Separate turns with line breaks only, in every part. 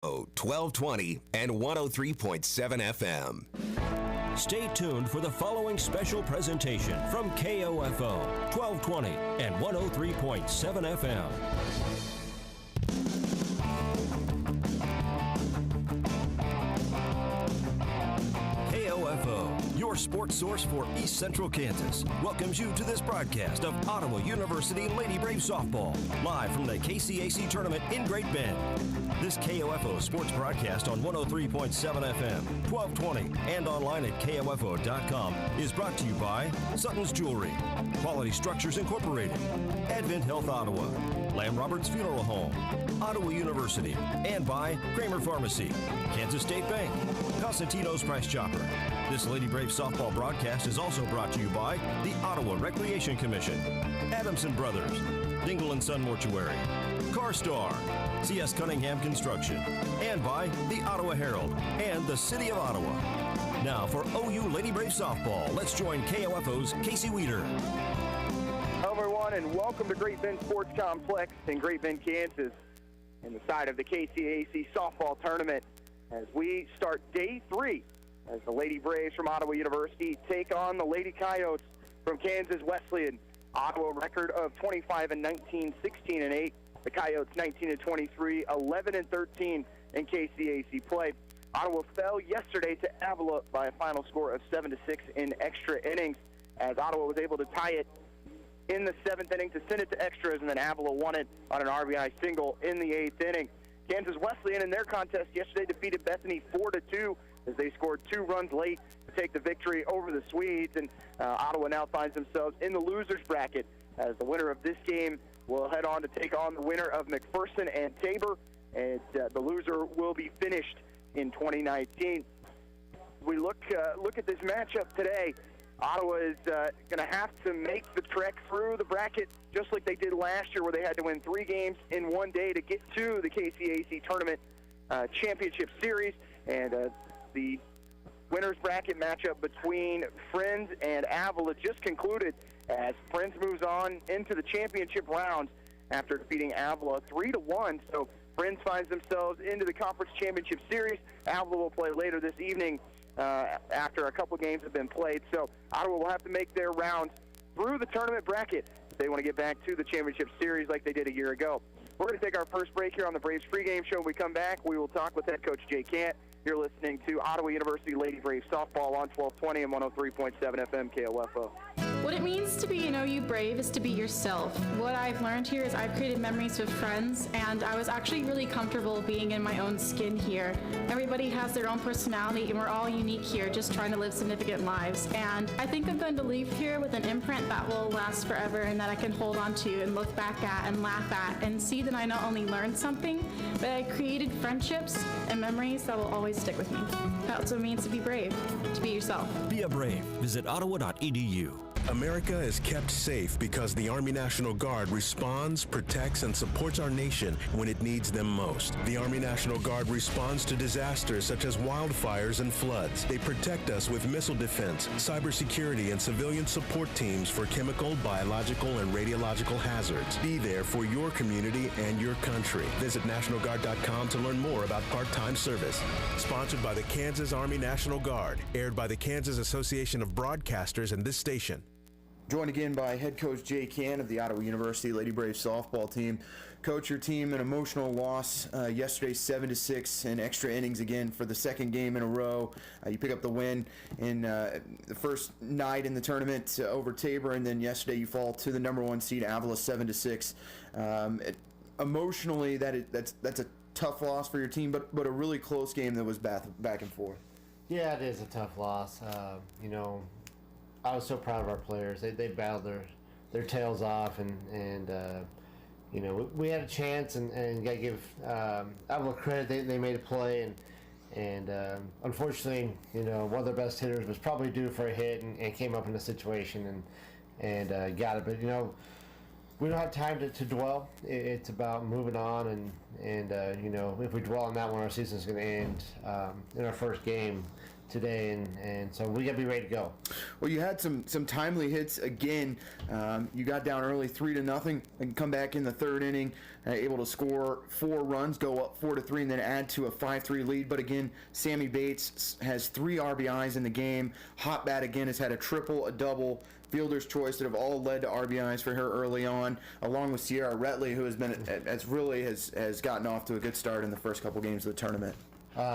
1220 and 103.7 FM.
Stay tuned for the following special presentation from KOFO 1220 and 103.7 FM. KOFO, your sports source for East Central Kansas, welcomes you to this broadcast of Ottawa University Lady Brave Softball, live from the KCAC tournament in Great Bend. This KOFO sports broadcast on 103.7 FM, 1220, and online at KOFO.com is brought to you by Sutton's Jewelry, Quality Structures Incorporated, Advent Health Ottawa, Lamb Roberts Funeral Home, Ottawa University, and by Kramer Pharmacy, Kansas State Bank, Cosentino's Price Chopper. This Lady Brave softball broadcast is also brought to you by the Ottawa Recreation Commission, Adamson Brothers, Dingle & Son Mortuary, CarStar, C.S. Cunningham Construction, and by the Ottawa Herald and the City of Ottawa. Now for OU Lady Brave Softball, let's join KOFO's Casey Weeder.
Hello everyone and welcome to Great Bend Sports Complex in Great Bend, Kansas, in the side of the KCAC softball tournament as we start day 3 as the Lady Braves from Ottawa University take on the Lady Coyotes from Kansas Wesleyan. Ottawa record of 25-19, 16-8. The Coyotes 19-23, 11-13 in KCAC play. Ottawa fell yesterday to Avila by a final score of 7-6 in extra innings, as Ottawa was able to tie it in the 7th inning to send it to extras, and then Avila won it on an RBI single in the 8th inning. Kansas Wesleyan in their contest yesterday defeated Bethany 4-2 as they scored 2 runs late to take the victory over the Swedes, and Ottawa now finds themselves in the losers bracket as the winner of this game will head on to take on the winner of McPherson and Tabor, and the loser will be finished in 2019. We look at this matchup today. Ottawa is going to have to make the trek through the bracket just like they did last year, where they had to win 3 games in one day to get to the KCAC Tournament Championship Series. And the winner's bracket matchup between Friends and Avila just concluded as Friends moves on into the championship rounds after defeating Avila 3-1. So Friends finds themselves into the Conference Championship Series. Avila will play later this evening after a couple games have been played. So Ottawa will have to make their rounds through the tournament bracket if they want to get back to the championship series like they did a year ago. We're going to take our first break here on the Braves pregame show. When we come back, we will talk with head coach Jay Cant. You're listening to Ottawa University Lady Braves softball on 1220 and 103.7 FM KOFO.
What it means to be an OU Brave is to be yourself. What I've learned here is I've created memories with friends, and I was actually really comfortable being in my own skin here. Everybody has their own personality, and we're all unique here, just trying to live significant lives. And I think I'm going to leave here with an imprint that will last forever and that I can hold on to and look back at and laugh at and see that I not only learned something, but I created friendships and memories that will always stick with me. That's what it means to be brave, to be yourself.
Be a Brave. Visit ottawa.edu.
America is kept safe because the Army National Guard responds, protects, and supports our nation when it needs them most. The Army National Guard responds to disasters such as wildfires and floods. They protect us with missile defense, cybersecurity, and civilian support teams for chemical, biological, and radiological hazards. Be there for your community and your country. Visit NationalGuard.com to learn more about part-time service. Sponsored by the Kansas Army National Guard. Aired by the Kansas Association of Broadcasters and this station.
Joined again by head coach Jay Cant of the Ottawa University Lady Brave softball team. Coach, your team an emotional loss yesterday, 7-6 in extra innings again for the second game in a row. You pick up the win in the first night in the tournament over Tabor, and then yesterday you fall to the number 1 seed Avila 7-6. Emotionally, that's a tough loss for your team, but a really close game that was back and forth.
Yeah, it is a tough loss. I was so proud of our players. They battled their tails off, and we had a chance, and got to give Avila credit. They made a play, and unfortunately, one of their best hitters was probably due for a hit and came up in a situation and got it. But we don't have time to dwell. It's about moving on, and if we dwell on that one, our season's going to end in our first game. today, and so we got to be ready to go.
Well, you had some timely hits again. You got down early 3-0 and come back in the third inning, able to score 4 runs, go up 4-3, and then add to a 5-3 lead. But again, Sammy Bates has 3 RBIs in the game. Hot Bat again has had a triple, a double, fielder's choice that have all led to RBIs for her early on, along with Sierra Retley, who has gotten off to a good start in the first couple games of the tournament.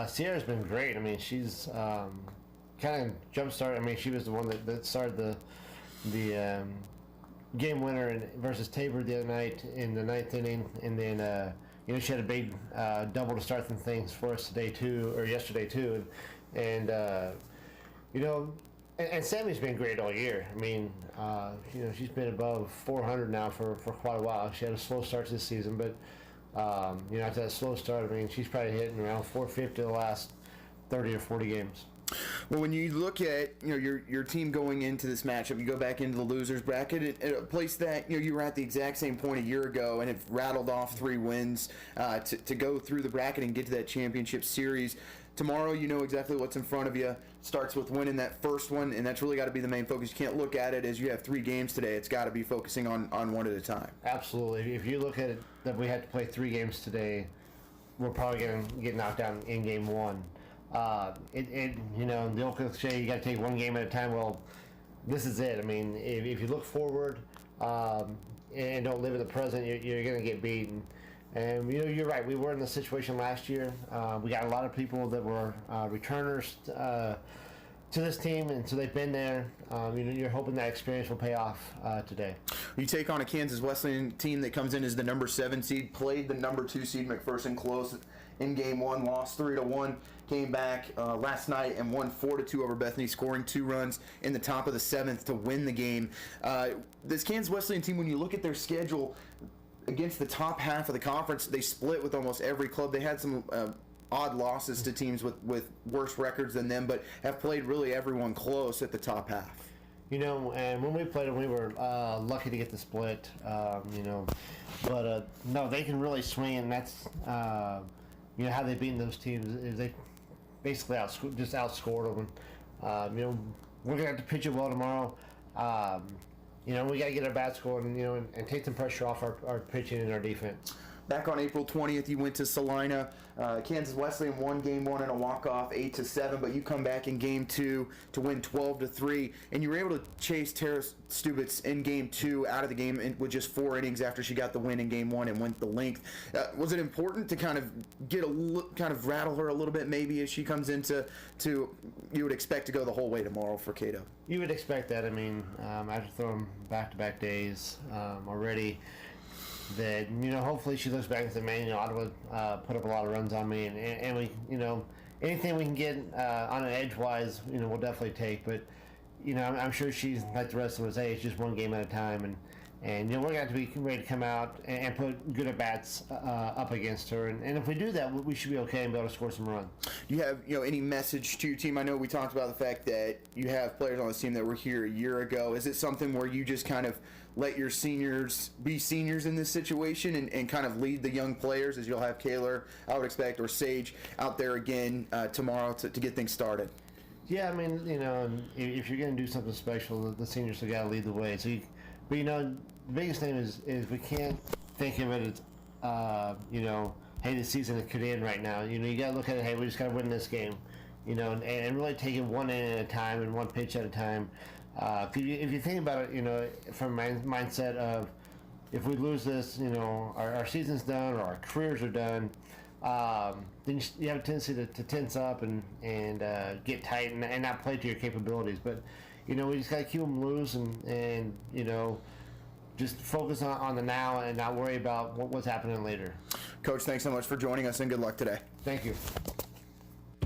Sierra's been great. I mean, she's kind of jump-started. I mean, she was the one that started the game winner versus Tabor the other night in the 9th inning, and then she had a big double to start things for us yesterday too, and And Sammy's been great all year. I mean, she's been above 400 now for quite a while. She had a slow start this season, but after that slow start, I mean, she's probably hitting around 450 the last 30 or 40 games.
Well, when you look at your team going into this matchup, you go back into the losers bracket at a place that you were at the exact same point a year ago and have rattled off 3 wins to go through the bracket and get to that championship series. Tomorrow, you know exactly what's in front of you. Starts with winning that first one, and that's really got to be the main focus. You can't look at it as you have 3 games today. It's got to be focusing on one at a time.
Absolutely. If you look at it that we had to play 3 games today, we're probably going to get knocked down in game 1. The old cliche, you got to take 1 game at a time. Well, this is it. I mean, if you look forward and don't live in the present, you're going to get beaten. And you're right. We were in the situation last year. We got a lot of people that were returners to this team, and so they've been there. You're hoping that experience will pay off today.
You take on a Kansas Wesleyan team that comes in as the number 7 seed, played the number 2 seed McPherson close in game 1, lost 3-1. Came back last night and won 4-2 over Bethany, scoring 2 runs in the top of the 7th to win the game. This Kansas Wesleyan team, when you look at their schedule, against the top half of the conference, they split with almost every club. They had some odd losses to teams with worse records than them, but have played really everyone close at the top half.
And when we played them, we were lucky to get the split, But, no, they can really swing, and that's, how they've beaten those teams is they basically outscored them. We're going to have to pitch it well tomorrow. We got to get our bat score and take some pressure off our pitching and our defense.
Back on April 20th, you went to Salina. Kansas Wesleyan won game 1 in a walk-off 8-7, but you come back in game 2 to win 12-3, and you were able to chase Tara Stubitz in game 2 out of the game with just 4 innings after she got the win in game 1 and went the length. Was it important to kind of rattle her a little bit maybe as she comes into you would expect to go the whole way tomorrow for Cato?
You would expect that. I mean, after throwing back-to-back days already, that hopefully she looks back and says, man, Ottawa put up a lot of runs on me, and we anything we can get on an edge-wise, we'll definitely take. But I'm sure she's like the rest of us. Hey, it's just 1 game at a time, and we're going to have to be ready to come out and put good at bats up against her, and if we do that, we should be okay and be able to score some runs.
Do you have any message to your team? I know we talked about the fact that you have players on this team that were here a year ago. Is it something where you just kind of let your seniors be seniors in this situation and kind of lead the young players, as you'll have Kaylor, I would expect, or Sage out there again tomorrow to get things started?
Yeah, I mean, if you're going to do something special, the seniors have got to lead the way. So, the biggest thing is we can't think of it as, hey, the season could end right now. You got to look at it, hey, we just got to win this game, and really take it 1 inning at a time and 1 pitch at a time. If you think about it, from my mindset of if we lose this, our season's done or our careers are done, then you have a tendency to tense up and get tight and not play to your capabilities. But, we just got to keep them loose and just focus on the now and not worry about what's happening later.
Coach, thanks so much for joining us and good luck today.
Thank you.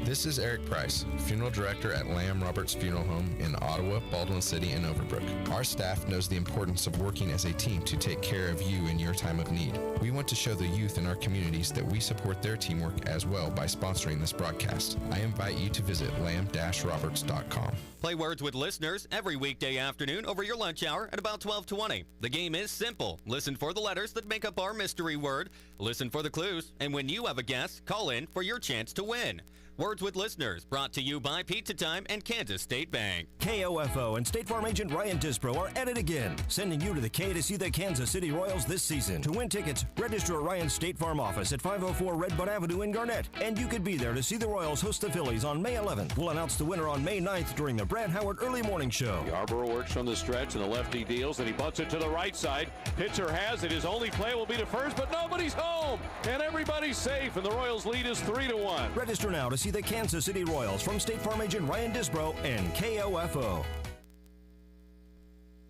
This is Eric Price, Funeral Director at Lamb Roberts Funeral Home in Ottawa, Baldwin City, and Overbrook. Our staff knows the importance of working as a team to take care of you in your time of need. We want to show the youth in our communities that we support their teamwork as well by sponsoring this broadcast. I invite you to visit lamb-roberts.com.
Play Words with listeners every weekday afternoon over your lunch hour at about 12:20. The game is simple. Listen for the letters that make up our mystery word, listen for the clues, and when you have a guess, call in for your chance to win. Words with Listeners, brought to you by Pizza Time and Kansas State Bank.
KOFO and State Farm agent Ryan Disbro are at it again, sending you to the K to see the Kansas City Royals this season. To win tickets, register at Ryan's State Farm office at 504 Redbud Avenue in Garnett, and you could be there to see the Royals host the Phillies on May 11th. We'll announce the winner on May 9th during the Brad Howard Early Morning Show.
Yarborough works from the stretch, and the lefty deals, and he bunts it to the right side. Pitcher has it. His only play will be to first, but nobody's home, and everybody's safe, and the Royals lead is 3-1.
Register now to see the Kansas City Royals from State Farm agent Ryan Disbro and KOFO.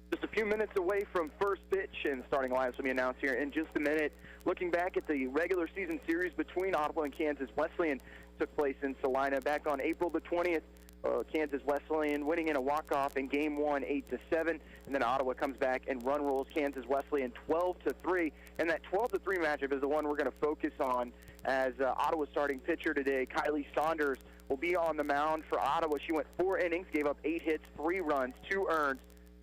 Just a few minutes away from first pitch, and starting lines will be announced here in just a minute. Looking back at the regular season series between Ottawa and Kansas Wesleyan, took place in Salina back on April the 20th. Kansas Wesleyan winning in a walk-off in Game 1, 8-7, and then Ottawa comes back and run rolls Kansas Wesleyan 12-3. And that 12-3 matchup is the one we're going to focus on, as Ottawa's starting pitcher today, Kylie Saunders, will be on the mound for Ottawa. She went 4 innings, gave up 8 hits, 3 runs, 2 earned,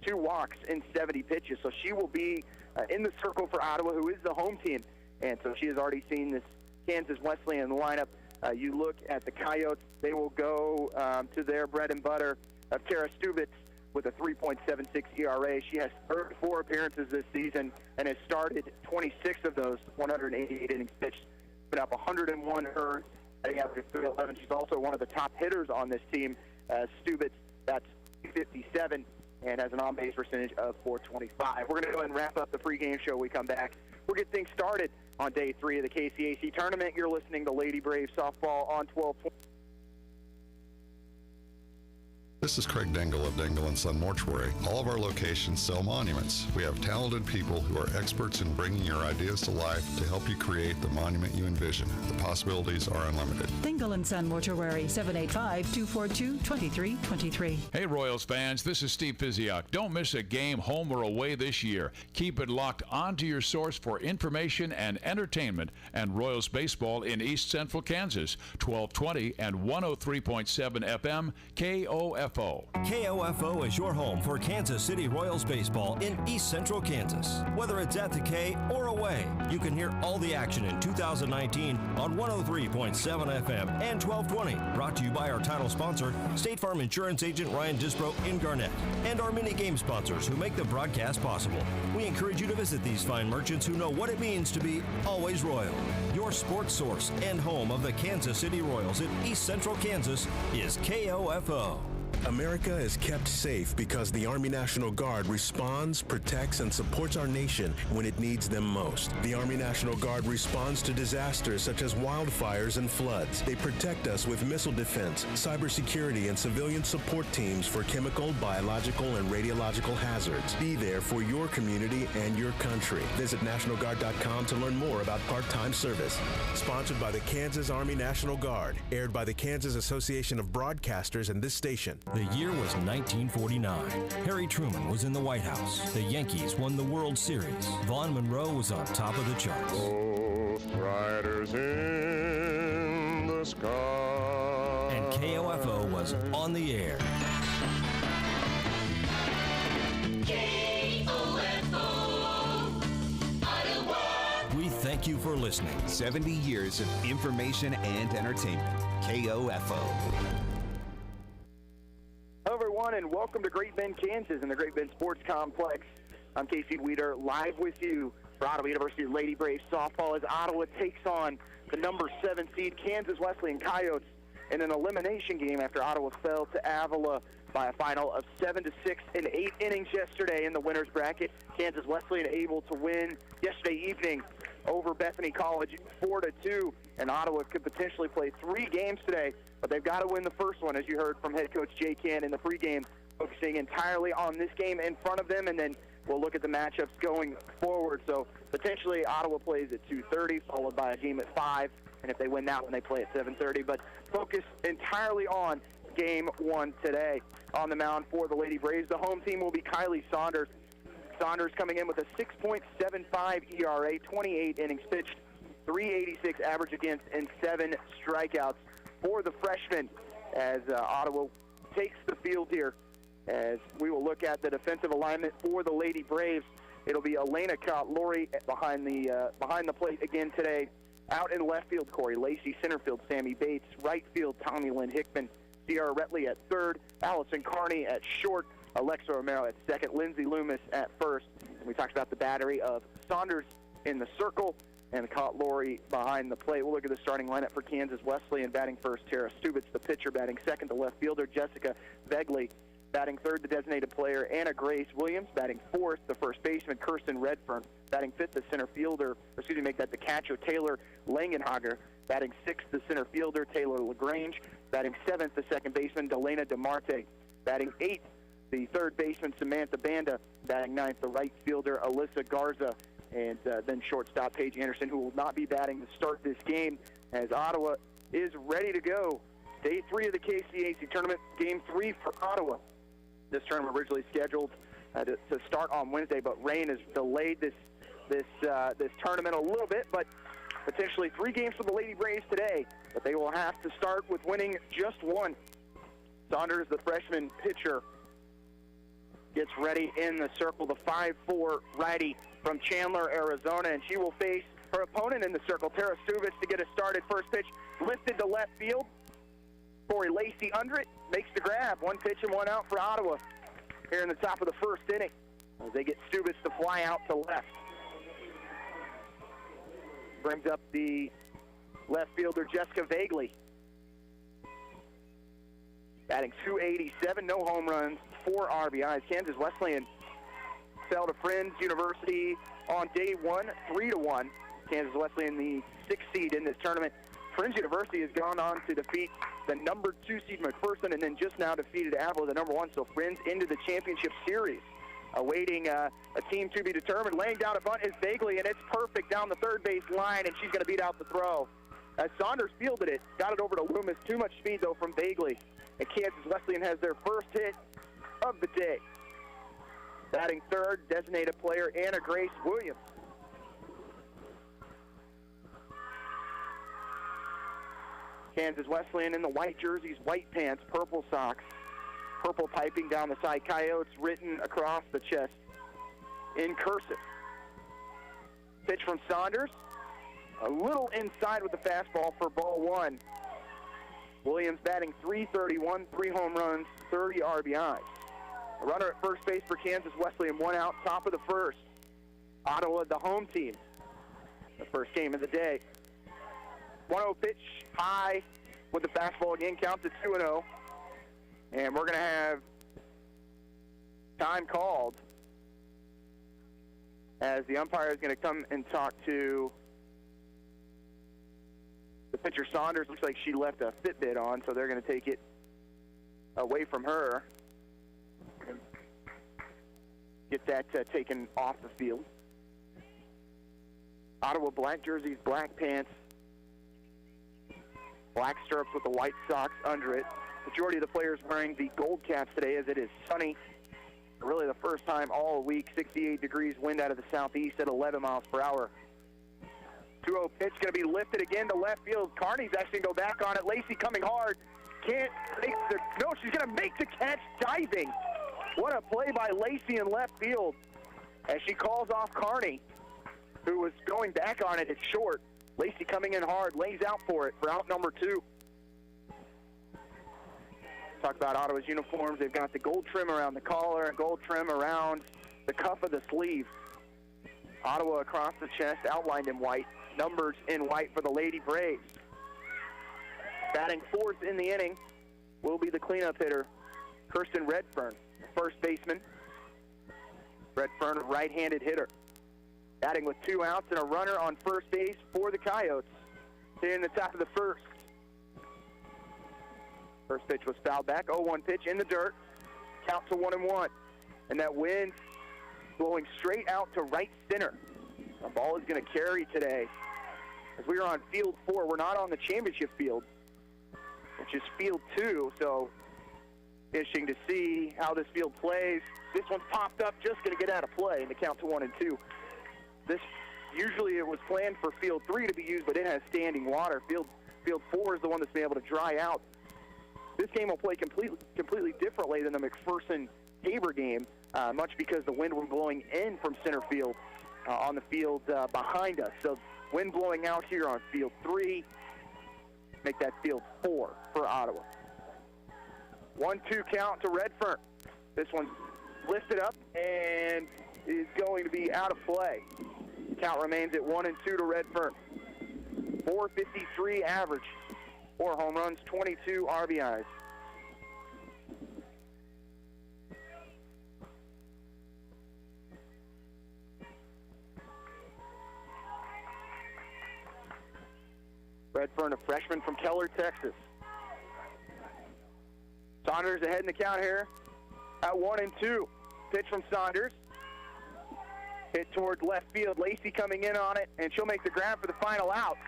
2 walks in 70 pitches. So she will be in the circle for Ottawa, who is the home team. And so she has already seen this Kansas Wesleyan lineup. You look at the Coyotes, they will go to their bread and butter of Tara Stubitz with a 3.76 ERA. She has 34 appearances this season and has started 26 of those, 188 innings pitched, put up 101 earned, batting average of 311. She's also one of the top hitters on this team. Stubitz, that's 57, and has an on-base percentage of 425. We're going to go ahead and wrap up the pregame show when we come back. We'll get things started on day 3 of the KCAC tournament. You're listening to Lady Braves softball on 1220.
This is Craig Dingle of Dingle & Son Mortuary. All of our locations sell monuments. We have talented people who are experts in bringing your ideas to life to help you create the monument you envision. The possibilities are unlimited.
Dingle & Son Mortuary, 785-242-2323.
Hey Royals fans, this is Steve Pizziak. Don't miss a game home or away this year. Keep it locked onto your source for information and entertainment and Royals baseball in East Central Kansas, 1220 and 103.7 FM KOFO.
KOFO is your home for Kansas City Royals baseball in East Central Kansas. Whether it's at the K or away, you can hear all the action in 2019 on 103.7 FM and 1220. Brought to you by our title sponsor, State Farm Insurance agent Ryan Disbro in Garnett, and our mini game sponsors who make the broadcast possible. We encourage you to visit these fine merchants who know what it means to be always royal. Your sports source and home of the Kansas City Royals in East Central Kansas is KOFO.
America is kept safe because the Army National Guard responds, protects, and supports our nation when it needs them most. The Army National Guard responds to disasters such as wildfires and floods. They protect us with missile defense, cybersecurity, and civilian support teams for chemical, biological, and radiological hazards. Be there for your community and your country. Visit NationalGuard.com to learn more about part-time service. Sponsored by the Kansas Army National Guard. Aired by the Kansas Association of Broadcasters and this station.
The year was 1949. Harry Truman was in the White House. The Yankees won the World Series. Vaughn Monroe was on top of the charts.
Ghost riders in the sky.
And KOFO was on the air. We thank you for listening.
70 years of information and entertainment. KOFO.
Hello, everyone, and welcome to Great Bend, Kansas, and the Great Bend Sports Complex. I'm Casey Weeder, live with you for Ottawa University Lady Braves softball as Ottawa takes on the number 7 seed Kansas Wesleyan Coyotes in an elimination game after Ottawa fell to Avila by a final of 7-6 in 8 innings yesterday in the winner's bracket. Kansas Wesleyan able to win yesterday evening over Bethany College 4-2, and Ottawa could potentially play 3 games today, but they've got to win the first one, as you heard from head coach Jay Cann in the pregame, focusing entirely on this game in front of them, and then we'll look at the matchups going forward. So potentially Ottawa plays at 2:30, followed by a game at 5, and if they win that one, they play at 7:30. But focus entirely on Game 1 today. On the mound for the Lady Braves, the home team will be Kylie Saunders. Saunders coming in with a 6.75 ERA, 28 innings pitched, 386 average against, and 7 strikeouts for the freshman as Ottawa takes the field here. As we will look at the defensive alignment for the Lady Braves, it'll be Elena Lori behind the plate again today. Out in left field, Corey Lacey. Center field, Sammy Bates. Right field, Tommy Lynn Hickman. Sierra Retley at third. Allison Carney at short. Alexa Romero at second. Lindsay Loomis at first. And we talked about the battery of Saunders in the circle and caught Lori behind the plate. We'll look at the starting lineup for Kansas Wesleyan. Batting first, Tara Stubitz, the pitcher. Batting second, the left fielder, Jessica Vegley. Batting third, the designated player, Anna Grace Williams. Batting fourth, the first baseman, Kirsten Redfern. Batting fifth, the center fielder, the catcher, Taylor Langenhager. Batting sixth, the center fielder, Taylor LaGrange. Batting seventh, the second baseman, Delana DeMarte. Batting eighth, the third baseman, Samantha Banda. Batting ninth, the right fielder, Alyssa Garza. And then shortstop, Paige Anderson, who will not be batting to start this game, as Ottawa is ready to go. Day 3 of the KCAC tournament, game 3 for Ottawa. This tournament originally scheduled to start on Wednesday, but rain has delayed this tournament a little bit, but potentially 3 games for the Lady Braves today, but they will have to start with winning just one. Saunders, the freshman pitcher, gets ready in the circle, the 5'4" righty from Chandler, Arizona, and she will face her opponent in the circle, Tara Stubitz, to get us started. First pitch lifted to left field. Corey Lacey under it, makes the grab. 1 pitch and 1 out for Ottawa here in the top of the first inning as they get Stubitz to fly out to left. Brings up the left fielder, Jessica Vegley. Batting .287, no home runs, 4 RBIs. Kansas Wesleyan fell to Friends University on day 1, 3-1. Kansas Wesleyan, the 6th seed in this tournament. Friends University has gone on to defeat the number 2 seed McPherson, and then just now defeated Avila, the number 1. So Friends into the championship series, awaiting a team to be determined. Laying down a bunt is Vegley, and it's perfect down the third base line, and she's going to beat out the throw. As Saunders fielded it, got it over to Loomis. Too much speed, though, from Vegley. And Kansas Wesleyan has their first hit of the day. Batting third, designated player Anna Grace Williams. Kansas Wesleyan in the white jerseys, white pants, purple socks, purple piping down the side, Coyotes written across the chest in cursive. Pitch from Saunders, a little inside with the fastball for ball 1. Williams batting .331, 3 home runs, 30 RBIs. A runner at first base for Kansas Wesleyan, 1 out, top of the first. Ottawa, the home team, the first game of the day. 1-0 pitch, high with the fastball again, counts at 2-0. And we're going to have time called as the umpire is going to come and talk to the pitcher. Saunders. Looks like she left a Fitbit on, so they're going to take it away from her. Get that taken off the field. Ottawa black jerseys, black pants, black stirrups with the white socks under it. Majority of the players wearing the gold caps today as it is sunny. Really the first time all week, 68 degrees, wind out of the southeast at 11 miles per hour. 2-0 pitch going to be lifted again to left field. Carney's actually going to go back on it. Lacey coming hard. Can't make the, no, she's going to make the catch diving. What a play by Lacey in left field as she calls off Carney, who was going back on it at short. Lacey coming in hard, lays out for it for out number 2. Talk about Ottawa's uniforms. They've got the gold trim around the collar and gold trim around the cuff of the sleeve. Ottawa across the chest, outlined in white. Numbers in white for the Lady Braves. Batting fourth in the inning will be the cleanup hitter, Kirsten Redfern, first baseman. Redfern, a right-handed hitter. Batting with 2 outs and a runner on first base for the Coyotes. Here in the top of the first. First pitch was fouled back. 0-1 pitch in the dirt. Count to 1-1. And that wind blowing straight out to right center. The ball is going to carry today. As we are on field 4, we're not on the championship field, which is field 2. So interesting to see how this field plays. This one's popped up, just going to get out of play in the count to 1 and 2. This usually it was planned for field 3 to be used, but it has standing water. Field 4 is the one that's been able to dry out. This game will play completely differently than the McPherson-Tabor game, much because the wind was blowing in from center field on the field behind us. So Wind blowing out here on field 3. Make that field 4 for Ottawa. 1-2 count to Redfern. This one's lifted up and is going to be out of play. Count remains at 1-2 to Redfern. 453 average. 4 home runs, 22 RBIs. Redfern, a freshman from Keller, Texas. Saunders ahead in the count here at 1-2. Pitch from Saunders. Hit towards left field. Lacey coming in on it, and she'll make the grab for the final out.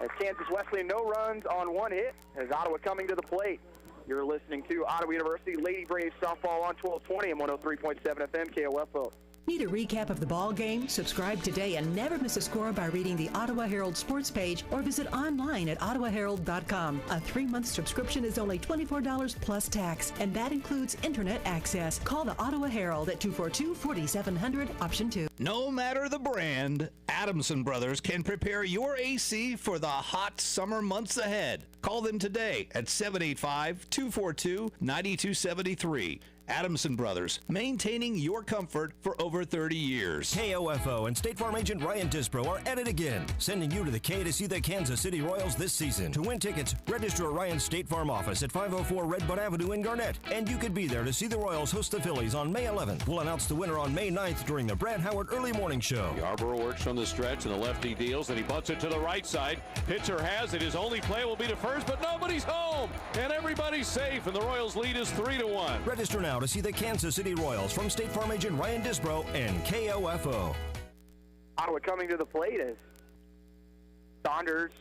As Kansas Wesleyan, no runs on 1 hit, as Ottawa coming to the plate. You're listening to Ottawa University Lady Braves softball on 1220 and 103.7 FM KOFO.
Need a recap of the ball game? Subscribe today and never miss a score by reading the Ottawa Herald sports page or visit online at ottawaherald.com. A 3-month subscription is only $24 plus tax, and that includes internet access. Call the Ottawa Herald at 242-4700, option 2.
No matter the brand, Adamson Brothers can prepare your AC for the hot summer months ahead. Call them today at 785-242-9273. Adamson Brothers, maintaining your comfort for over 30 years.
KOFO and State Farm agent Ryan Dispro are at it again, sending you to the K to see the Kansas City Royals this season. To win tickets, register at Ryan's State Farm office at 504 Redbud Avenue in Garnett, and you could be there to see the Royals host the Phillies on May 11th. We'll announce the winner on May 9th during the Brad Howard Early Morning Show.
Yarborough works from the stretch, and the lefty deals, and he bunts it to the right side. Pitcher has it. His only play will be to first, but nobody's home, and everybody's safe, and the Royals lead is 3-1.
Register now to see the Kansas City Royals from State Farm agent Ryan Dispro and KOFO.
Ottawa coming to the plate as Saunders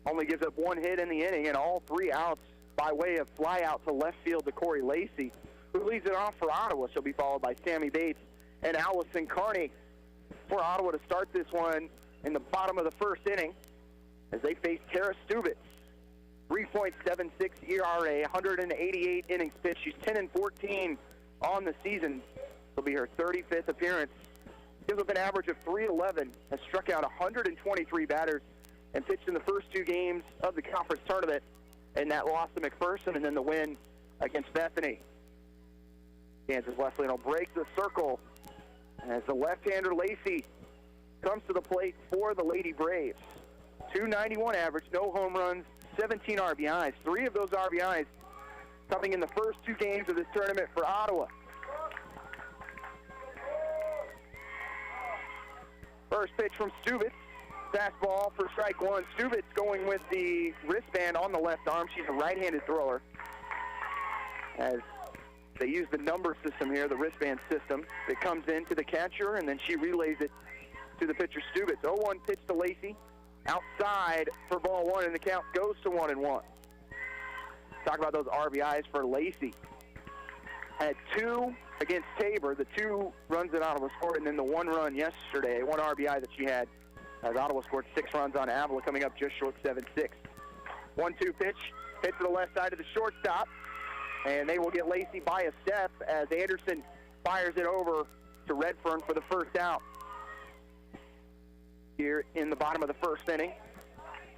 only gives up 1 hit in the inning and all 3 outs by way of fly out to left field to Corey Lacey, who leads it off for Ottawa. She'll be followed by Sammy Bates and Allison Carney for Ottawa to start this one in the bottom of the first inning as they face Tara Stubitz. 3.76 ERA, 188 innings pitched. She's 10-14 on the season. Will be her 35th appearance. Gives up an average of .311, has struck out 123 batters, and pitched in the first 2 games of the conference tournament, and that loss to McPherson and then the win against Bethany. Kansas Wesleyan will break the circle as the left-hander Lacey comes to the plate for the Lady Braves. .291 average, no home runs, 17 RBIs. 3 of those RBIs coming in the first 2 games of this tournament for Ottawa. First pitch from Stubitz. Fastball for strike 1. Stubitz going with the wristband on the left arm. She's a right-handed thrower. As they use the number system here, the wristband system, that comes in to the catcher, and then she relays it to the pitcher Stubitz. 0-1 pitch to Lacey. Outside for ball 1, and the count goes to 1-1. Talk about those RBIs for Lacey. Had 2 against Tabor, the 2 runs that Ottawa scored, and then the 1 run yesterday, 1 RBI that she had, as Ottawa scored 6 runs on Avila, coming up just short 7-6. 1-2 pitch, hit to the left side of the shortstop, and they will get Lacey by a step as Anderson fires it over to Redfern for the first out. Here in the bottom of the first inning,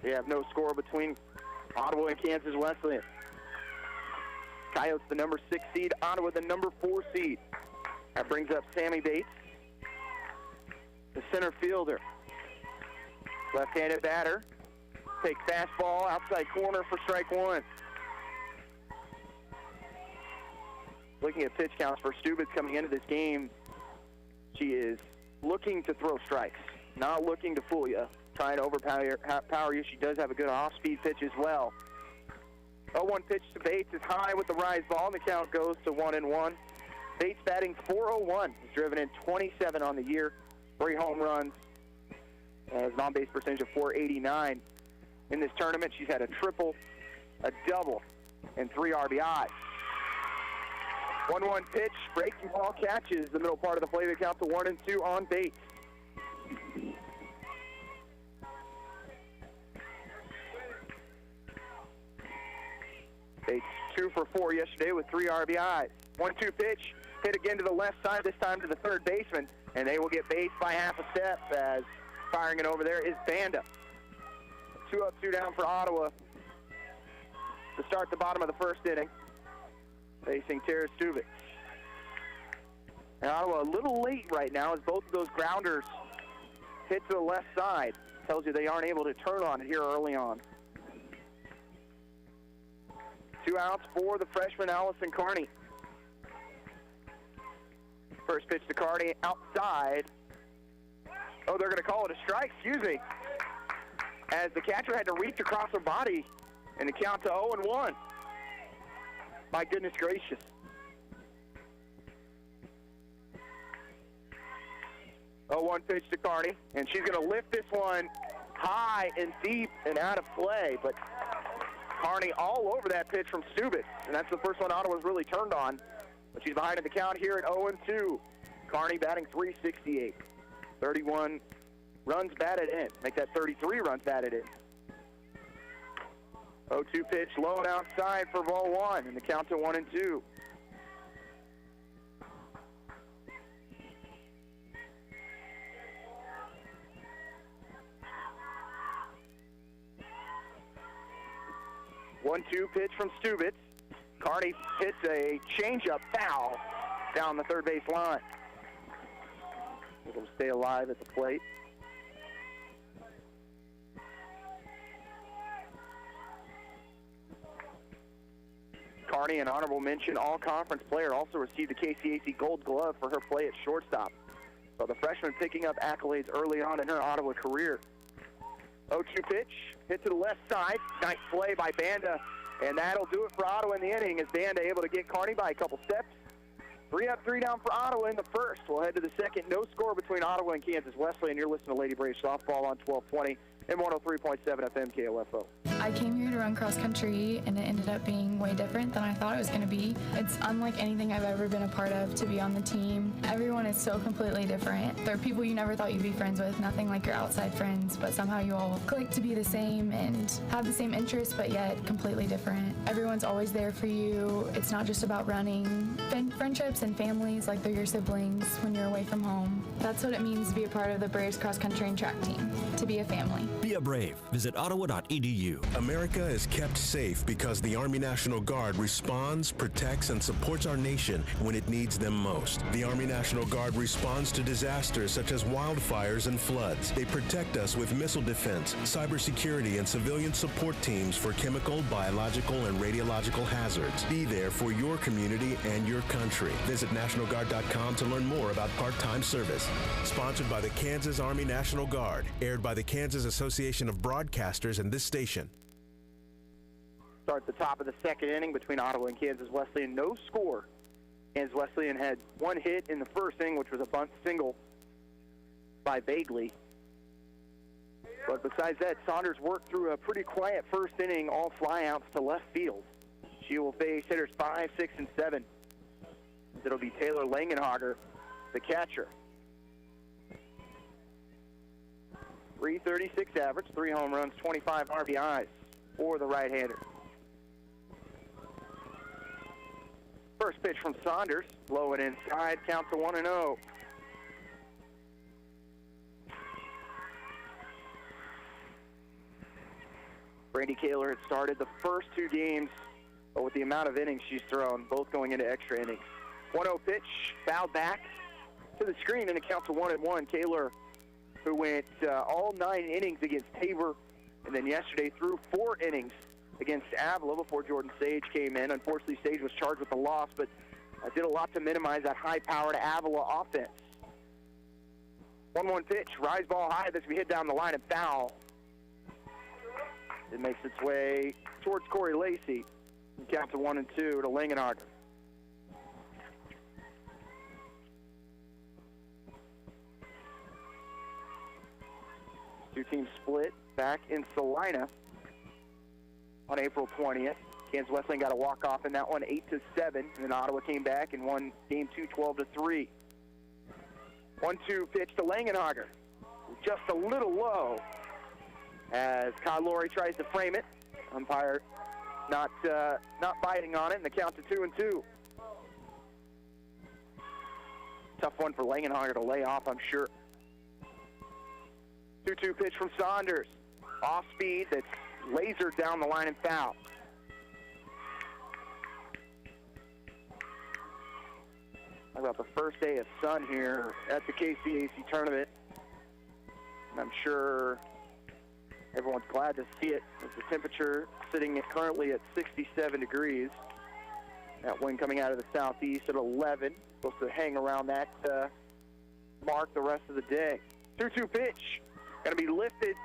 we have no score between Ottawa and Kansas Wesleyan. Coyotes the number 6 seed, Ottawa the number 4 seed. That brings up Sammy Bates, the center fielder. Left-handed batter, takes fastball, outside corner for strike 1. Looking at pitch counts for Stubitz coming into this game, she is looking to throw strikes. Not looking to fool you, trying to overpower you. She does have a good off-speed pitch as well. 0-1 pitch to Bates is high with the rise ball, and the count goes to 1-1. Bates batting .401. Has driven in 27 on the year, 3 home runs, has an on-base percentage of .489. In this tournament, she's had a triple, a double, and 3 RBIs. 1-1 pitch, breaking ball catches the middle part of the play. The count to 1-2 on Bates. Bates 2 for 4 yesterday with 3 RBIs. 1-2 pitch, hit again to the left side, this time to the third baseman, and they will get Bates by half a step as Firing it over there is Banda. 2 up, 2 down for Ottawa to start the bottom of the first inning, facing Tara Stubik. And Ottawa a little late right now as both of those grounders hit to the left side. Tells you they aren't able to turn on it here early on. 2 outs for the freshman Allison Carney. First pitch to Carney outside. Oh, they're going to call it a strike, excuse me. As the catcher had to reach across her body and the count to 0-1. My goodness gracious. Oh, 1 pitch to Carney, and she's going to lift this one high and deep and out of play, but Carney all over that pitch from Stubik, and that's the first one Ottawa's really turned on, but she's behind in the count here at 0-2. Carney batting .368. 31 runs batted in. Make that 33 runs batted in. 0-2 pitch, low and outside for ball 1, and the count to 1-2. One-two pitch from Stubitz. Carney hits a changeup foul down the third base line. Able to stay alive at the plate. Carney, an honorable mention all-conference player, also received the KCAC Gold Glove for her play at shortstop. So the freshman picking up accolades early on in her Ottawa career. 0-2 pitch, hit to the left side. Nice play by Banda, and that'll do it for Ottawa in the inning as Banda able to get Carney by a couple steps. 3 up, 3 down for Ottawa in the first. We'll head to the second. No score between Ottawa and Kansas Wesleyan. You're listening to Lady Braves Softball on 1220 and 103.7 FM KOFO.
I came here to run cross country, and it ended up being way different than I thought it was going to be. It's unlike anything I've ever been a part of to be on the team. Everyone is so completely different. There are people you never thought you'd be friends with, nothing like your outside friends, but somehow you all click to be the same and have the same interests, but yet completely different. Everyone's always there for you. It's not just about running. Friendships and families, like they're your siblings when you're away from home. That's what it means to be a part of the Braves cross country and track team, to be a family.
Be a Brave. Visit ottawa.edu.
America is kept safe because the Army National Guard responds, protects, and supports our nation when it needs them most. The Army National Guard responds to disasters such as wildfires and floods. They protect us with missile defense, cybersecurity, and civilian support teams for chemical, biological, and radiological hazards. Be there for your community and your country. Visit NationalGuard.com to learn more about part-time service. Sponsored by the Kansas Army National Guard. Aired by the Kansas Association of Broadcasters and this station.
Start the top of the second inning between Ottawa and Kansas Wesleyan. No score. Kansas Wesleyan had 1 hit in the first inning, which was a bunt single by Bagley. But besides that, Saunders worked through a pretty quiet first inning, all flyouts to left field. She will face hitters 5, 6, and 7. It'll be Taylor Langenhager, the catcher. .336 average, 3 home runs, 25 RBIs for the right-hander. First pitch from Saunders, low and inside, count to 1-0. Brandy Kaler had started the first 2 games, but with the amount of innings she's thrown, both going into extra innings. 1-0 pitch, fouled back to the screen, and it counts to 1-1. Kaler, who went all 9 innings against Tabor, and then yesterday threw 4 innings against Avila before Jordan Sage came in. Unfortunately, Sage was charged with the loss, but did a lot to minimize that high-powered Avila offense. 1-1 pitch, rise ball high. This will be hit down the line and foul. It makes its way towards Corey Lacey. Count to 1-2 to Langenhager. Two teams split back in Salina on April 20th. Kansas Wesleyan got a walk-off in that one, 8-7, and then Ottawa came back and won game 2, 12-3. 1-2 pitch to Langenhager. Just a little low as Kyle Laurie tries to frame it. Umpire not biting on it, and the count to 2-2. Tough one for Langenhager to lay off, I'm sure. 2-2 pitch from Saunders. Off speed, that's lasered down the line and foul. How about the first day of sun here at the KCAC tournament? And I'm sure everyone's glad to see it with the temperature sitting currently at 67 degrees. That wind coming out of the southeast at 11. Supposed to hang around that mark the rest of the day. 2-2 pitch. Going to be lifted.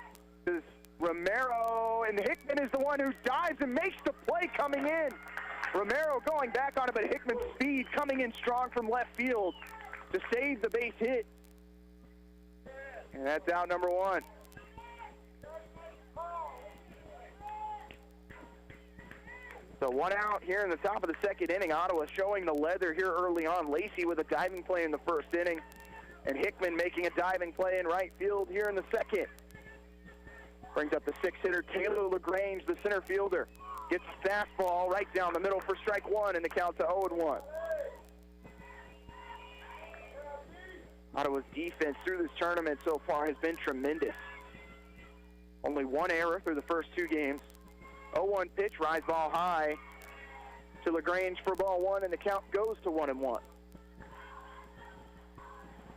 This is Romero, and Hickman is the one who dives and makes the play coming in. Romero going back on it, but Hickman's speed coming in strong from left field to save the base hit. And that's out number one. So one out here in the top of the second inning. Ottawa showing the leather here early on. Lacey with a diving play in the first inning, and Hickman making a diving play in right field here in the second. Brings up the six-hitter Taylor LaGrange, the center fielder. Gets a fastball right down the middle for strike one, and the count to 0-1. Ottawa's defense through this tournament so far has been tremendous. Only one error through the first two games. 0-1 pitch, rise ball high to LaGrange for ball one, and the count goes to 1-1.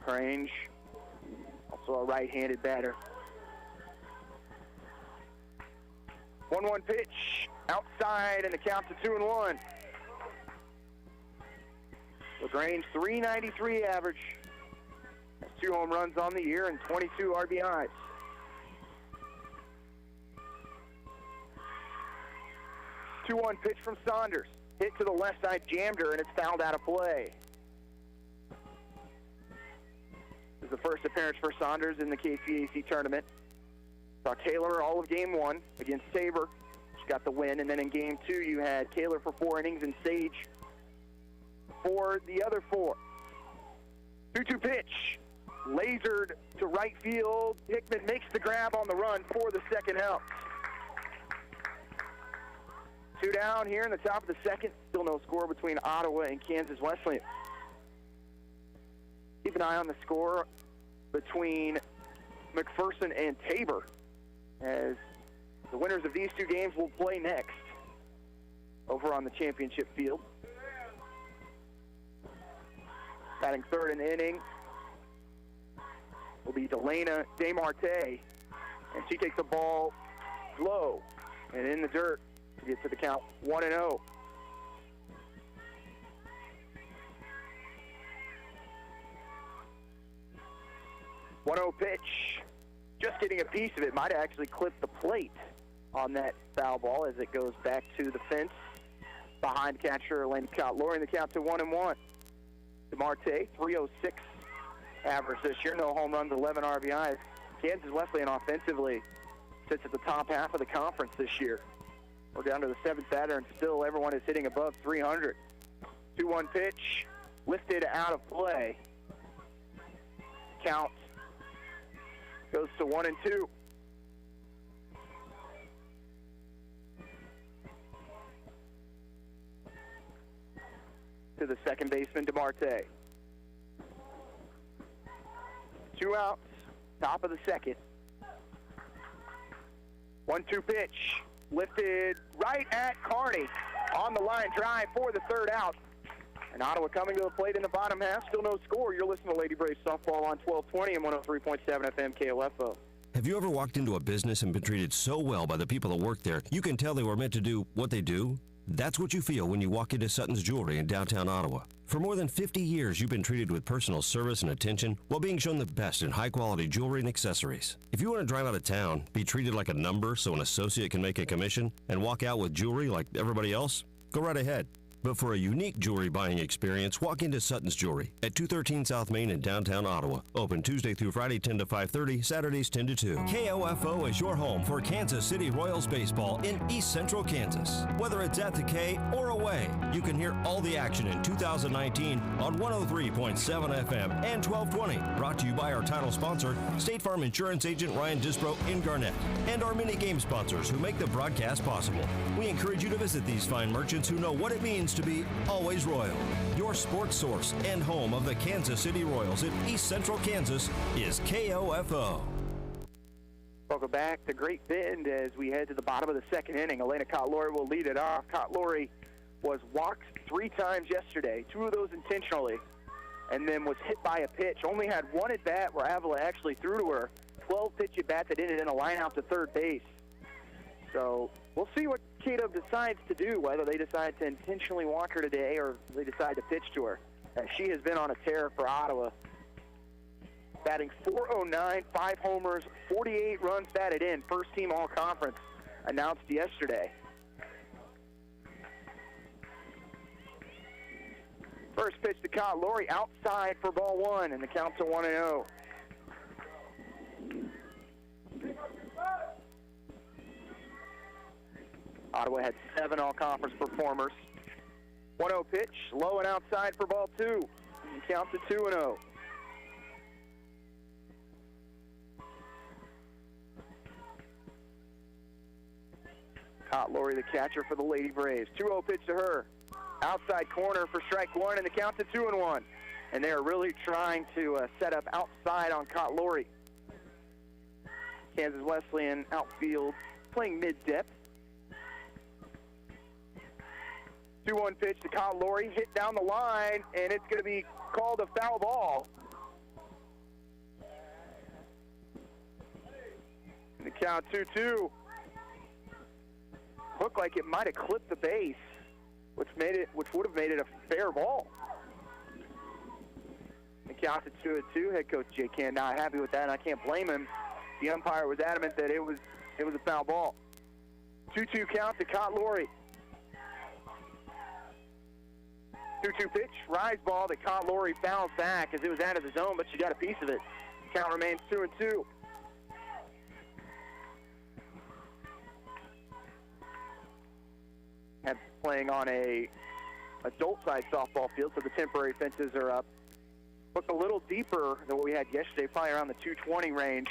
LaGrange, also a right-handed batter. 1-1 pitch, outside, and the count to 2-1. LaGrange, .393 average. Has 2 home runs on the year and 22 RBIs. .2-1 pitch from Saunders. Hit to the left side, jammed her, and it's fouled out of play. This is the first appearance for Saunders in the KCAC tournament. Saw Taylor all of game one against Sabre. She got the win, and then in game two you had Taylor for 4 innings and Sage for the other 4. 2-2 pitch. Lasered to right field. Hickman makes the grab on the run for the second out. 2 down here in the top of the second. Still no score between Ottawa and Kansas Wesleyan. Keep an eye on the score between McPherson and Tabor, as the winners of these 2 games will play next over on the championship field. Batting third in the inning will be Delana DeMarte, and she takes the ball low and in the dirt to get to the count 1-0. Pitch, just getting a piece of it, might have actually clipped the plate on that foul ball as it goes back to the fence behind catcher Elaine Cott, lowering the count to 1-1. DeMarte, .306 average this year, no home runs, 11 RBIs. Kansas Wesleyan offensively sits at the top half of the conference this year. We're down to the 7th batter, and still everyone is hitting above 300. 2-1 pitch, lifted out of play. Count goes to 1-2. To the second baseman, DeMarte. 2 outs, top of the second. 1-2 pitch, lifted right at Carney. On the line drive for the third out. And Ottawa coming to the plate in the bottom half. Still no score. You're listening to Lady Braves Softball on 1220 and 103.7 FM KOFO.
Have you ever walked into a business and been treated so well by the people that work there, you can tell they were meant to do what they do? That's what you feel when you walk into Sutton's Jewelry in downtown Ottawa. For more than 50 years, you've been treated with personal service and attention while being shown the best in high-quality jewelry and accessories. If you want to drive out of town, be treated like a number so an associate can make a commission, and walk out with jewelry like everybody else, go right ahead. But for a unique jewelry buying experience, walk into Sutton's Jewelry at 213 South Main in downtown Ottawa. Open Tuesday through Friday 10 to 5:30, Saturdays 10 to 2. KOFO is your home for Kansas City Royals baseball in East Central Kansas. Whether it's at the K or away, you can hear all the action in 2019 on 103.7 FM and 1220. Brought to you by our title sponsor, State Farm Insurance Agent Ryan Dispro in Garnett, and our mini game sponsors who make the broadcast possible. We encourage you to visit these fine merchants who know what it means to be always royal. Your sports source and home of the Kansas City Royals in East Central Kansas is KOFO.
Welcome back to Great Bend as we head to the bottom of the second inning. Elena Cottlori will lead it off. Cottlori was walked 3 times yesterday, 2 of those intentionally, and then was hit by a pitch. Only had 1 at bat where Avila actually threw to her. 12 pitch at bat that ended in a line out to third base. So we'll see what Cato decides to do, whether they decide to intentionally walk her today or they decide to pitch to her. As she has been on a tear for Ottawa. Batting .409, 5 homers, 48 runs batted in. First team all-conference announced yesterday. First pitch to Cottlori outside for ball 1, and the count's a 1-0. Ottawa had 7 all-conference performers. 1-0 pitch, low and outside for ball 2. And the count's a 2-0. Cottlori, the catcher for the Lady Braves. 2-0 pitch to her. Outside corner for strike 1, and the count's a 2-1. And they are really trying to set up outside on Cottlori. Kansas Wesleyan outfield playing mid-depth. 2-1 pitch to Cottlori, hit down the line, and it's going to be called a foul ball. And the count 2-2. Looked like it might have clipped the base, which would have made it a fair ball. The count at 2-2. Head coach Jay Can not happy with that, and I can't blame him. The umpire was adamant that it was a foul ball. 2-2 count to Cottlori. 2-2 pitch, rise ball that Cottlori fouls back as it was out of the zone, but she got a piece of it. Count remains 2-2. And playing on a adult-sized softball field, so the temporary fences are up. Looked a little deeper than what we had yesterday, probably around the 220 range.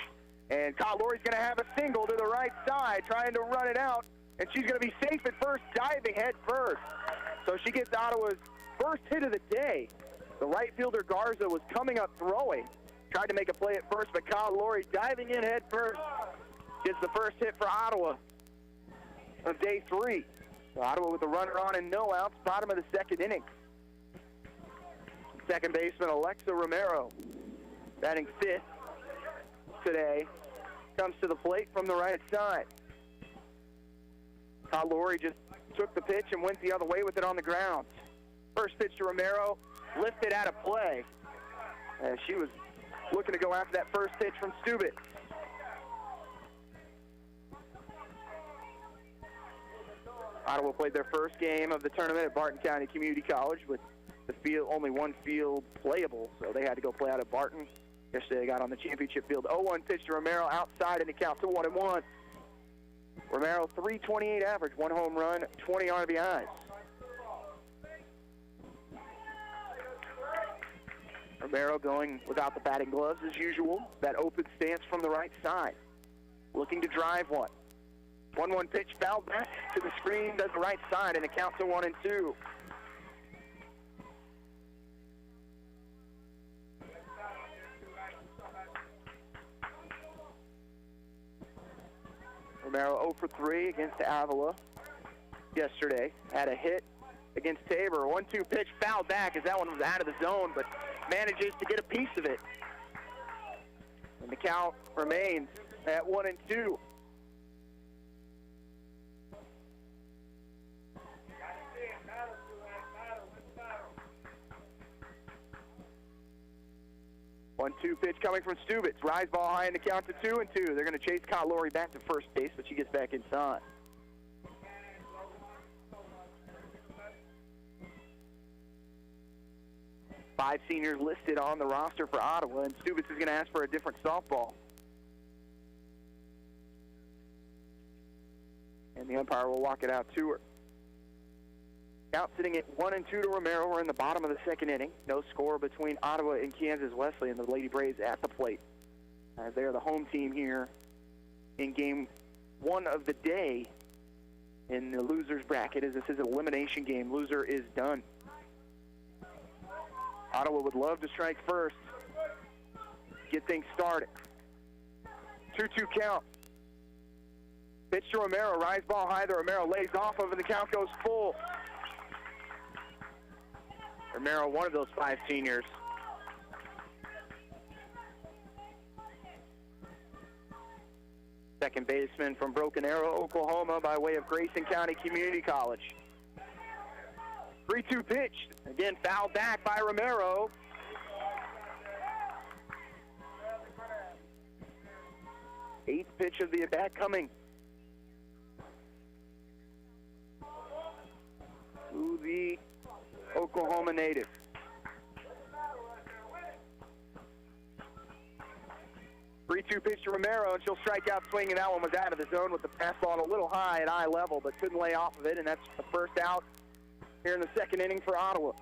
And Cottlori's going to have a single to the right side, trying to run it out, and she's going to be safe at first, diving head first. So she gets Ottawa's first hit of the day. The right fielder Garza was coming up throwing, tried to make a play at first, but Cottlori diving in head first gets the first hit for Ottawa of day 3. So Ottawa with a runner on and no outs, bottom of the second inning. Second baseman Alexa Romero, batting 5th today, comes to the plate from the right side. Cottlori just took the pitch and went the other way with it on the ground. First pitch to Romero, lifted out of play. She was looking to go after that first pitch from Stubitz. Ottawa played their first game of the tournament at Barton County Community College with the field, only one field playable, so they had to go play out at Barton. Yesterday they got on the championship field. 0-1 pitch to Romero outside, and it counts to 1-1. Romero, .328 average, 1 home run, 20 RBIs. Romero going without the batting gloves as usual. That open stance from the right side. Looking to drive one. 1-1 pitch, fouled back to the screen, does the right side, and it counts to 1-2. Romero 0 for 3 against Avila yesterday. Had a hit against Tabor. 1-2 pitch, fouled back as that one was out of the zone, but manages to get a piece of it. And the count remains at 1-2. One-two pitch coming from Stubitz. Rise ball high in the count to 2-2. They're going to chase Cottlori back to first base, but she gets back inside. Five seniors listed on the roster for Ottawa, and Stubitz is going to ask for a different softball. And the umpire will walk it out to her. Out sitting at 1-2 to Romero. We're in the bottom of the second inning. No score between Ottawa and Kansas Wesleyan. The Lady Braves at the plate. They are the home team here in game 1 of the day in the loser's bracket, as this is an elimination game. Loser is done. Ottawa would love to strike first, get things started. 2-2 count. Pitch to Romero, rise ball high. The Romero lays off of, and the count goes full. Romero, one of those 5 seniors. Second baseman from Broken Arrow, Oklahoma, by way of Grayson County Community College. 3-2 pitch. Again, fouled back by Romero. Eighth pitch of the at-bat coming to the Oklahoma native. Three-two pitch to Romero, and she'll strike out swinging. That one was out of the zone with the fastball a little high at eye level, but couldn't lay off of it, and that's the first out here in the second inning for Ottawa.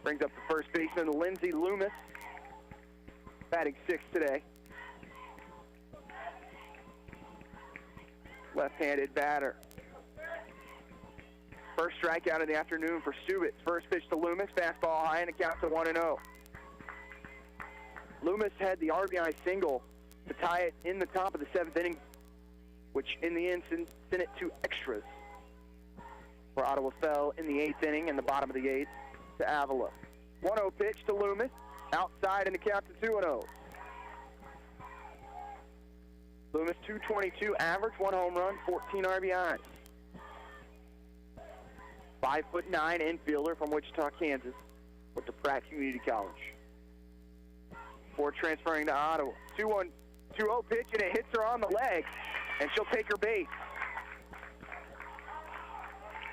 Brings up the first baseman, Lindsey Loomis, batting 6th today. Left-handed batter. First strikeout of the afternoon for Stubitz. First pitch to Loomis, fastball high, and it counts to 1-0. Loomis had the RBI single to tie it in the top of the 7th inning, which in the end sent it to extras, where Ottawa fell in the 8th inning and the bottom of the 8th to Avila. 1-0 pitch to Loomis, outside, and the count to 2-0. Loomis, 222 average, 1 home run, 14 RBIs. 5'9" infielder from Wichita, Kansas, with the Pratt Community College. Before transferring to Ottawa. 2-1, 2-0 pitch, and it hits her on the leg, and she'll take her base.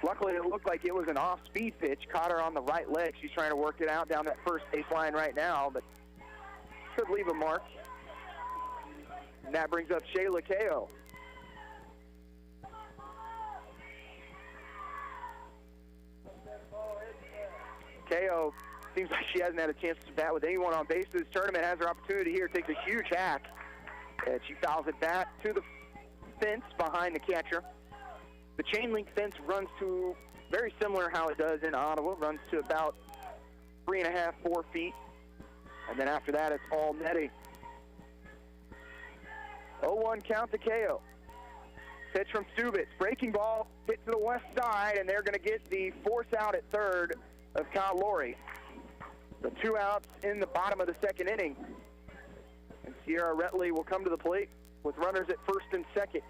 Luckily, it looked like it was an off-speed pitch. Caught her on the right leg. She's trying to work it out down that first baseline right now, but could leave a mark. And that brings up Shayla Kao. Kao seems like she hasn't had a chance to bat with anyone on base this tournament. Has her opportunity here. Takes a huge hack. And she fouls it back to the fence behind the catcher. The chain link fence runs to very similar how it does in Ottawa. Runs to about 3.5, 4 feet. And then after that, it's all netting. 0-1 count to Kao. Pitch from Stubitz. Breaking ball hit to the west side, and they're going to get the force out at third of Kyle Laurie. The 2 outs in the bottom of the second inning. And Sierra Retley will come to the plate with runners at first and second.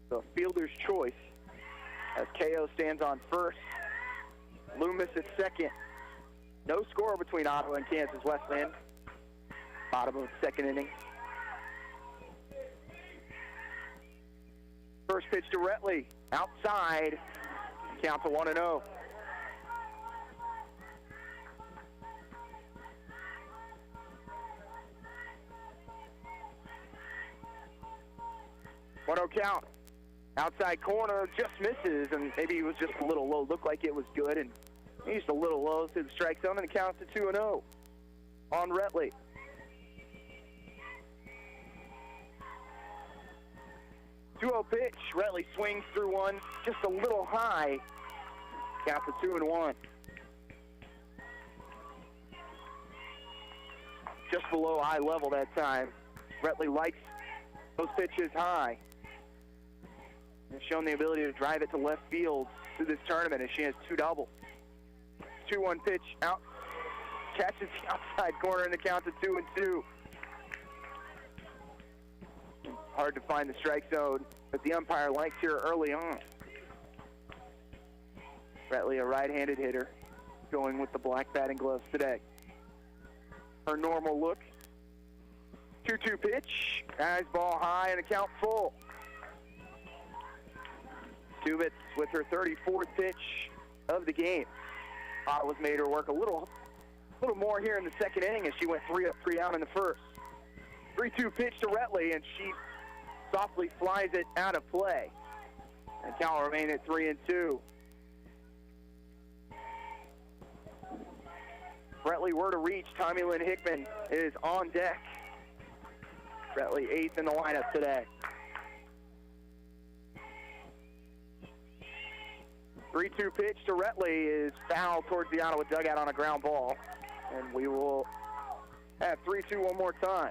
The fielder's choice as Kao stands on first. Loomis at second. No score between Ottawa and Kansas Wesleyan. Bottom of the second inning. First pitch to Retley. Outside. Count to 1-0. Count. Outside corner just misses, and maybe he was just a little low. Looked like it was good, and he's just a little low to the strike zone, and it counts to 2-0 on Retley. Pitch. Retley swings through one, just a little high. Count to 2-1. Just below eye level that time. Retley likes those pitches high. And shown the ability to drive it to left field through this tournament as she has 2 doubles. 2-1 pitch out. Catches the outside corner, and the count to 2-2. Hard to find the strike zone, but the umpire likes here early on. Retley, a right-handed hitter, going with the black batting gloves today. Her normal look. 2-2 pitch. Eyes ball high, and a count full. Stubitz with her 34th pitch of the game. Ottawa's made her work a little more here in the second inning as she went 3 up, 3 out in the first. 3-2 pitch to Retley, and she softly flies it out of play. And count will remain at 3-2. Retley were to reach. Tommy Lynn Hickman is on deck. Retley 8th in the lineup today. 3-2 pitch to Retley is fouled towards the Ottawa dugout on a ground ball. And we will have 3-2 one more time.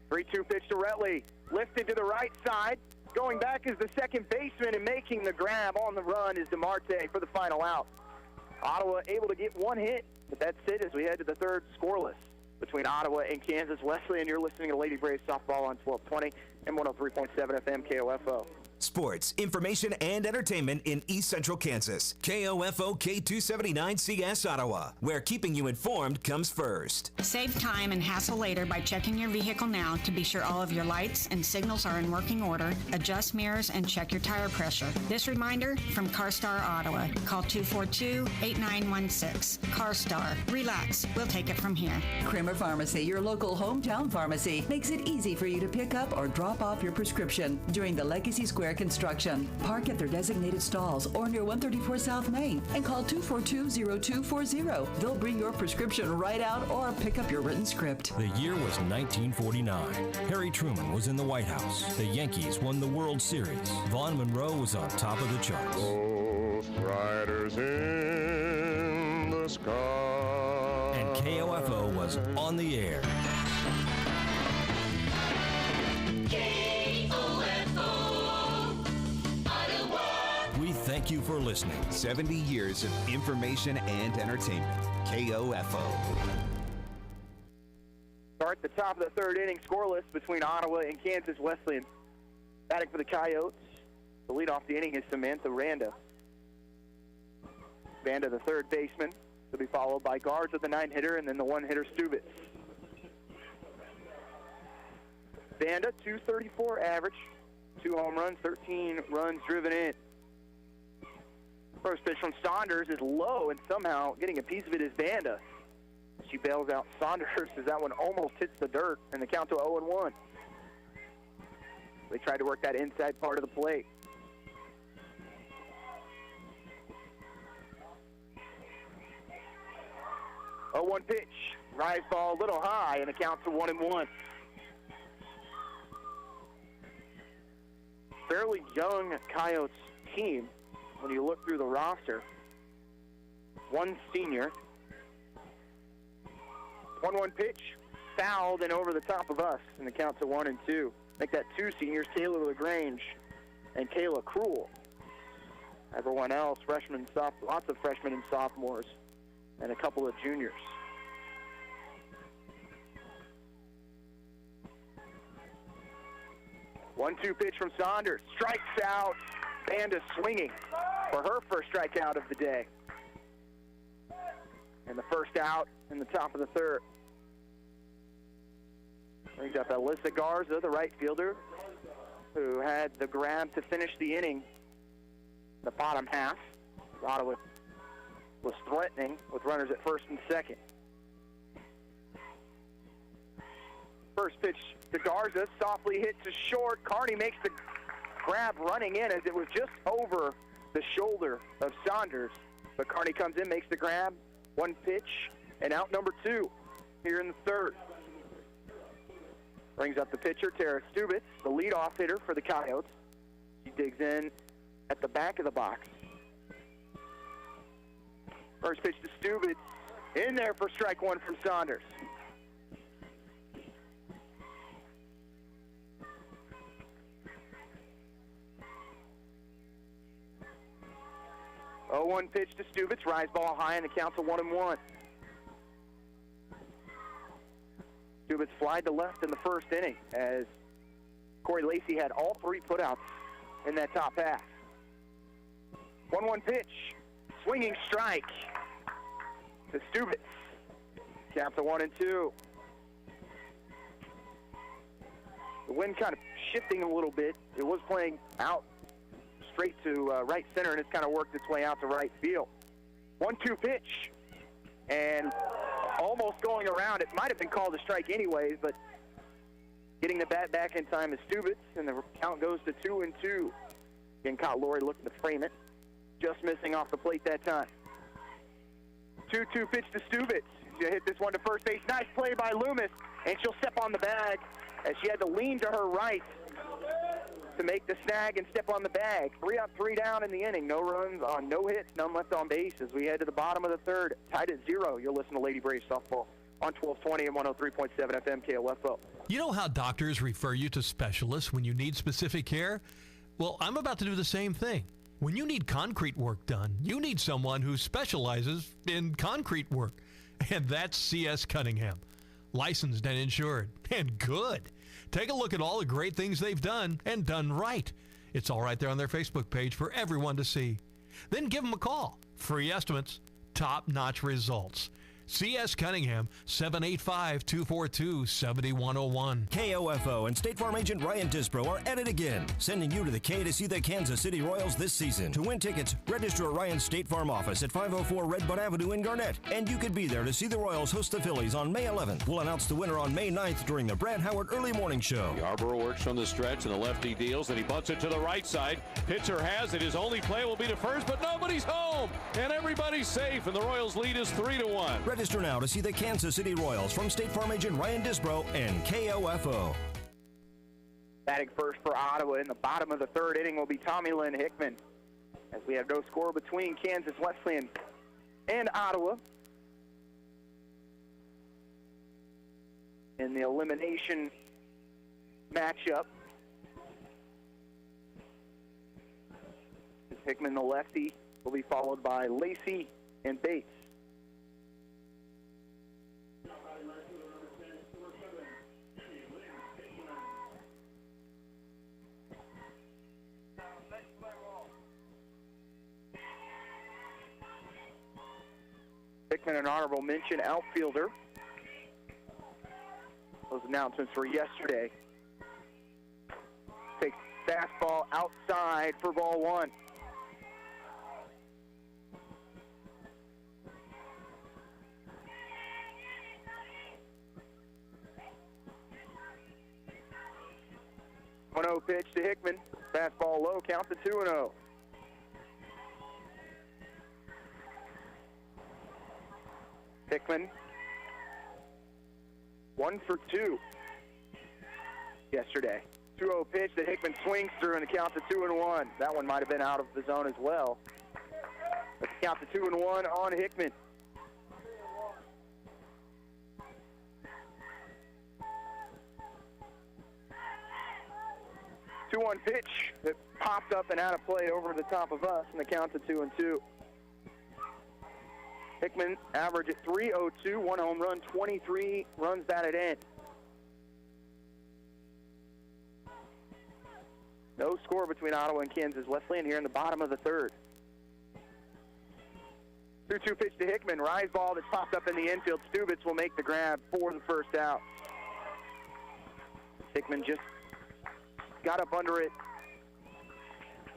Three-two pitch to Retley. Lifted to the right side. Going back is the second baseman, and making the grab on the run is DeMarte for the final out. Ottawa able to get one hit, but that's it as we head to the third scoreless between Ottawa and Kansas Wesleyan. You're listening to Lady Braves softball on 1220 and 103.7 FM KOFO.
Sports, information, and entertainment in East Central Kansas. KOFO K279CS Ottawa, where keeping you informed comes first.
Save time and hassle later by checking your vehicle now to be sure all of your lights and signals are in working order, adjust mirrors, and check your tire pressure. This reminder from CarStar Ottawa. Call 242-8916. CarStar. Relax. We'll take it from here.
Kramer Pharmacy, your local hometown pharmacy, makes it easy for you to pick up or drop off your prescription during the Legacy Square construction. Park at their designated stalls or near 134 South Main and call 242-0240. They'll bring your prescription right out or pick up your written script.
The year was 1949. Harry Truman was in the White House. The Yankees won the World Series. Vaughn Monroe was on top of the charts.
Ghost riders in the sky.
And KOFO was on the air. Thank you for listening.
70 years of information and entertainment. KOFO.
Start the top of the third inning scoreless between Ottawa and Kansas Wesleyan. Batting for the Coyotes. The lead off the inning is Samantha Randa. Randa, the third baseman, will be followed by Garza, the 9-hitter, and then the 1-hitter Stubitz. Randa, 234 average, 2 home runs, 13 runs driven in. First pitch from Saunders is low, and somehow getting a piece of it is Vanda. She bails out Saunders as that one almost hits the dirt, and the count to 0-1. They tried to work that inside part of the plate. Oh, 1 pitch. Rise ball a little high, and the count to 1-1. Fairly young Coyotes team. When you look through the roster, 1 senior. 1-1 pitch, fouled and over the top of us, and the count to 1-2. Make that 2 seniors, Taylor LaGrange and Kayla Cruel. Everyone else, lots of freshmen and sophomores, and a couple of juniors. One-two pitch from Saunders, strikes out. Vanda swinging for her first strikeout of the day. And the first out in the top of the third. Brings up Alyssa Garza, the right fielder, who had the grab to finish the inning, the bottom half. Ottawa was threatening with runners at first and second. First pitch to Garza, softly hit to short. Carney makes the grab running in as it was just over the shoulder of Saunders. But Carney comes in, makes the grab, 1 pitch, and out number 2 here in the third. Brings up the pitcher, Tara Stubitz, the leadoff hitter for the Coyotes. She digs in at the back of the box. First pitch to Stubitz, in there for strike 1 from Saunders. Oh, 1 pitch to Stubitz, rise ball high, and the count's a 1-1. Stubitz flied to left in the first inning as Corey Lacey had all 3 putouts in that top half. 1-1 pitch, swinging strike to Stubitz. Count's a 1-2. The wind kind of shifting a little bit. It was playing out straight to right center, and it's kind of worked its way out to right field. 1-2 pitch, and almost going around. It might have been called a strike anyways, but getting the bat back in time is Stubitz, and the count goes to 2-2. Again, caught Lori looking to frame it, just missing off the plate that time. 2-2 pitch to Stubitz. She'll hit this one to first base. Nice play by Loomis, and she'll step on the bag as she had to lean to her right to make the snag and step on the bag. 3 up, 3 down in the inning. No runs on, no hits, none left on base as we head to the bottom of the third. Tied at 0. You're listening to Lady Braves Softball on 1220 and 103.7 FM KOFO.
You know how doctors refer you to specialists when you need specific care? Well, I'm about to do the same thing. When you need concrete work done, you need someone who specializes in concrete work. And that's C.S. Cunningham. Licensed and insured. And good. Take a look at all the great things they've done and done right. It's all right there on their Facebook page for everyone to see. Then give them a call. Free estimates, top-notch results. C.S. Cunningham, 785-242-7101.
KOFO and State Farm agent Ryan Disbro are at it again, sending you to the K to see the Kansas City Royals this season. To win tickets, register at Ryan's State Farm office at 504 Redbud Avenue in Garnett, and you could be there to see the Royals host the Phillies on May 11th. We'll announce the winner on May 9th during the Brad Howard Early Morning Show.
Yarborough works from the stretch, and the lefty deals, and he bunts it to the right side. Pitcher has it. His only play will be to first, but nobody's home, and everybody's safe, and the Royals lead is 3-1.
Register now to see the Kansas City Royals from State Farm agent Ryan Disbro and KOFO.
Batting first for Ottawa in the bottom of the third inning will be Tommy Lynn Hickman, as we have no score between Kansas Wesleyan and Ottawa in the elimination matchup. Hickman, the lefty, will be followed by Lacey and Bates. Hickman, an honorable mention outfielder. Those announcements were yesterday. Takes fastball outside for ball 1. One-0 pitch to Hickman. Fastball low, count to 2-0. Hickman, 1 for 2 yesterday. 2-0 pitch that Hickman swings through, and the count to 2-1. That one might have been out of the zone as well. But the count to 2-1 on Hickman. Two-one pitch that popped up and out of play over the top of us, and the count to 2-2. Hickman average at .302, 1 home run, 23 runs batted in. No score between Ottawa and Kansas Wesleyan here in the bottom of the third. 2-2 pitch to Hickman. Rise ball that's popped up in the infield. Stubitz will make the grab for the first out. Hickman just got up under it,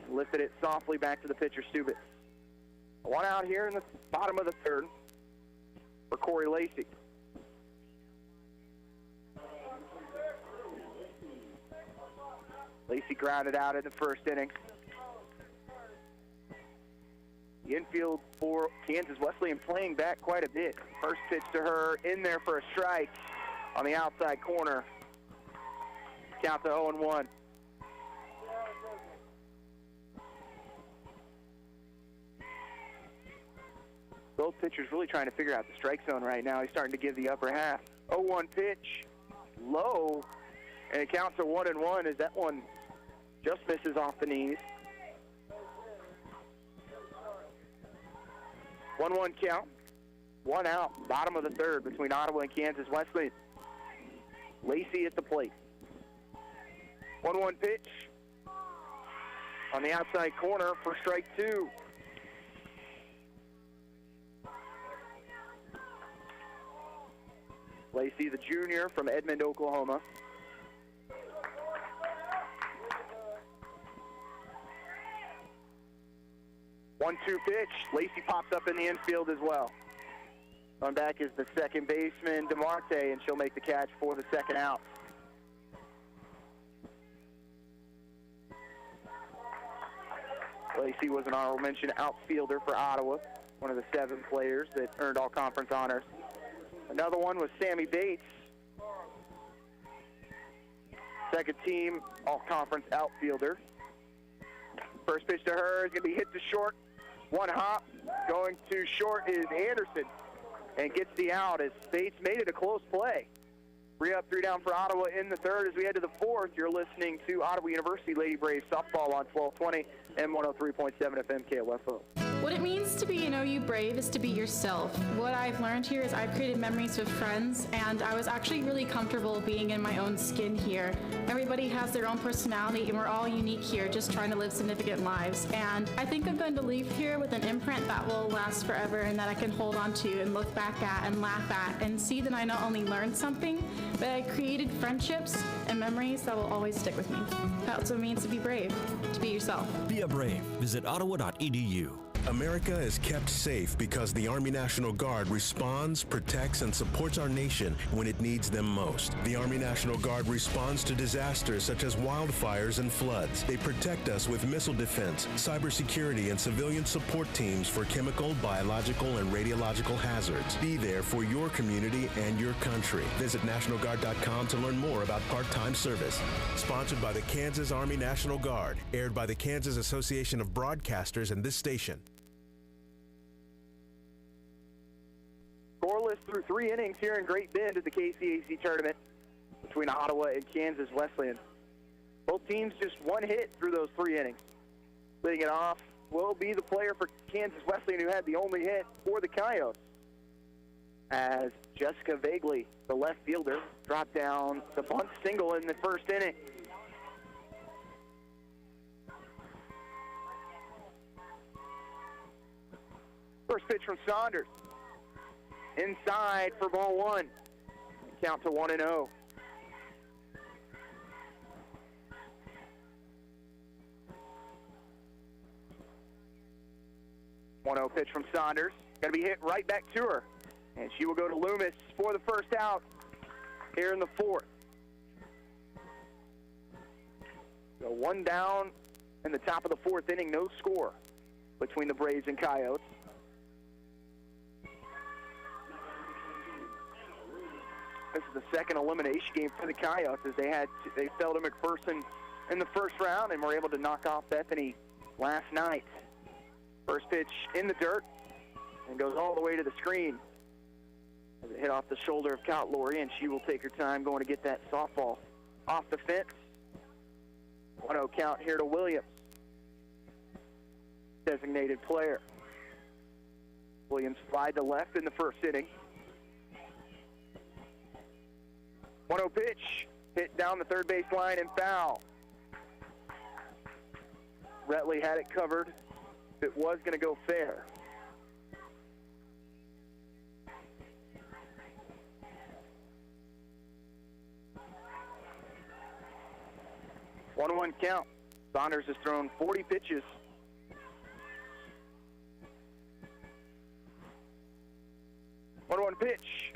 lifted it softly back to the pitcher, Stubitz. One out here in the bottom of the third for Corey Lacey. Lacey grounded out in the first inning. The infield for Kansas Wesleyan playing back quite a bit. First pitch to her, in there for a strike on the outside corner. Count to 0-1. Both pitchers really trying to figure out the strike zone right now. He's starting to give the upper half. 0-1 pitch, low, and it counts to 1-1 as that one just misses off the knees. 1-1 count, 1 out, bottom of the third between Ottawa and Kansas Wesleyan. Lacey at the plate. 1-1 pitch on the outside corner for strike 2. Lacey, the junior from Edmond, Oklahoma. One-two pitch. Lacey pops up in the infield as well. On back is the second baseman, DeMarte, and she'll make the catch for the second out. Lacey was an honorable mention outfielder for Ottawa. one of the 7 players that earned all-conference honors. Another one was Sammy Bates, second team all-conference outfielder. First pitch to her is going to be hit to short. One hop. Going to short is Anderson and gets the out as Bates made it a close play. 3 up, 3 down for Ottawa in the third. As we head to the fourth, you're listening to Ottawa University Lady Braves softball on 1220 and 103.7 FM KOFO.
What it means to be an OU Brave is to be yourself. What I've learned here is I've created memories with friends, and I was actually really comfortable being in my own skin here. Everybody has their own personality, and we're all unique here, just trying to live significant lives. And I think I'm going to leave here with an imprint that will last forever and that I can hold on to and look back at and laugh at and see that I not only learned something, but I created friendships and memories that will always stick with me. That's what it means to be brave, to be yourself.
Be a brave. Visit ottawa.edu.
America is kept safe because the Army National Guard responds, protects, and supports our nation when it needs them most. The Army National Guard responds to disasters such as wildfires and floods. They protect us with missile defense, cybersecurity, and civilian support teams for chemical, biological, and radiological hazards. Be there for your community and your country. Visit NationalGuard.com to learn more about part-time service. Sponsored by the Kansas Army National Guard. Aired by the Kansas Association of Broadcasters and this station.
Scoreless through 3 innings here in Great Bend at the KCAC tournament between Ottawa and Kansas Wesleyan. Both teams just 1 hit through those 3 innings. Leading it off will be the player for Kansas Wesleyan who had the only hit for the Coyotes, as Jessica Vagley, the left fielder, dropped down the bunt single in the first inning. First pitch from Saunders. Inside for ball 1. Count to 1-0. One-0 pitch from Saunders. Going to be hit right back to her. And she will go to Loomis for the first out here in the fourth. So 1 down in the top of the 4th inning. No score between the Braves and Coyotes. This is the second elimination game for the Coyotes, as they fell to McPherson in the first round and were able to knock off Bethany last night. First pitch in the dirt and goes all the way to the screen as it hit off the shoulder of Kat Laurie, and she will take her time going to get that softball off the fence. 1-0 count here to Williams, designated player. Williams flied to left in the first inning. 1-0 pitch, hit down the third base line and foul. Retley had it covered. It was going to go fair. One count. Saunders has thrown 40 pitches. One pitch.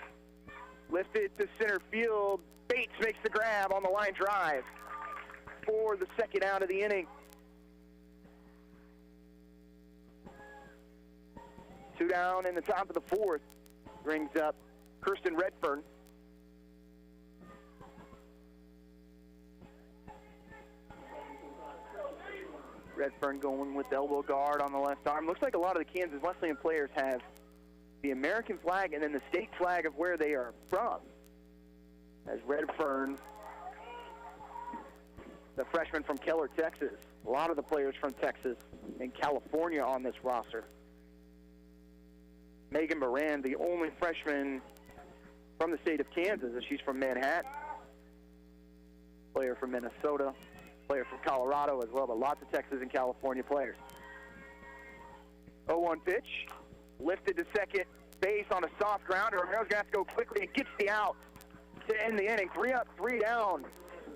Lifted to center field. Bates makes the grab on the line drive for the second out of the inning. 2 down in the top of the 4th. Brings up Kirsten Redfern. Redfern going with elbow guard on the left arm. Looks like a lot of the Kansas Wesleyan players have the American flag and then the state flag of where they are from. As Redfern, the freshman from Keller, Texas. A lot of the players from Texas and California on this roster. Megan Moran, the only freshman from the state of Kansas, as she's from Manhattan. Player from Minnesota, player from Colorado as well, but lots of Texas and California players. 0-1 pitch. Lifted to second base on a soft grounder. Romero's going to have to go quickly and gets the out to end the inning. 3 up, 3 down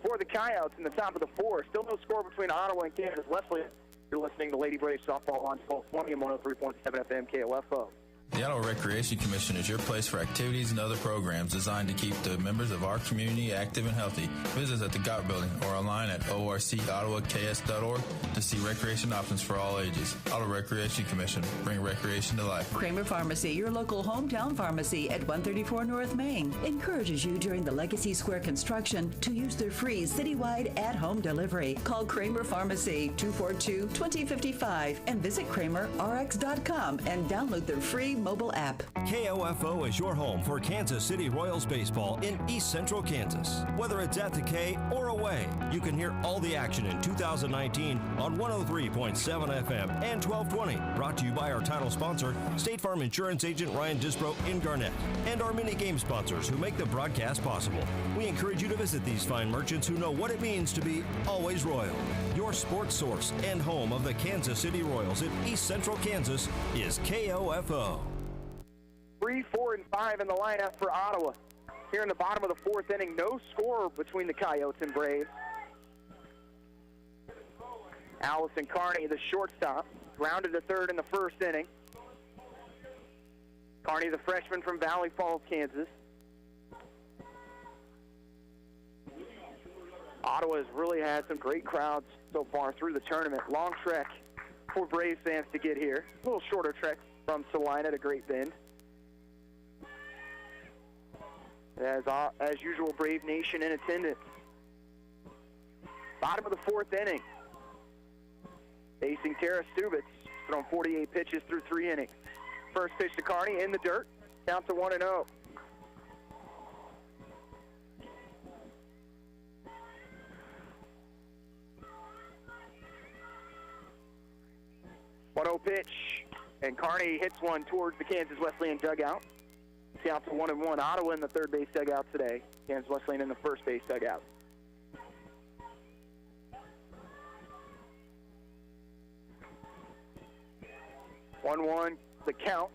for the Coyotes in the top of the 4th. Still no score between Ottawa and Kansas Wesleyan. You're listening to Lady Braves softball on 1220 and 103.7 FM KOFO.
The Ottawa Recreation Commission is your place for activities and other programs designed to keep the members of our community active and healthy. Visit us at the GOT building or online at orcottawaks.org to see recreation options for all ages. Ottawa Recreation Commission, bring recreation to life.
Kramer Pharmacy, your local hometown pharmacy at 134 North Main, encourages you during the Legacy Square construction to use their free citywide at-home delivery. Call Kramer Pharmacy 242-2055 and visit kramerrx.com and download their free mobile app.
KOFO is your home for Kansas City Royals baseball in East Central Kansas. Whether it's at the K or away, you can hear all the action in 2019 on 103.7 FM and 1220. Brought to you by our title sponsor, State Farm Insurance Agent Ryan Disbro in Garnett, and our mini game sponsors who make the broadcast possible. We encourage you to visit these fine merchants who know what it means to be always royal. Your sports source and home of the Kansas City Royals in East Central Kansas is KOFO.
3, 4, and 5 in the lineup for Ottawa. Here in the bottom of the fourth inning, no score between the Coyotes and Braves. Allison Carney, the shortstop, grounded to third in the first inning. Carney, the freshman from Valley Falls, Kansas. Ottawa has really had some great crowds so far through the tournament. Long trek for Braves fans to get here. A little shorter trek from Salina to Great Bend. As usual, Brave Nation in attendance. Bottom of the fourth inning. Facing Tara Stubitz, thrown 48 pitches through 3 innings. First pitch to Carney in the dirt, down to 1-0. Pitch, and Carney hits one towards the Kansas Wesleyan dugout. Count to 1-1. Ottawa in the third base dugout today. Kansas Wesleyan in the first base dugout. The count.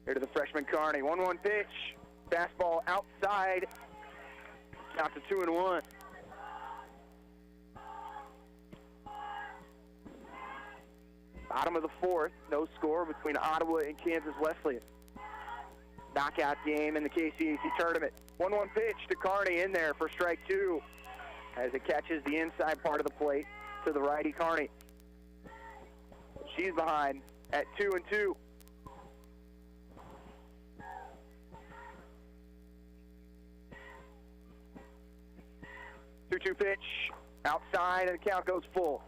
Here to the freshman Carney. 1-1 pitch. Fastball outside. Count to 2-1. Bottom of the fourth, no score between Ottawa and Kansas Wesleyan. Knockout game in the KCAC tournament. 1-1 pitch to Carney in there for strike 2 as it catches the inside part of the plate to the righty Carney. She's behind at 2-2. Two pitch outside and the count goes full.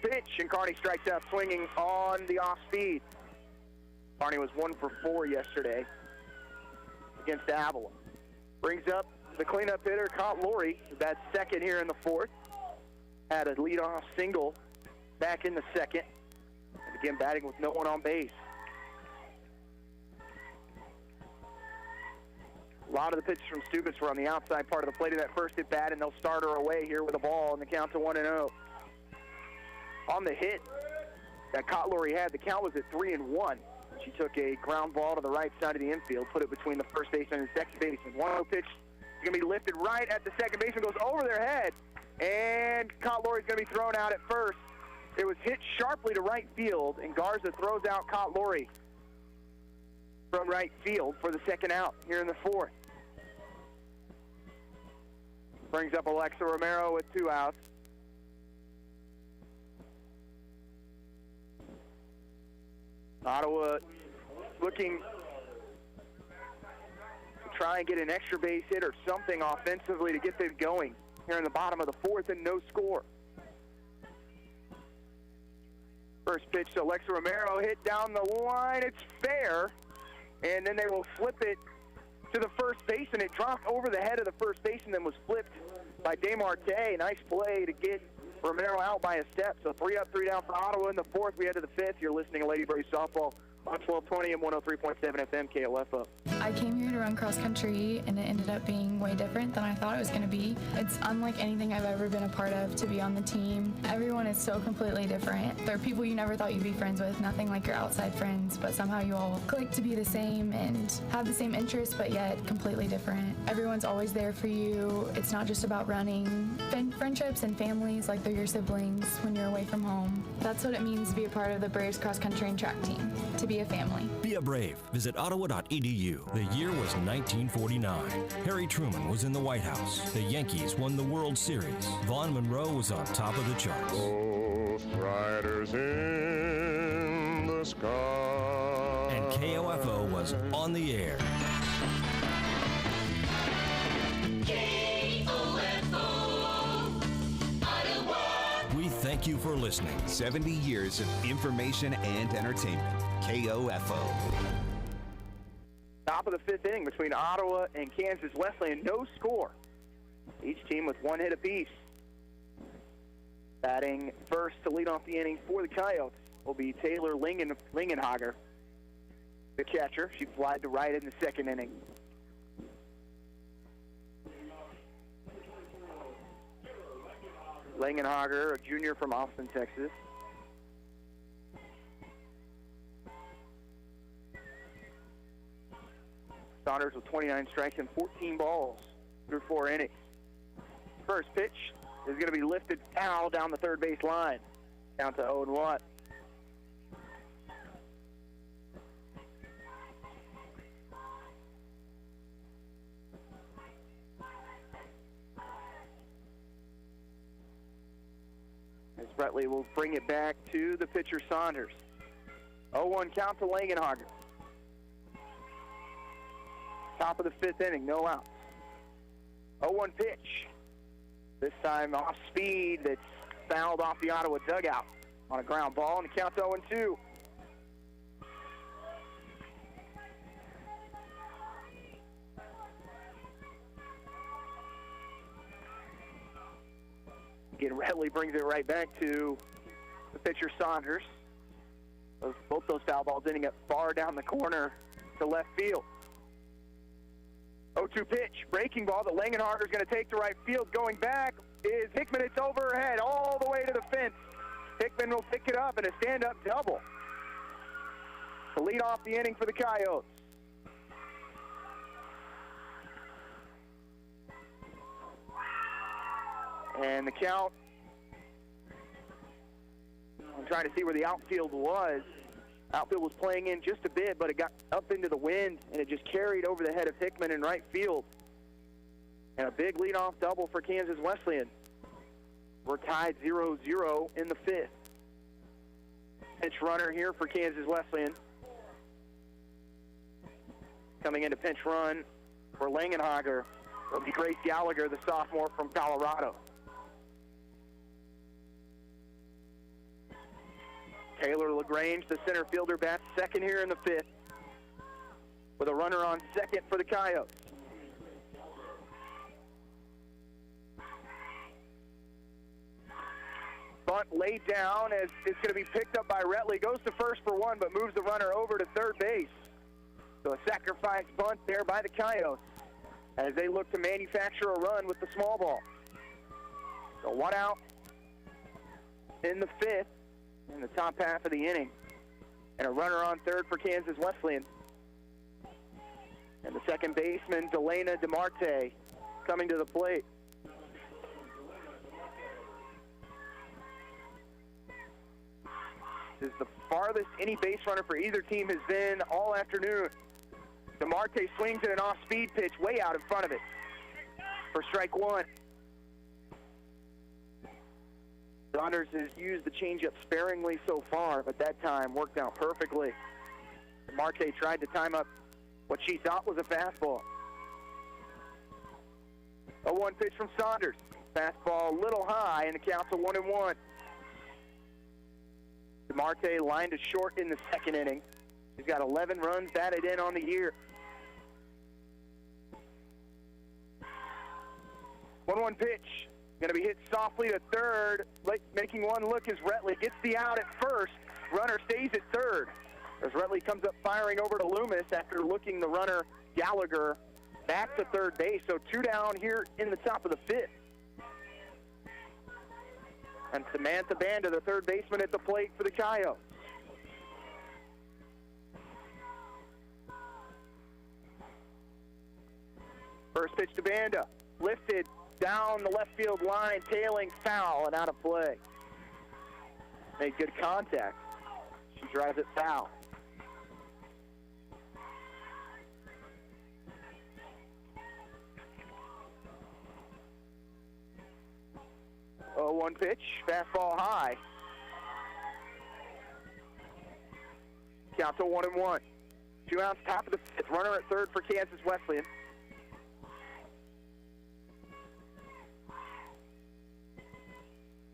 Pitch, and Carney strikes out swinging on the off speed. Carney was 1 for 4 yesterday against Avila. Brings up the cleanup hitter, Caught Laurie. That's second here in the fourth. Had a leadoff single back in the second. And again, batting with no one on base. A lot of the pitches from Stubitz were on the outside part of the plate of that first at bat, and they'll start her away here with a ball and the count to 1-0. On the hit that Caught Laurie had, the count was at 3-1. She took a ground ball to the right side of the infield, put it between the first baseman and second baseman. 1-0 pitch is going to be lifted right at the second baseman, goes over their head, and Caught Laurie's going to be thrown out at first. It was hit sharply to right field, and Garza throws out Caught Laurie from right field for the second out here in the fourth. Brings up Alexa Romero with 2 outs. Ottawa looking to try and get an extra base hit or something offensively to get them going here in the bottom of the fourth, and no score. First pitch to Alexa Romero, hit down the line. It's fair, and then they will flip it to the first base, and it dropped over the head of the first baseman, then was flipped by DeMarte. Nice play to get Romero out by a step, so 3 up, 3 down for Ottawa in the fourth. We head to the fifth. You're listening to Lady Braves Softball on 1220 and 103.7 FM KOFO.
I came here to run cross country, and it ended up being way different than I thought it was going to be. It's unlike anything I've ever been a part of to be on the team. Everyone is so completely different. There are people you never thought you'd be friends with, nothing like your outside friends, but somehow you all click to be the same and have the same interests, but yet completely different. Everyone's always there for you. It's not just about running. Friendships and families like they're your siblings when you're away from home. That's what it means to be a part of the Braves cross country and track team, to be a family.
Be a Brave. Visit ottawa.edu. The year was 1949. Harry Truman was in the White House. The Yankees won the World Series. Vaughn Monroe was on top of the charts.
Ghost riders in the sky.
And KOFO was on the air. We thank you for listening.
70 years of information and entertainment. KOFO.
Top of the fifth inning between Ottawa and Kansas Wesleyan. No score. Each team with 1 hit apiece. Batting first to lead off the inning for the Coyotes will be Taylor Lingenhager, the catcher. She flied to right in the second inning. Lingenhager, a junior from Austin, Texas. Saunders with 29 strikes and 14 balls through 4 innings. First pitch is going to be lifted foul down the third base line. Down to 0-1. As Bretley will bring it back to the pitcher Saunders. 0-1 count to Langenhager. Top of the fifth inning, no outs. 0-1 pitch. This time off speed that's fouled off the Ottawa dugout on a ground ball, and the count's 0-2. Again, Redley brings it right back to the pitcher Saunders. Both those foul balls ending up far down the corner to left field. 0-2 pitch, breaking ball that Langenhager's going to take to right field. Going back is Hickman. It's overhead all the way to the fence. Hickman will pick it up in a stand-up double to lead off the inning for the Coyotes. And the count, I'm trying to see where the outfield was. Outfield was playing in just a bit, but it got up into the wind, and it just carried over the head of Hickman in right field. And a big leadoff double for Kansas Wesleyan. We're tied 0-0 in the fifth. Pinch runner here for Kansas Wesleyan. Coming into pinch run for Langenhager will be Grace Gallagher, the sophomore from Colorado. Taylor LaGrange, the center fielder, bats second here in the fifth with a runner on second for the Coyotes. Bunt laid down as it's going to be picked up by Retley. Goes to first for one, but moves the runner over to third base. So a sacrifice bunt there by the Coyotes as they look to manufacture a run with the small ball. So 1 out in the fifth, in the top half of the inning. And a runner on third for Kansas Wesleyan. And the second baseman, Delana DeMarte, coming to the plate. This is the farthest any base runner for either team has been all afternoon. DeMarte swings at an off-speed pitch way out in front of it for strike one. Saunders has used the changeup sparingly so far, but that time worked out perfectly. DeMarte tried to time up what she thought was a fastball. 0-1 pitch from Saunders. Fastball a little high, and the count's a 1-1. DeMarte lined to short in the second inning. He's got 11 runs batted in on the year. 1-1 pitch. Going to be hit softly to third. Making one look as Retley gets the out at first. Runner stays at third. As Retley comes up firing over to Loomis after looking the runner, Gallagher, back to third base. So 2 down here in the top of the 5th. And Samantha Banda, the third baseman at the plate for the Coyotes. First pitch to Banda. Lifted down the left field line, tailing foul and out of play. Made good contact. She drives it foul. Oh, 1 pitch, fastball high. Count to 1-1. 2 outs, top of the 5th. Runner at third for Kansas Wesleyan.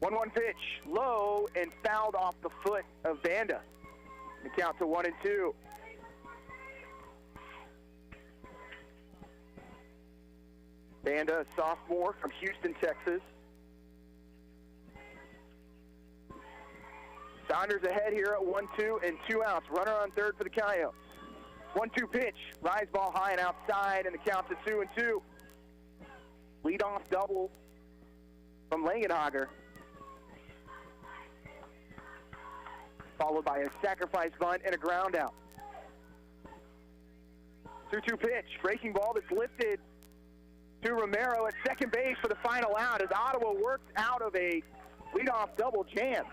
One pitch, low and fouled off the foot of Banda. The count to 1-2. Banda, a sophomore from Houston, Texas. Saunders ahead here at 1-2 and 2 outs. Runner on third for the Coyotes. 1-2 pitch, rise ball high and outside, and the count to 2-2. Leadoff double from Langenhager, followed by a sacrifice bunt and a ground out. 2-2 pitch, breaking ball that's lifted to Romero at second base for the final out as Ottawa works out of a leadoff double jam.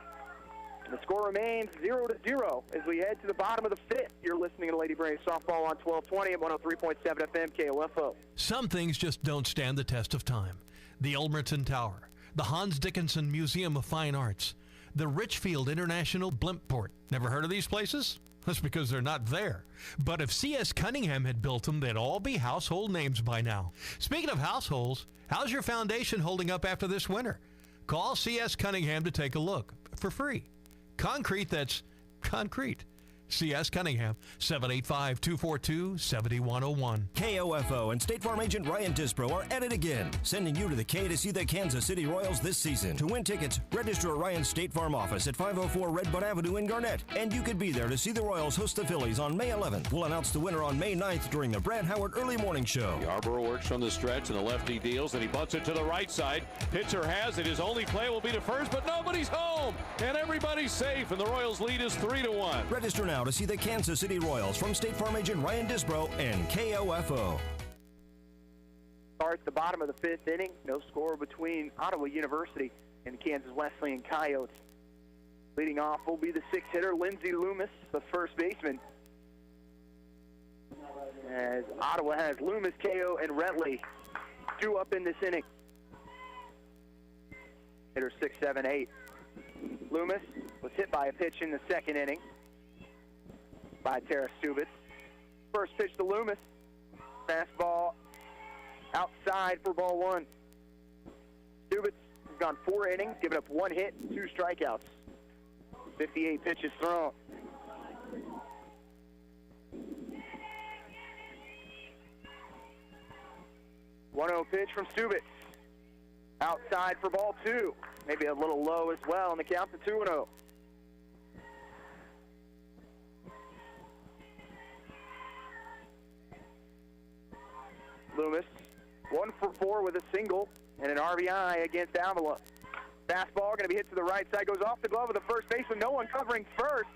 The score remains 0-0 as we head to the bottom of the 5th. You're listening to Lady Braves Softball on 1220 and 103.7 FM KOFO.
Some things just don't stand the test of time. The Ulmerton Tower, the Hans Dickinson Museum of Fine Arts, the Richfield International Blimport. Never heard of these places? That's because they're not there. But if C.S. Cunningham had built them, they'd all be household names by now. Speaking of households, how's your foundation holding up after this winter? Call C.S. Cunningham to take a look for free. Concrete that's concrete. C.S. Cunningham, 785-242-7101.
KOFO and State Farm agent Ryan Disbro are at it again, sending you to the K to see the Kansas City Royals this season. To win tickets, register at Ryan's State Farm office at 504 Redbud Avenue in Garnett, and you could be there to see the Royals host the Phillies on May 11th. We'll announce the winner on May 9th during the Brad Howard Early Morning Show.
Yarborough works from the stretch, and the lefty deals, and he bunts it to the right side. Pitcher has it. His only play will be to first, but nobody's home, and everybody's safe, and the Royals lead is 3-1.
Register now to see the Kansas City Royals from State Farm agent Ryan Disbro and KOFO.
Starts the bottom of the 5th inning. No score between Ottawa University and the Kansas Wesleyan Coyotes. Leading off will be the 6th hitter, Lindsey Loomis, the first baseman. As Ottawa has Loomis, KO, and Retley 2 up in this inning. Hitter 6, 7, 8. Loomis was hit by a pitch in the 2nd inning by Tara Stubitz. First pitch to Loomis. Fastball outside for ball 1. Stubitz has gone 4 innings, given up 1 hit, 2 strikeouts. 58 pitches thrown. One-0 pitch from Stubitz. Outside for ball 2. Maybe a little low as well, and the count to 2-0. Loomis, 1 for 4 with a single and an RBI against Avila. Fastball going to be hit to the right side, goes off the glove of the first baseman, no one covering first,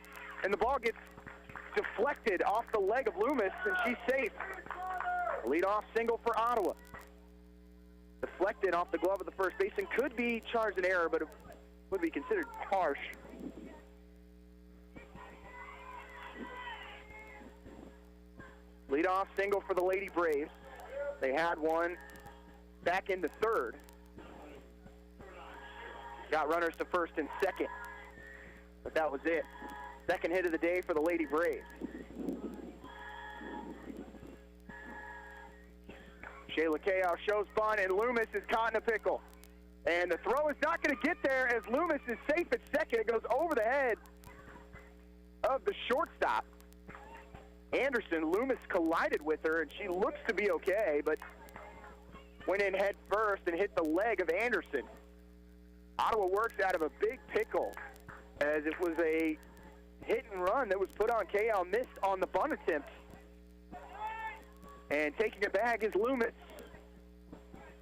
and the ball gets deflected off the leg of Loomis, and she's safe. Leadoff single for Ottawa. Deflected off the glove of the first baseman, could be charged an error, but it would be considered harsh. Leadoff single for the Lady Braves. They had one back into 3rd. Got runners to 1st and 2nd. But that was it. 2nd hit of the day for the Lady Braves. Shayla Kao shows bunt, and Loomis is caught in a pickle. And the throw is not going to get there as Loomis is safe at 2nd. It goes over the head of the shortstop. Anderson, Loomis collided with her, and she looks to be okay, but went in head first and hit the leg of Anderson. Ottawa works out of a big pickle as it was a hit and run that was put on K.L. missed on the bunt attempt. And taking it back is Loomis.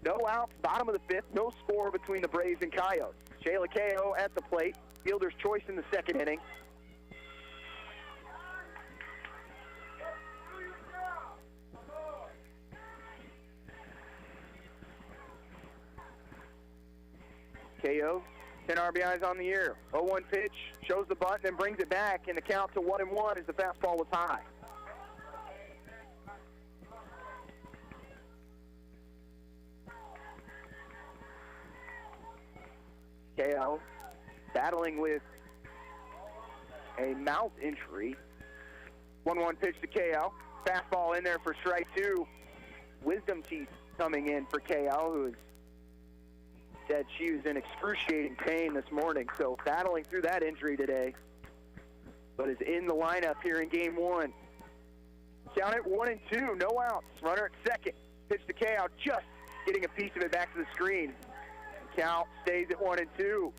No outs, bottom of the fifth, no score between the Braves and Coyotes. Shayla K.O. at the plate, fielder's choice in the second inning. K.O. 10 RBIs on the year. 0-1 pitch, shows the bunt, then brings it back, and the count to 1-1 as the fastball was high. K.O. battling with a mouth injury. 1-1 pitch to K.O. Fastball in there for strike two. Wisdom teeth coming in for K.O., who has said she was in excruciating pain this morning, so battling through that injury today, but is in the lineup here in game one. Count it 1-2, no outs. Runner at second. Pitch to K.O., just getting a piece of it back to the screen. Count stays at 1-2.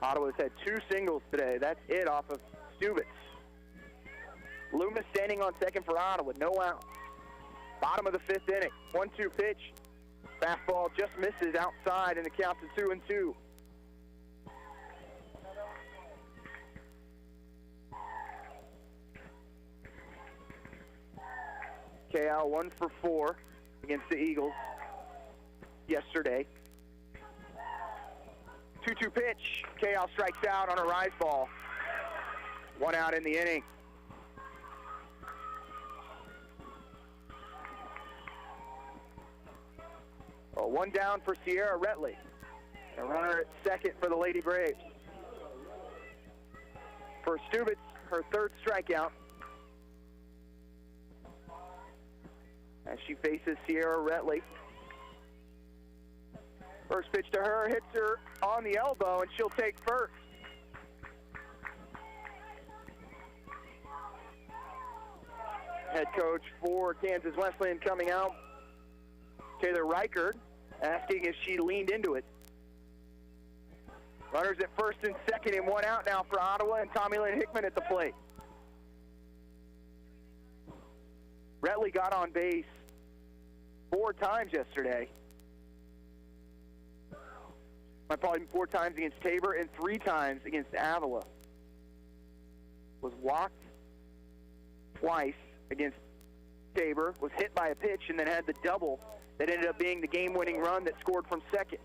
Ottawa's had 2 singles today. That's it off of Stubitz. Loomis standing on second for Ottawa. No outs. Bottom of the fifth inning. 1-2 pitch. Fastball just misses outside, and the count to 2-2. KL 1 for 4 against the Eagles yesterday. 2-2 pitch. KL strikes out on a rise ball. 1 out in the inning. Well, 1 down for Sierra Retley. A runner at second for the Lady Braves. For Stubitz, her 3rd strikeout. As she faces Sierra Retley. First pitch to her, hits her on the elbow, and she'll take first. Head coach for Kansas Wesleyan coming out, Taylor Reichert, asking if she leaned into it. Runners at first and second and 1 out now for Ottawa, and Tommy Lynn Hickman at the plate. Retley got on base 4 times yesterday. Probably 4 times against Tabor and 3 times against Avila. Was walked twice against Tabor, was hit by a pitch, and then had the double that ended up being the game-winning run that scored from second.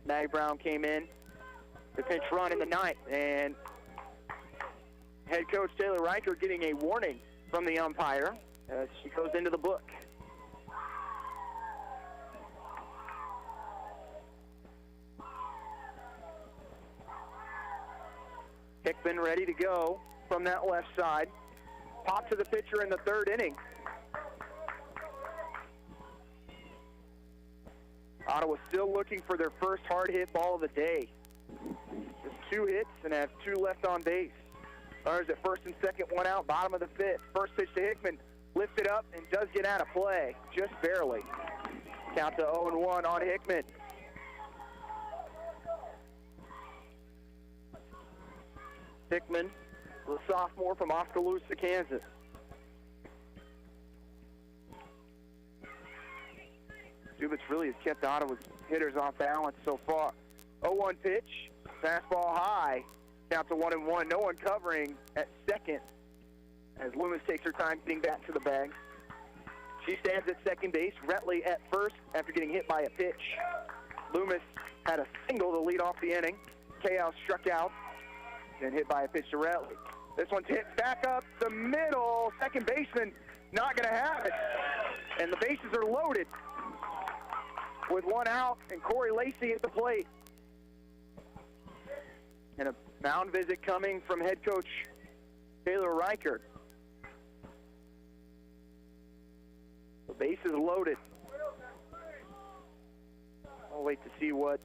Maggie Brown came in, the pinch run in the 9th, and head coach Taylor Reichert getting a warning from the umpire as she goes into the book. Hickman ready to go from that left side. Pop to the pitcher in the 3rd inning. Ottawa still looking for their first hard-hit ball of the day. Just 2 hits and have 2 left on base. Runners at first and second, 1 out, bottom of the 5th. First pitch to Hickman, lifted up and does get out of play, just barely. Count to 0-1 on Hickman. Hickman, the sophomore from Oskaloosa, Kansas. Stubitz really has kept Ottawa's hitters off balance so far. 0-1 pitch, fastball high, count to 1-1. No one covering at second as Loomis takes her time getting back to the bag. She stands at second base. Retley at first after getting hit by a pitch. Loomis had a single to lead off the inning. KL struck out. Then hit by a pitch to Retley. This one's hit back up the middle. Second baseman not going to have it. And the bases are loaded with 1 out and Corey Lacey at the plate. And a mound visit coming from head coach Taylor Reichert. The bases loaded. I'll wait to see what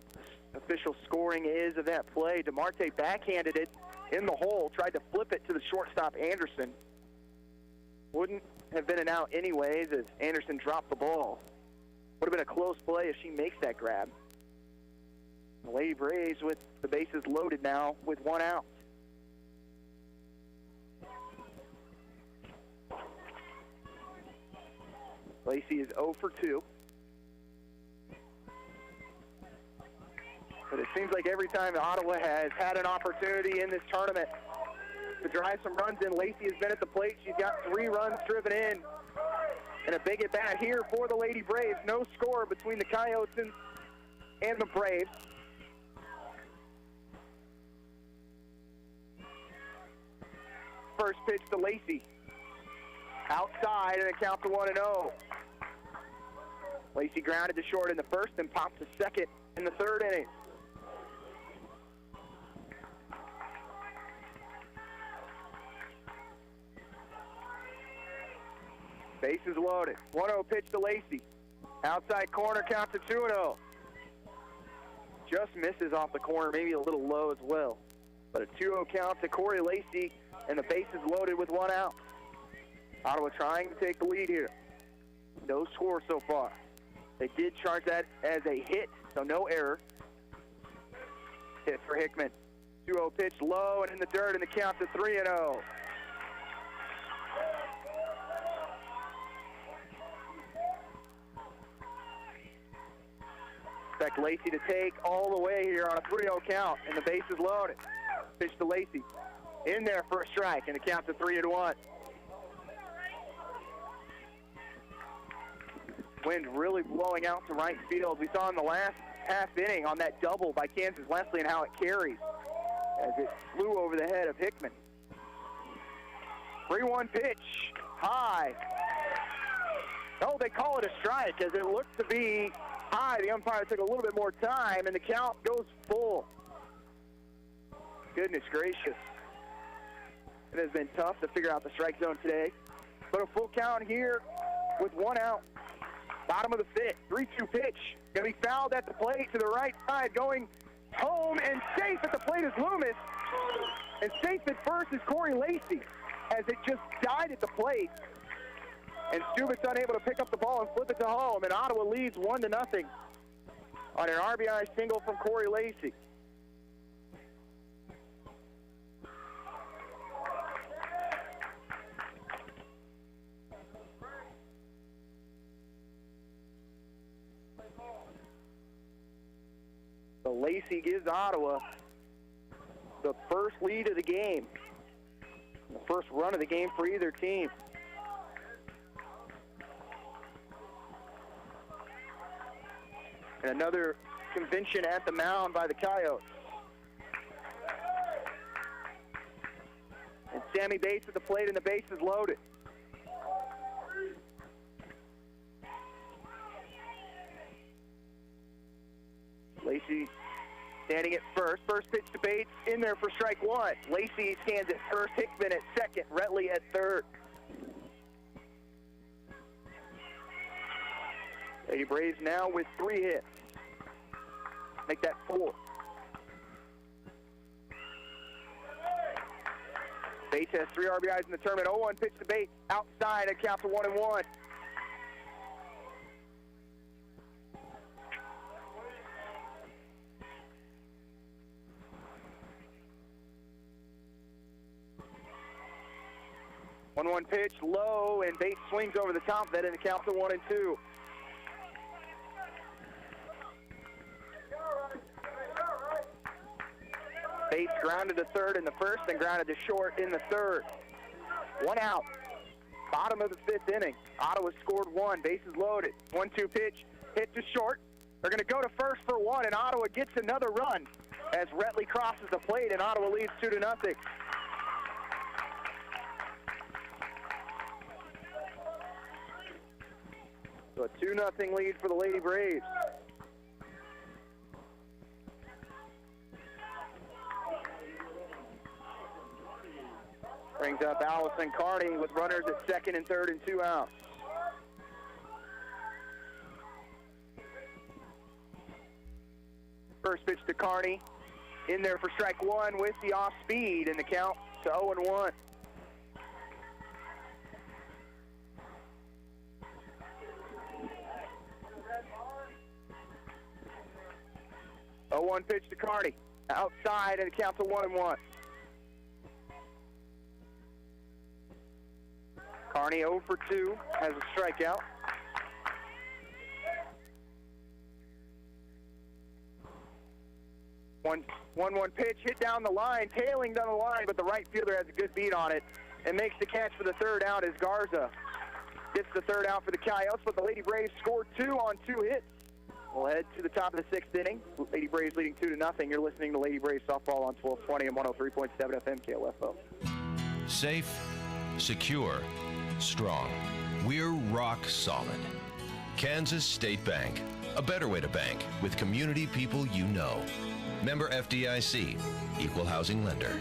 official scoring is of that play. DeMarte backhanded it in the hole, tried to flip it to the shortstop Anderson. Wouldn't have been an out anyways as Anderson dropped the ball. Would have been a close play if she makes that grab. The Lady Braves with the bases loaded now with 1 out. Lacey is 0 for 2. But it seems like every time Ottawa has had an opportunity in this tournament to drive some runs in, Lacey has been at the plate. She's got 3 runs driven in. And a big at bat here for the Lady Braves. No score between the Coyotes and the Braves. First pitch to Lacey. Outside, and it counts to 1-0. Lacey grounded to short in the first and popped to second in the 3rd inning. Bases loaded. 1-0 pitch to Lacey. Outside corner, count to 2-0. Just misses off the corner, maybe a little low as well. But a 2-0 count to Corey Lacey, and the bases loaded with 1 out. Ottawa trying to take the lead here. No score so far. They did charge that as a hit, so no error. Hit for Hickman. 2-0 pitch low and in the dirt, and the count to 3-0. Expect Lacey to take all the way here on a 3-0 count, and the base is loaded. Pitch to Lacey. In there for a strike, and the count to 3-1. Wind really blowing out to right field. We saw in the last half inning on that double by Kansas Wesleyan how it carries as it flew over the head of Hickman. 3-1 pitch, high. Oh, they call it a strike as it looked to be high. The umpire took a little bit more time, and the count goes full. Goodness gracious. It has been tough to figure out the strike zone today. But a full count here with 1 out. Bottom of the 5th, 3-2 pitch. Going to be fouled at the plate to the right side, going home, and safe at the plate is Loomis. And safe at first is Corey Lacey, as it just died at the plate. And Stubic's unable to pick up the ball and flip it to home, and Ottawa leads 1-0 on an RBI single from Corey Lacey. So Lacey gives Ottawa the first lead of the game, the first run of the game for either team. And another convention at the mound by the Coyotes. And Sammy Bates at the plate, and the base is loaded. Lacey standing at first. First pitch to Bates, in there for strike 1. Lacey stands at first, Hickman at second, Retley at third. Lady Braves now with 3 hits. Make that 4. Bates has 3 RBIs in the tournament. 0-1 pitch to Bates, outside, it counts to 1-1. One pitch, low, and Bates swings over the top of that, and it counts to 1-2. Bates grounded to third in the first and grounded to short in the third. 1 out. Bottom of the 5th inning. Ottawa scored 1. Bases loaded. 1-2 pitch. Hit to short. They're going to go to first for 1, and Ottawa gets another run as Retley crosses the plate, and Ottawa leads 2-0. So a 2-0 lead for the Lady Braves. Brings up Allison Carney with runners at second and third and 2 outs. First pitch to Carney. In there for strike 1 with the off speed, and the count to 0-1. 0-1 pitch to Carney. Outside, and it counts to 1-1. Carney 0 for 2, has a strikeout. 1-1 pitch, hit down the line, tailing down the line, but the right fielder has a good beat on it and makes the catch for the third out as Garza gets the third out for the Coyotes, but the Lady Braves score 2 on 2 hits. We'll head to the top of the 6th inning. Lady Braves leading 2-0. You're listening to Lady Braves Softball on 1220 and 103.7 FM KOFO.
Safe, secure, strong. We're rock solid. Kansas State Bank. A better way to bank with community people you know. Member FDIC. Equal housing lender.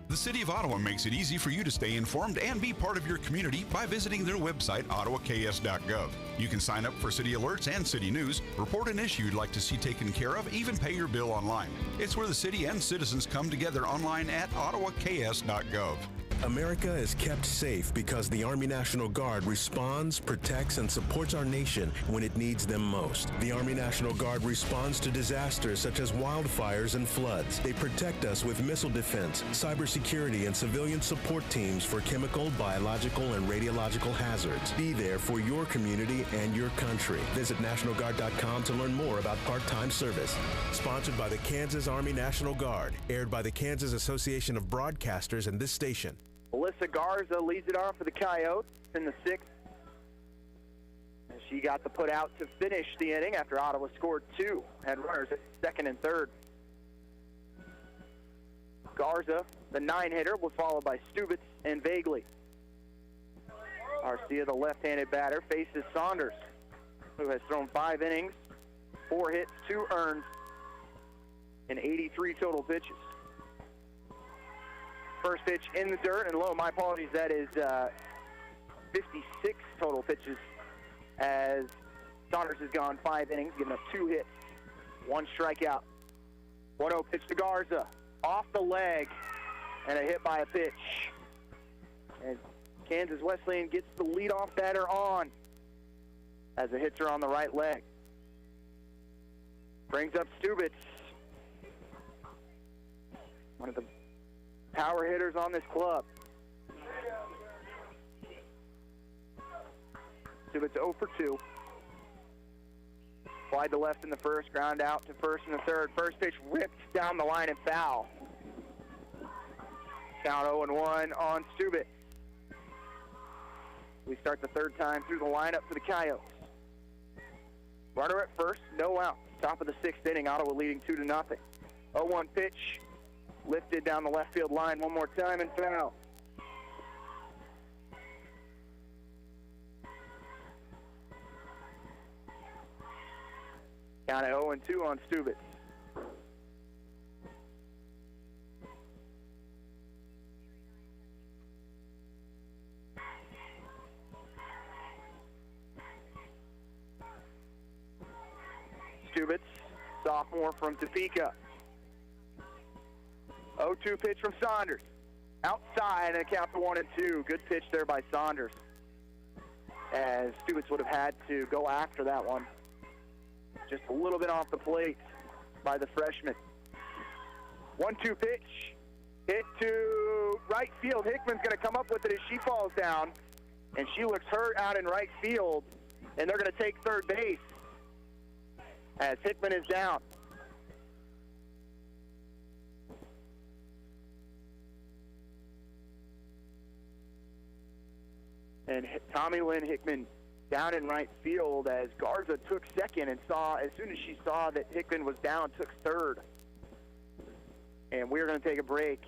The City of Ottawa makes it easy for you to stay informed and be part of your community by visiting their website, ottawaks.gov. You can sign up for city alerts and city news, report an issue you'd like to see taken care of, even pay your bill online. It's where the city and citizens come together online at ottawaks.gov.
America is kept safe because the Army National Guard responds, protects, and supports our nation when it needs them most. The Army National Guard responds to disasters such as wildfires and floods. They protect us with missile defense, cybersecurity, and civilian support teams for chemical, biological, and radiological hazards. Be there for your community and your country. Visit NationalGuard.com to learn more about part-time service. Sponsored by the Kansas Army National Guard. Aired by the Kansas Association of Broadcasters and this station.
Melissa Garza leads it off for the Coyotes in the 6th. And she got the put out to finish the inning after Ottawa scored 2. Had runners at 2nd and 3rd. Garza, the 9-hitter, was followed by Stubitz and Vagley. Garcia, the left-handed batter, faces Saunders, who has thrown 5 innings, 4 hits, 2 earned, and 83 total pitches. First pitch in the dirt and low. My apologies, that is 56 total pitches as Saunders has gone 5 innings, given up 2 hits, 1 strikeout. 1-0 pitch to Garza. Off the leg and a hit by a pitch. And Kansas Wesleyan gets the leadoff batter on as a hitter on the right leg. Brings up Stubitz. One of the power hitters on this club. Stubitz 0 for 2. Slide to left in the first, ground out to first in the third. First pitch ripped down the line and foul. Count 0-1 on Stubitz. We start the third time through the lineup for the Coyotes. Runner at first, no out. Top of the 6th inning, Ottawa leading 2-0. 0-1 pitch. Lifted down the left field line one more time and foul. Count at 0-2 on Stubitz. Stubitz, sophomore from Topeka. 0-2 pitch from Saunders. Outside, and a count to 1-2. Good pitch there by Saunders, as Stubitz would have had to go after that one. Just a little bit off the plate by the freshman. 1-2 pitch. Hit to right field. Hickman's going to come up with it as she falls down, and she looks hurt out in right field, and they're going to take third base as Hickman is down. And Tommy Lynn Hickman down in right field as Garza took second and saw, as soon as she saw that Hickman was down, took third. And we're going to take a break.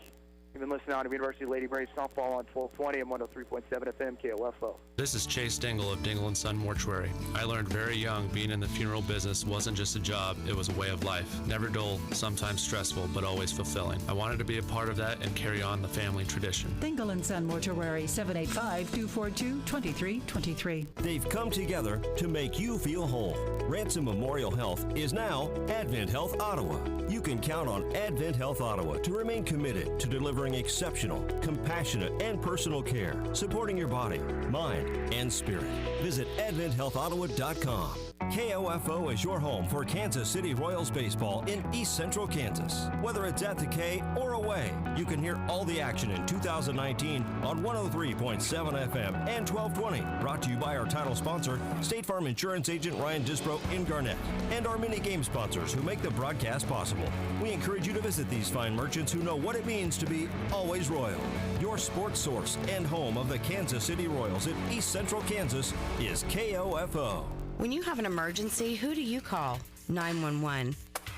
You've been listening on to University Lady Braves Softball on 1220 and 103.7 FM KOFO.
This is Chase Dingle of Dingle & Son Mortuary. I learned very young being in the funeral business wasn't just a job, it was a way of life. Never dull, sometimes stressful, but always fulfilling. I wanted to be a part of that and carry on the family tradition.
Dingle & Son Mortuary, 785-242-2323.
They've come together to make you feel whole. Ransom Memorial Health is now Advent Health Ottawa. You can count on Advent Health Ottawa to remain committed to delivering exceptional, compassionate, and personal care, supporting your body, mind, and spirit. Visit AdventHealthOttawa.com. KOFO is your home for Kansas City Royals baseball in East Central Kansas. Whether it's at the K or away, you can hear all the action in 2019 on 103.7 FM and 1220. Brought to you by our title sponsor, State Farm Insurance Agent Ryan Disbro in Garnett, and our mini game sponsors who make the broadcast possible. We encourage you to visit these fine merchants who know what it means to be always Royal. Your sports source and home of the Kansas City Royals in East Central Kansas is KOFO.
When you have an emergency, who do you call? 911.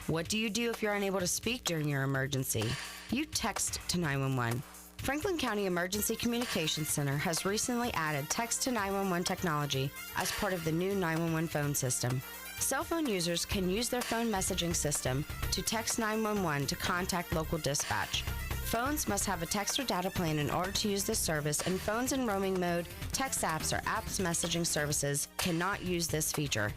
What do you do if you're unable to speak during your emergency? You text to 911. Franklin County Emergency Communications Center has recently added text to 911 technology as part of the new 911 phone system. Cell phone users can use their phone messaging system to text 911 to contact local dispatch. Phones must have a text or data plan in order to use this service, and phones in roaming mode, text apps, or apps messaging services cannot use this feature.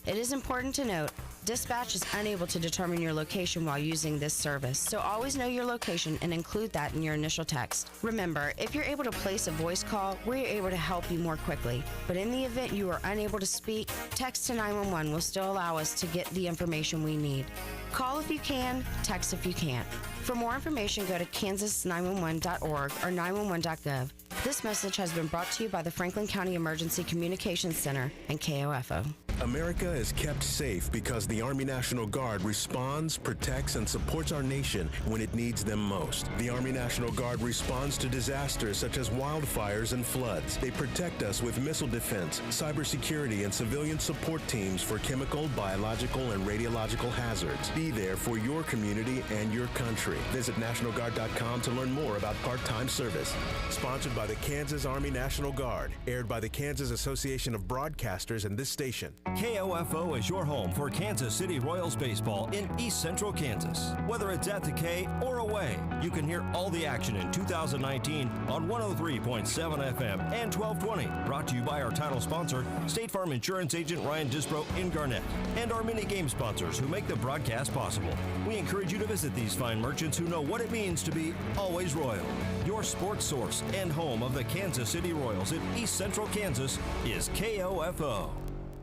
It is important to note, dispatch is unable to determine your location while using this service, so always know your location and include that in your initial text. Remember, if you're able to place a voice call, we're able to help you more quickly. But in the event you are unable to speak, text to 911 will still allow us to get the information we need. Call if you can, text if you can't. For more information, go to kansas911.org or 911.gov. This message has been brought to you by the Franklin County Emergency Communications Center and KOFO.
America is kept safe because the Army National Guard responds, protects, and supports our nation when it needs them most. The Army National Guard responds to disasters such as wildfires and floods. They protect us with missile defense, cybersecurity, and civilian support teams for chemical, biological, and radiological hazards. Be there for your community and your country. Visit NationalGuard.com to learn more about part-time service. Sponsored by the Kansas Army National Guard. Aired by the Kansas Association of Broadcasters and this station.
KOFO is your home for Kansas City Royals baseball in East Central Kansas. Whether it's at the K or away, you can hear all the action in 2019 on 103.7 FM and 1220. Brought to you by our title sponsor, State Farm Insurance Agent Ryan Disbro in Garnett, and our mini game sponsors who make the broadcast possible. We encourage you to visit these fine merchants who know what it means to be always Royal. Your sports source and home of the Kansas City Royals in East Central Kansas is KOFO.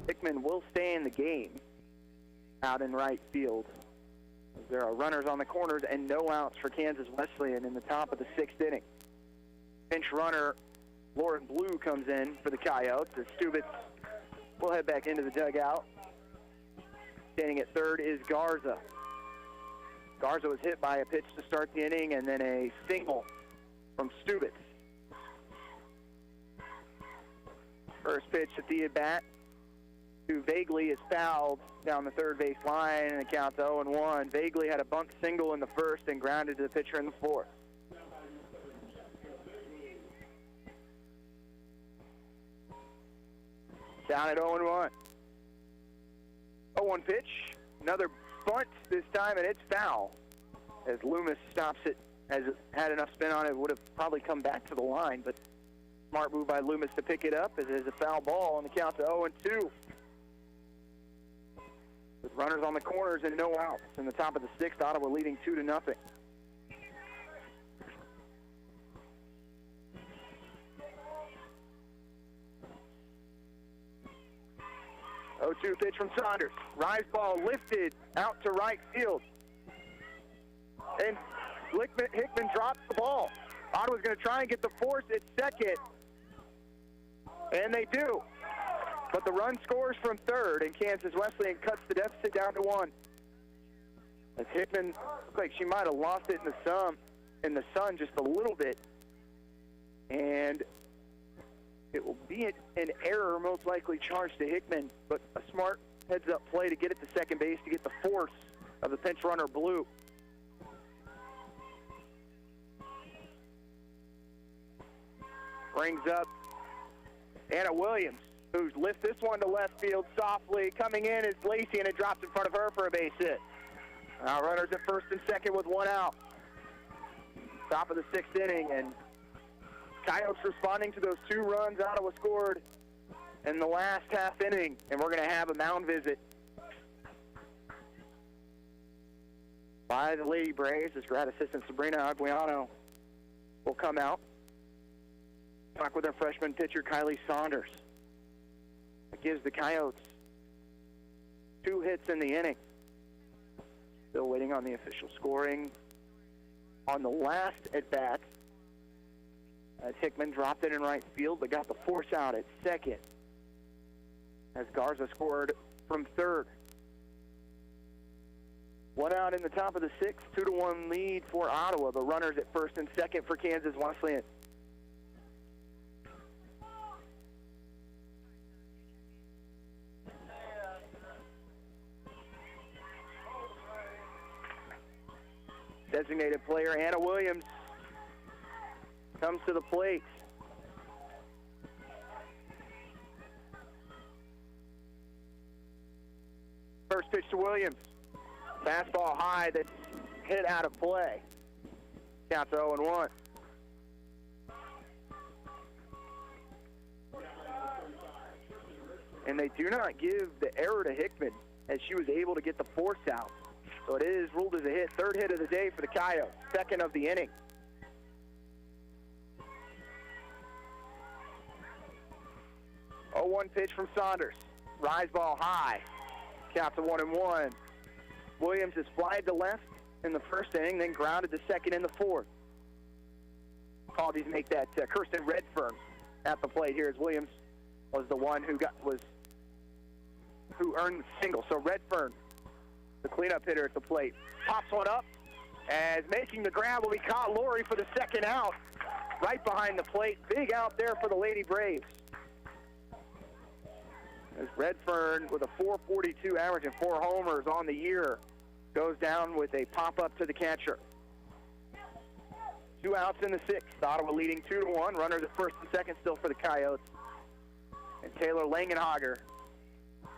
Hickman will stay in the game out in right field. There are runners on the corners and no outs for Kansas Wesleyan in the top of the sixth inning. Pinch runner Lauren Blue comes in for the Coyotes as Stubitz will head back into the dugout. Standing at third is Garza. Garza was hit by a pitch to start the inning and then a single from Stubitz. First pitch at the at-bat to Vaguely is fouled down the third base line, and it counts 0-1. Vaguely had a bunt single in the first and grounded to the pitcher in the fourth. Down at 0-1. 0-1 pitch. Another bunt this time, and it's foul. As Loomis stops it, as it had enough spin on it, would have probably come back to the line, but smart move by Loomis to pick it up as it is a foul ball, and the count's 0-2. With runners on the corners and no outs. In the top of the sixth, Ottawa leading 2-0. 0-2 pitch from Saunders. Rise ball lifted out to right field. And Hickman drops the ball. Ottawa's going to try and get the force at second. And they do. But the run scores from third, and Kansas Wesleyan cuts the deficit down to 1. As Hickman looked like she might have lost it in the sun just a little bit. And it will be an error most likely charged to Hickman, but a smart heads-up play to get it to second base to get the force of the pinch runner Blue. Brings up Anna Williams, who lifts this one to left field softly. Coming in is Lacey, and it drops in front of her for a base hit. Now runners at first and second with one out. Top of the sixth inning, and Coyotes responding to those 2 runs Ottawa scored in the last half inning, and we're going to have a mound visit by the Lady Braves as grad assistant Sabrina Aguiano will come out. Talk with their freshman pitcher Kylie Saunders. It gives the Coyotes 2 hits in the inning. Still waiting on the official scoring on the last at-bat, as Hickman dropped it in right field but got the force out at second, as Garza scored from third. 1 out in the top of the 6th, 2-1 lead for Ottawa. The runners at first and second for Kansas Wesleyan. Designated player Anna Williams comes to the plate. First pitch to Williams. Fastball high that's hit out of play. Count to 0-1. And they do not give the error to Hickman, as she was able to get the force out. So it is ruled as a hit. 3rd hit of the day for the Coyotes. 2nd of the inning. Oh, 1 pitch from Saunders. Rise ball high. Count to 1-1. Williams has flied to left in the 1st inning, then grounded to 2nd in the 4th. Caldies make that Kirsten Redfern at the plate here, as Williams was the one who earned the single. So Redfern, the cleanup hitter at the plate, pops one up, as making the grab will be caught Laurie for the 2nd out, right behind the plate. Big out there for the Lady Braves. As Redfern, with a .442 average and 4 homers on the year, goes down with a pop-up to the catcher. 2 outs in the 6th. Ottawa leading 2-1. Runners at first and second still for the Coyotes. And Taylor Langenhager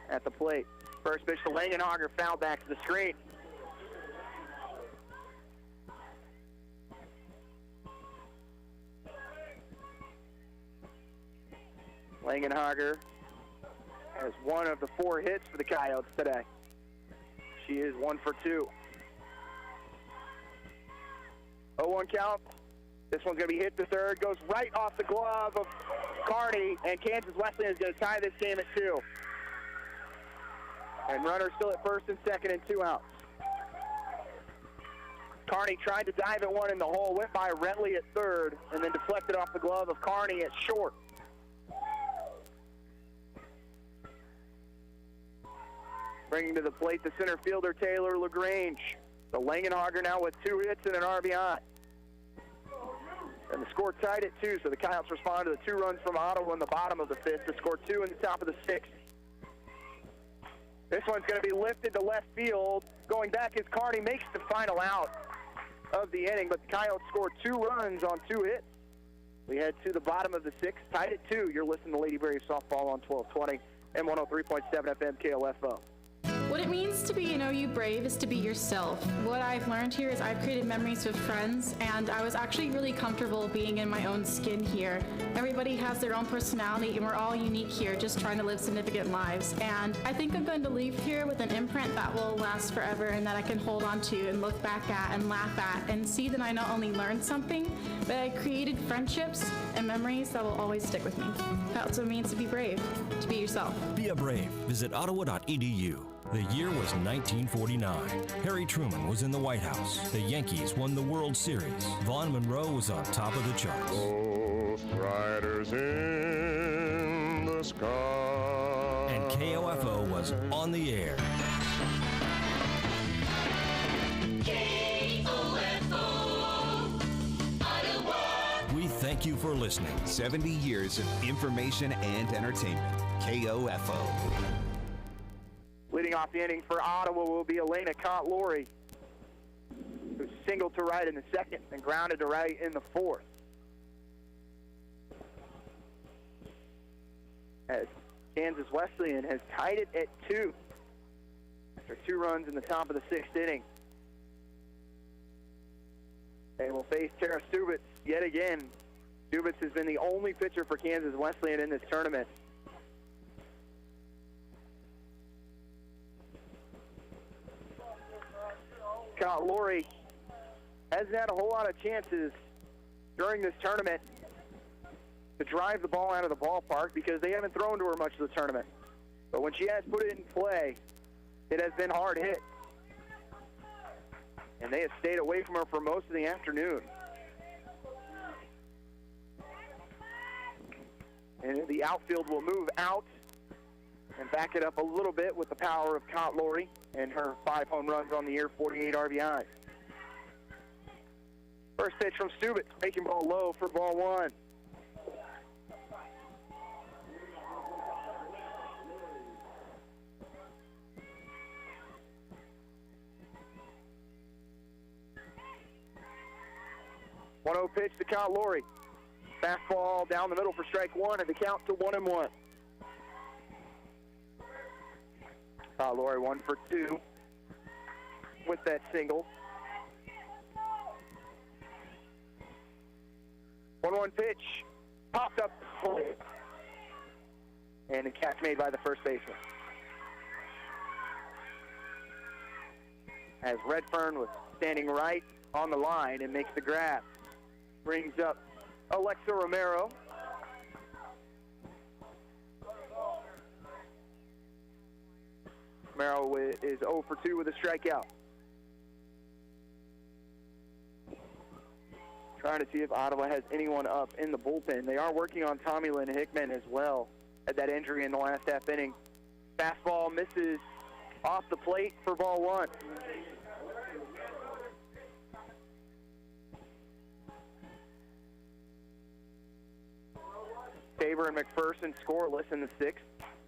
at the plate. First pitch to Langenhager, foul back to the screen. Langenhager has 1 of the 4 hits for the Coyotes today. She is 1 for 2. 0-1 count. This one's going to be hit to third. Goes right off the glove of Carney, and Kansas Wesleyan is going to tie this game at 2. And runners still at first and second and 2 outs. Carney tried to dive at 1 in the hole, went by Rentley at third, and then deflected off the glove of Carney at short. Bringing to the plate the center fielder, Taylor LaGrange. So Langenhager now with 2 hits and an RBI. And the score tied at 2, so the Coyotes respond to the 2 runs from Ottawa in the bottom of the 5th to score 2 in the top of the 6th. This one's going to be lifted to left field. Going back as Carney makes the final out of the inning, but the Coyotes scored 2 runs on 2 hits. We head to the bottom of the 6th, tied at 2. You're listening to Lady Braves Softball on 1220 and 103.7 FM KOFO.
What it means to be an OU Brave is to be yourself. What I've learned here is I've created memories with friends, and I was actually really comfortable being in my own skin here. Everybody has their own personality, and we're all unique here, just trying to live significant lives. And I think I'm going to leave here with an imprint that will last forever and that I can hold on to and look back at and laugh at and see that I not only learned something, but I created friendships and memories that will always stick with me. That's what it means to be brave, to be yourself.
Be a brave. Visit ottawa.edu. The year was 1949. Harry Truman was in the White House. The Yankees won the World Series. Vaughn Monroe was on top of the charts.
Ghost riders in the sky.
And KOFO was on the air.
KOFO, Ottawa.
We thank you for listening.
70 years of information and entertainment. KOFO.
Leading off the inning for Ottawa will be Elena Contlori, who singled to right in the 2nd and grounded to right in the 4th. As Kansas Wesleyan has tied it at 2 after 2 runs in the top of the 6th inning. They will face Tara Stubitz yet again. Stubitz has been the only pitcher for Kansas Wesleyan in this tournament. Laurie hasn't had a whole lot of chances during this tournament to drive the ball out of the ballpark because they haven't thrown to her much of the tournament. But when she has put it in play, It has been hard hit. And they have stayed away from her for most of the afternoon. And the outfield will move out and back it up a little bit with the power of Cont Lori and her 5 home runs on the year, 48 RBIs. First pitch from Stubitz, breaking ball low for ball 1. One-0 pitch to Cont Lori. Fastball down the middle for strike 1 and the count to 1-1. Cont Lori 1 for 2 with that single. 1-1 pitch, popped up, and a catch made by the first baseman. As Redfern was standing right on the line and makes the grab. Brings up Alexa Romero. Romero is 0 for 2 with a strikeout. Trying to see if Ottawa has anyone up in the bullpen. They are working on Tommy Lynn Hickman as well. Had that injury in the last half inning. Fastball misses off the plate for ball 1. Tabor and McPherson scoreless in the 6th.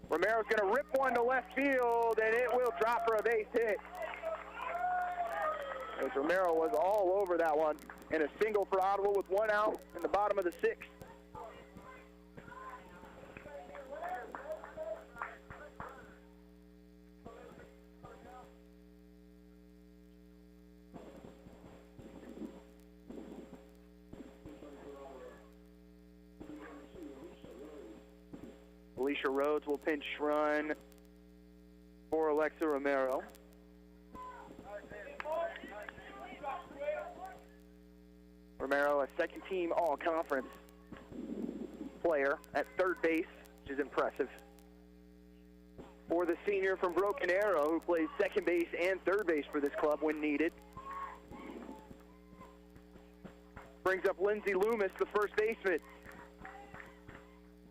Romero's going to rip one to left field, and it will drop for a base hit. As Romero was all over that one. And a single for Ottawa with 1 out in the bottom of the 6th. Alicia Rhodes will pinch run for Alexa Romero. Romero, a second-team all-conference player at third base, which is impressive. For the senior from Broken Arrow, who plays second base and third base for this club when needed. Brings up Lindsay Loomis, the first baseman.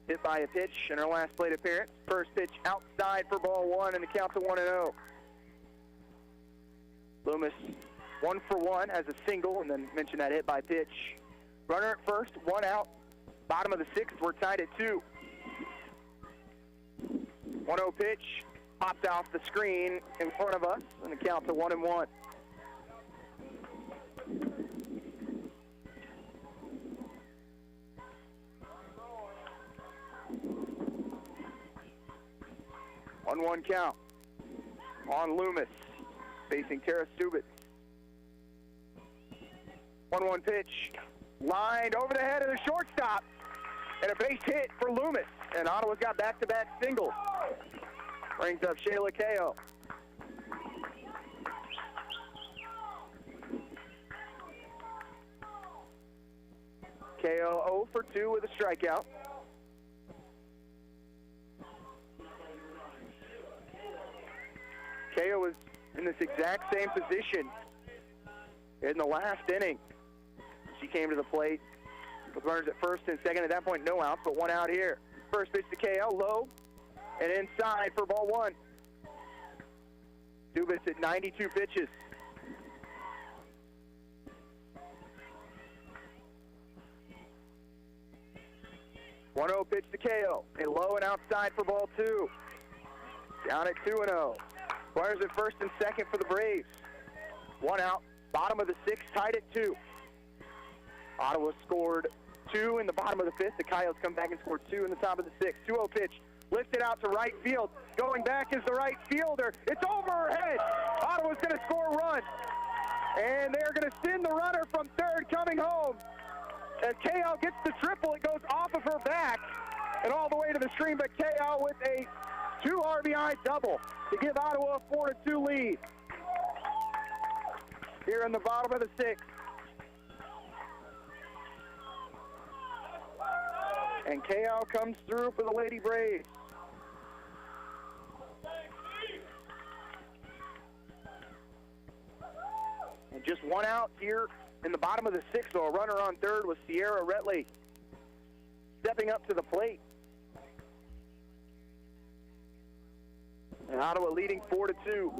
Hit by a pitch in her last plate appearance. First pitch outside for ball 1 and the count to 1-0. Loomis 1 for 1 has a single, and then mention that hit by pitch. Runner at first, 1 out. Bottom of the 6th, we're tied at 2. 1-0 pitch, popped off the screen in front of us, and the count to 1-1. One count on Loomis, facing Tara Stubitz. 1-1 pitch, lined over the head of the shortstop, and a base hit for Loomis. And Ottawa's got back-to-back singles. Brings up Shayla Kao. Kao 0 for 2 with a strikeout. Kao was in this exact same position in the last inning. She came to the plate with runners at first and second. At that point, no outs, but 1 out here. First pitch to Kao, low and inside for ball 1. Dubas at 92 pitches. One 0 pitch to Kao. A low and outside for ball 2. Down at 2-0. Runners at first and second for the Braves. 1 out. Bottom of the 6th, tied at 2. Ottawa scored 2 in the bottom of the 5th. The Coyotes come back and scored 2 in the top of the 6th. 2-0 pitch. Lifted out to right field. Going back is the right fielder. It's over her head. Ottawa's going to score a run. And they're going to send the runner from third coming home. As Kao gets the triple, it goes off of her back and all the way to the screen. But Kao with a 2 RBI double to give Ottawa a 4-2 lead. Here in the bottom of the 6th. And Kao comes through for the Lady Braves. And just one out here in the bottom of the sixth, so a runner on third was Sierra Retley stepping up to the plate. And Ottawa leading 4-2.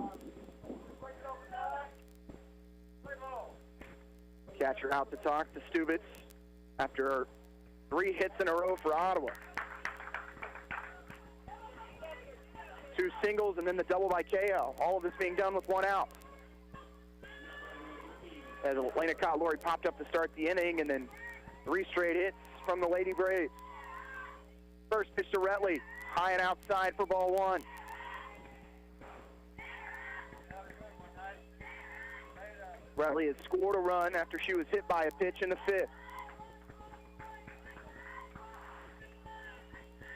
Catcher out to talk to Stubitz after 3 hits in a row for Ottawa. 2 singles and then the double by KL. All of this being done with 1 out. As Elena Cott-Lori popped up to start the inning, and then 3 straight hits from the Lady Braves. First pitch to Retley, high and outside for ball 1. Retley has scored a run after she was hit by a pitch in the 5th.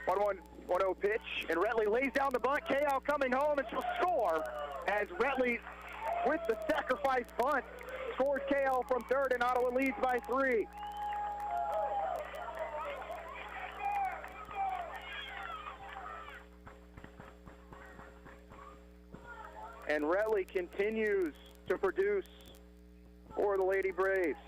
1-1-0 pitch, and Retley lays down the bunt. KL coming home, and she'll score as Retley, with the sacrifice bunt, scores KL from third, and Ottawa leads by 3. And Retley continues to produce for the Lady Braves.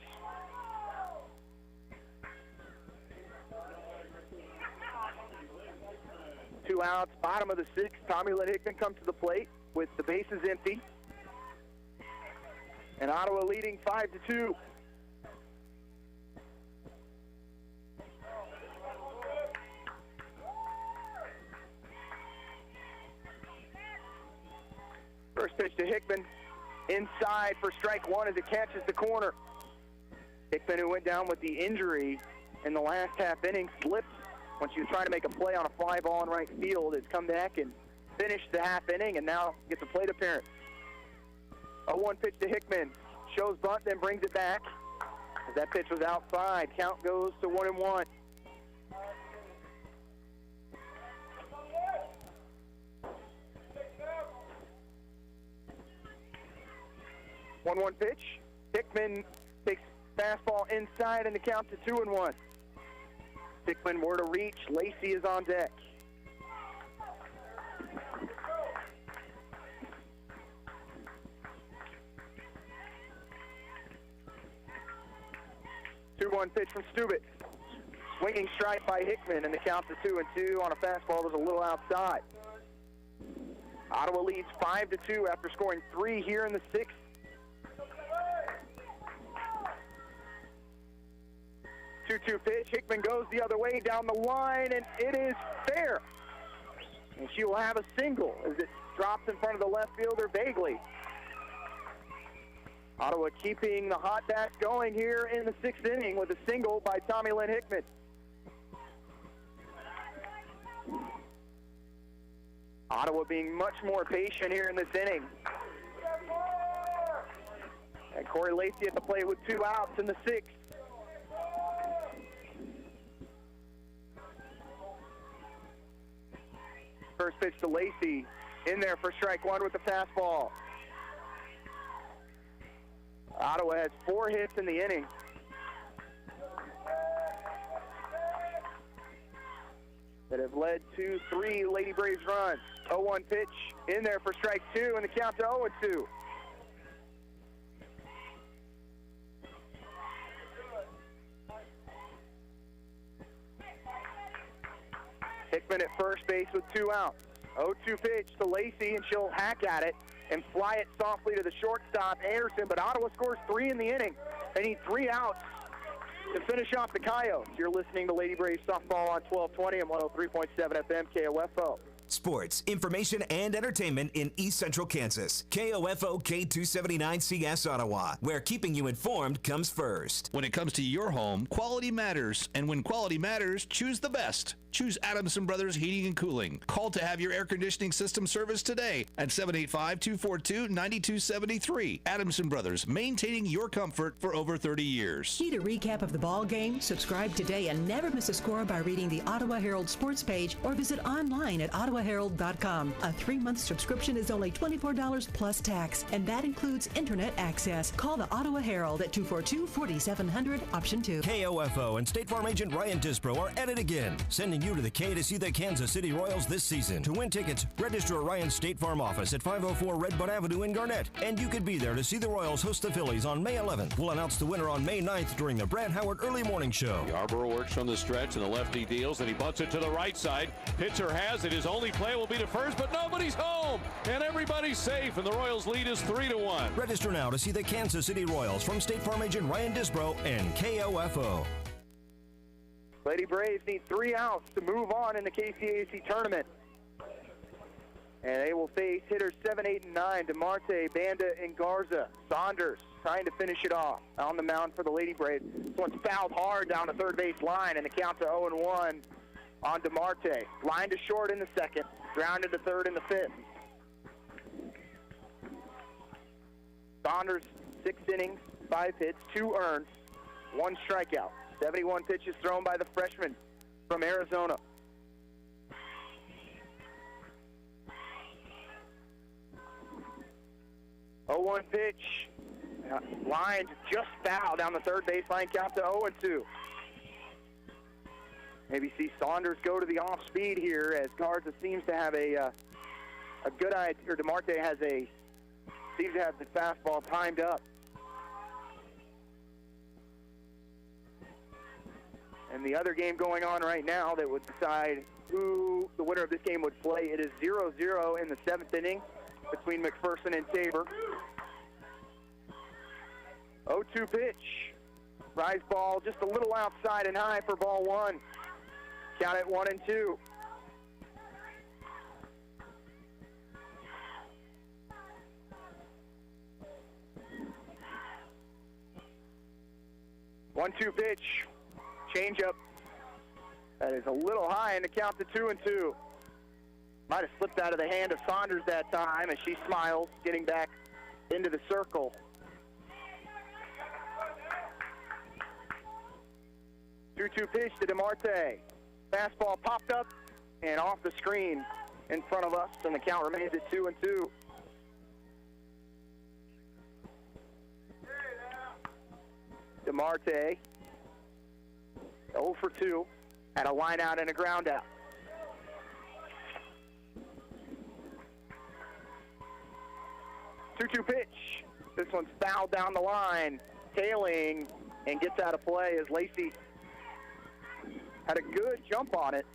Two outs, bottom of the 6th. Tommy Lynn Hickman comes to the plate with the bases empty. And Ottawa leading 5-2. First pitch to Hickman, inside for strike 1 as it catches the corner. Hickman, who went down with the injury in the last half inning, slipped when she was trying to make a play on a fly ball in right field, has come back and finished the half inning and now gets a plate appearance. 0-1 pitch to Hickman, shows bunt, then brings it back. As that pitch was outside, count goes to 1-1. One pitch. Hickman takes fastball inside and the count to 2-1. Hickman were to reach. Lacey is on deck. Two-one pitch from Stubitz. Swinging strike by Hickman, and the count to 2-2 on a fastball was a little outside. Ottawa leads 5-2 after scoring 3 here in the 6th. 2-2 pitch. Hickman goes the other way down the line, and it is fair. And she will have a single as it drops in front of the left fielder vaguely. Ottawa keeping the hot bats going here in the 6th inning with a single by Tommy Lynn Hickman. Ottawa being much more patient here in this inning. And Corey Lacey at the plate with 2 outs in the 6th. First pitch to Lacey, in there for strike 1 with the fastball. Ottawa has 4 hits in the inning. That have led to 3 Lady Braves runs. 0-1 pitch, in there for strike 2, and the count to 0-2. Hickman at first base with 2 outs. 0-2 pitch to Lacey, and she'll hack at it and fly it softly to the shortstop, Anderson. But Ottawa scores 3 in the inning. They need 3 outs to finish off the Coyotes. You're listening to Lady Braves Softball on 1220 and 103.7 FM KOFO.
Sports, information, and entertainment in East Central Kansas. KOFO K279CS Ottawa, where keeping you informed comes first.
When it comes to your home, quality matters. And when quality matters, choose the best. Choose Adamson Brothers Heating and Cooling. Call to have your air conditioning system serviced today at 785-242-9273. Adamson Brothers, maintaining your comfort for over 30 years.
Need a recap of the ball game? Subscribe today and never miss a score by reading the Ottawa Herald sports page or visit online at ottawaherald.com. A 3-month subscription is only $24 plus tax, and that includes internet access. Call the Ottawa Herald at 242-4700, option 2.
KOFO and State Farm agent Ryan Disbro are at it again, sending you to the K to see the Kansas City Royals this season. To win tickets, register at Ryan's State Farm office at 504 Redbud Avenue in Garnett. And you could be there to see the Royals host the Phillies on May 11th. We'll announce the winner on May 9th during the Brad Howard Early Morning Show.
Yarborough works from the stretch and the lefty deals, and he bunts it to the right side. Pitcher has it. His only play will be to first, but nobody's home. And everybody's safe, and the Royals lead is 3-1.
Register now to see the Kansas City Royals from State Farm agent Ryan Disbro and KOFO.
Lady Braves need 3 outs to move on in the KCAC tournament. And they will face hitters 7, 8, and 9, DeMarte, Banda, and Garza. Saunders trying to finish it off on the mound for the Lady Braves. This one's fouled hard down the third base line, and the count to 0-1 on DeMarte. Line to short in the second, grounded to third in the fifth. Saunders, 6 innings, 5 hits, 2 earned, 1 strikeout. 71 pitches thrown by the freshman from Arizona. Oh, 1 pitch. Line just foul down the third baseline, count to 0-2. Maybe see Saunders go to the off speed here as Garza seems to have a good idea, or DeMarte seems to have the fastball timed up. And the other game going on right now that would decide who the winner of this game would play, it is 0-0 in the 7th inning between McPherson and Tabor. 0-2 pitch. Rise ball just a little outside and high for ball 1. Count it 1-2. One-two pitch. Changeup. That is a little high, and the count to 2-2. Might have slipped out of the hand of Saunders that time as she smiles, getting back into the circle. Two-two pitch to DeMarte. Fastball popped up and off the screen in front of us, and the count remains at 2-2. DeMarte, 0 for 2, had a line out and a ground out. Two-two pitch. This one's fouled down the line, tailing, and gets out of play as Lacey had a good jump on it,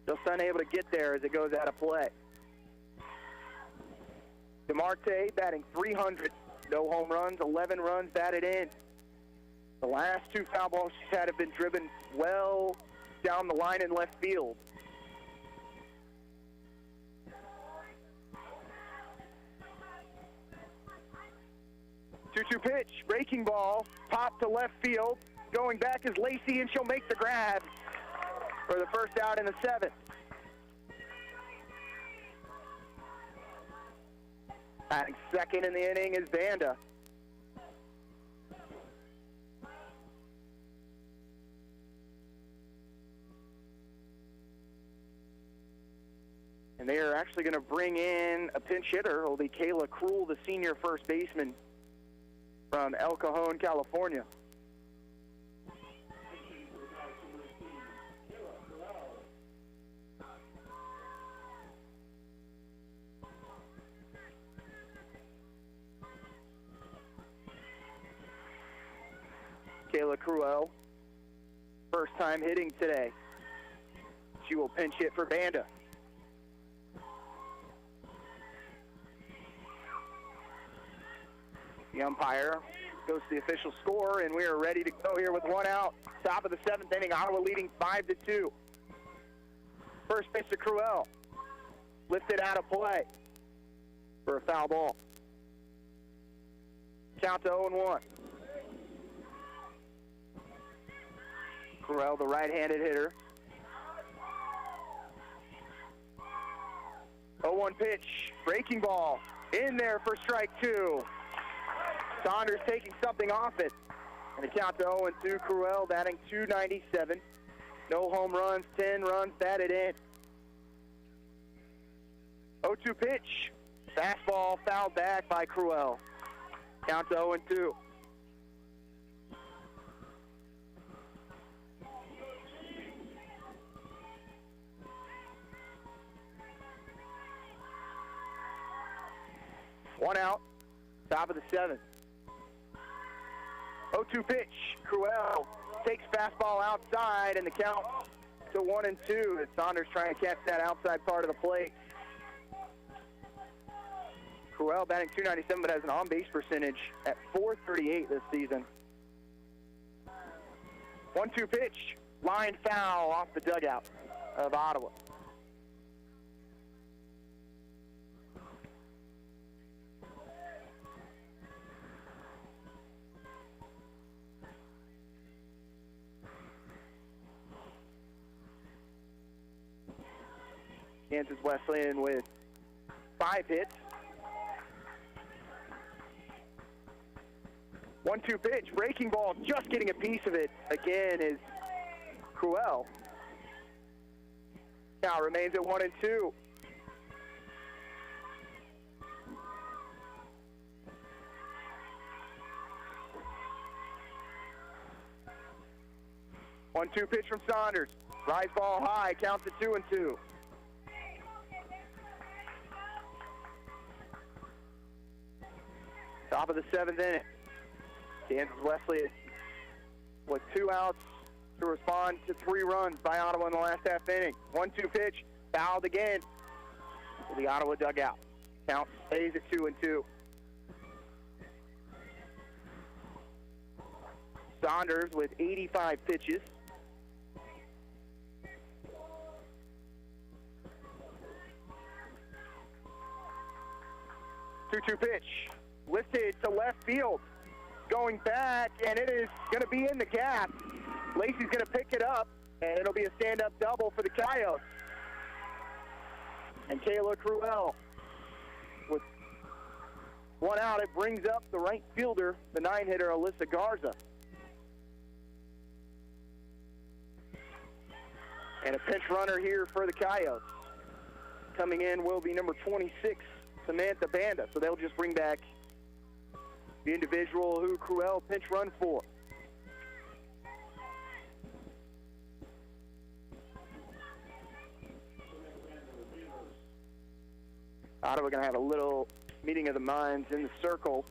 just unable to get there as it goes out of play. DeMarte batting .300, no home runs, 11 runs batted in. The last 2 foul balls she's had have been driven well down the line in left field. Two-two pitch, breaking ball, pop to left field. Going back is Lacey, and she'll make the grab for the first out in the 7th. Batting second in the inning is Banda. And they are actually going to bring in a pinch hitter. It'll be Kayla Krull, the senior first baseman from El Cajon, California. Kayla Krull, first time hitting today. She will pinch hit for Banda. The umpire goes to the official score, and we are ready to go here with 1 out. Top of the 7th inning, Ottawa leading 5-2. First pitch to Krull. Lifted out of play for a foul ball. Count to 0-1. Krull, the right-handed hitter. 0-1 pitch, breaking ball, in there for strike 2. Saunders taking something off it. And the count to 0-2, Krull batting .297. No home runs, 10 runs batted in. 0-2 pitch, fastball fouled back by Krull. Count to 0-2. One out, top of the 7th. 0-2 pitch. Cruel takes fastball outside, and the count to 1-2. As Saunders trying to catch that outside part of the plate. Cruel batting .297, but has an on-base percentage at .438 this season. 1-2 pitch. Line foul off the dugout of Ottawa. Kansas Wesleyan with 5 hits. 1-2 pitch, breaking ball, just getting a piece of it again is Cruel. Now remains at 1-2. One-two pitch from Saunders. Rise ball high, counts at 2-2. Top of the 7th inning. Kansas Wesleyan with 2 outs to respond to 3 runs by Ottawa in the last half inning. 1-2 pitch, fouled again to the Ottawa dugout. Count stays at 2-2. Saunders with 85 pitches. Two-two pitch, lifted to left field. Going back, and it is going to be in the gap. Lacey's going to pick it up, and it'll be a stand-up double for the Coyotes. And Kayla Cruel with 1 out. It brings up the right fielder, the 9-hitter, Alyssa Garza. And a pinch runner here for the Coyotes. Coming in will be number 26, Samantha Banda. So they'll just bring back the individual who Cruel pinch run for. Ottawa going to have a little meeting of the minds in the circle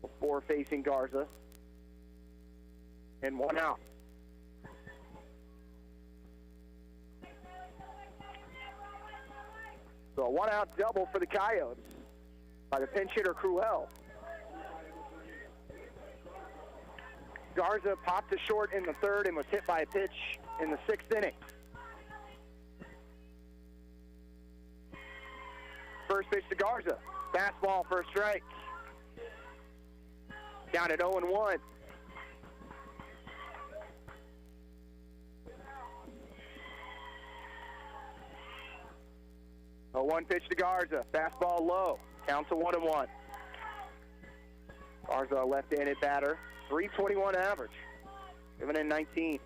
before facing Garza. And 1 out. So a 1-out double for the Coyotes by the pinch hitter Cruel. Garza popped to short in the 3rd and was hit by a pitch in the 6th inning. First pitch to Garza. Fastball for a strike. Down at 0-1. A 1 pitch to Garza. Fastball low. Counts to 1-1. Garza, a left-handed batter. .321 average. Given in 19.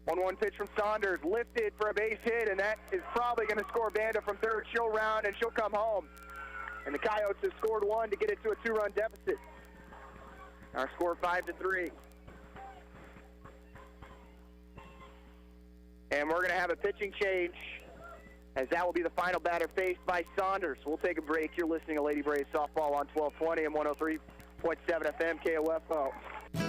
1-1 pitch from Saunders. Lifted for a base hit, and that is probably going to score Banda from 3rd. She'll round, and she'll come home. And the Coyotes have scored 1 to get it to a 2-run deficit. Our score 5-3. And we're going to have a pitching change, as that will be the final batter faced by Saunders. We'll take a break. You're listening to Lady Braves Softball on 1220 and 103.7 FM KOFO.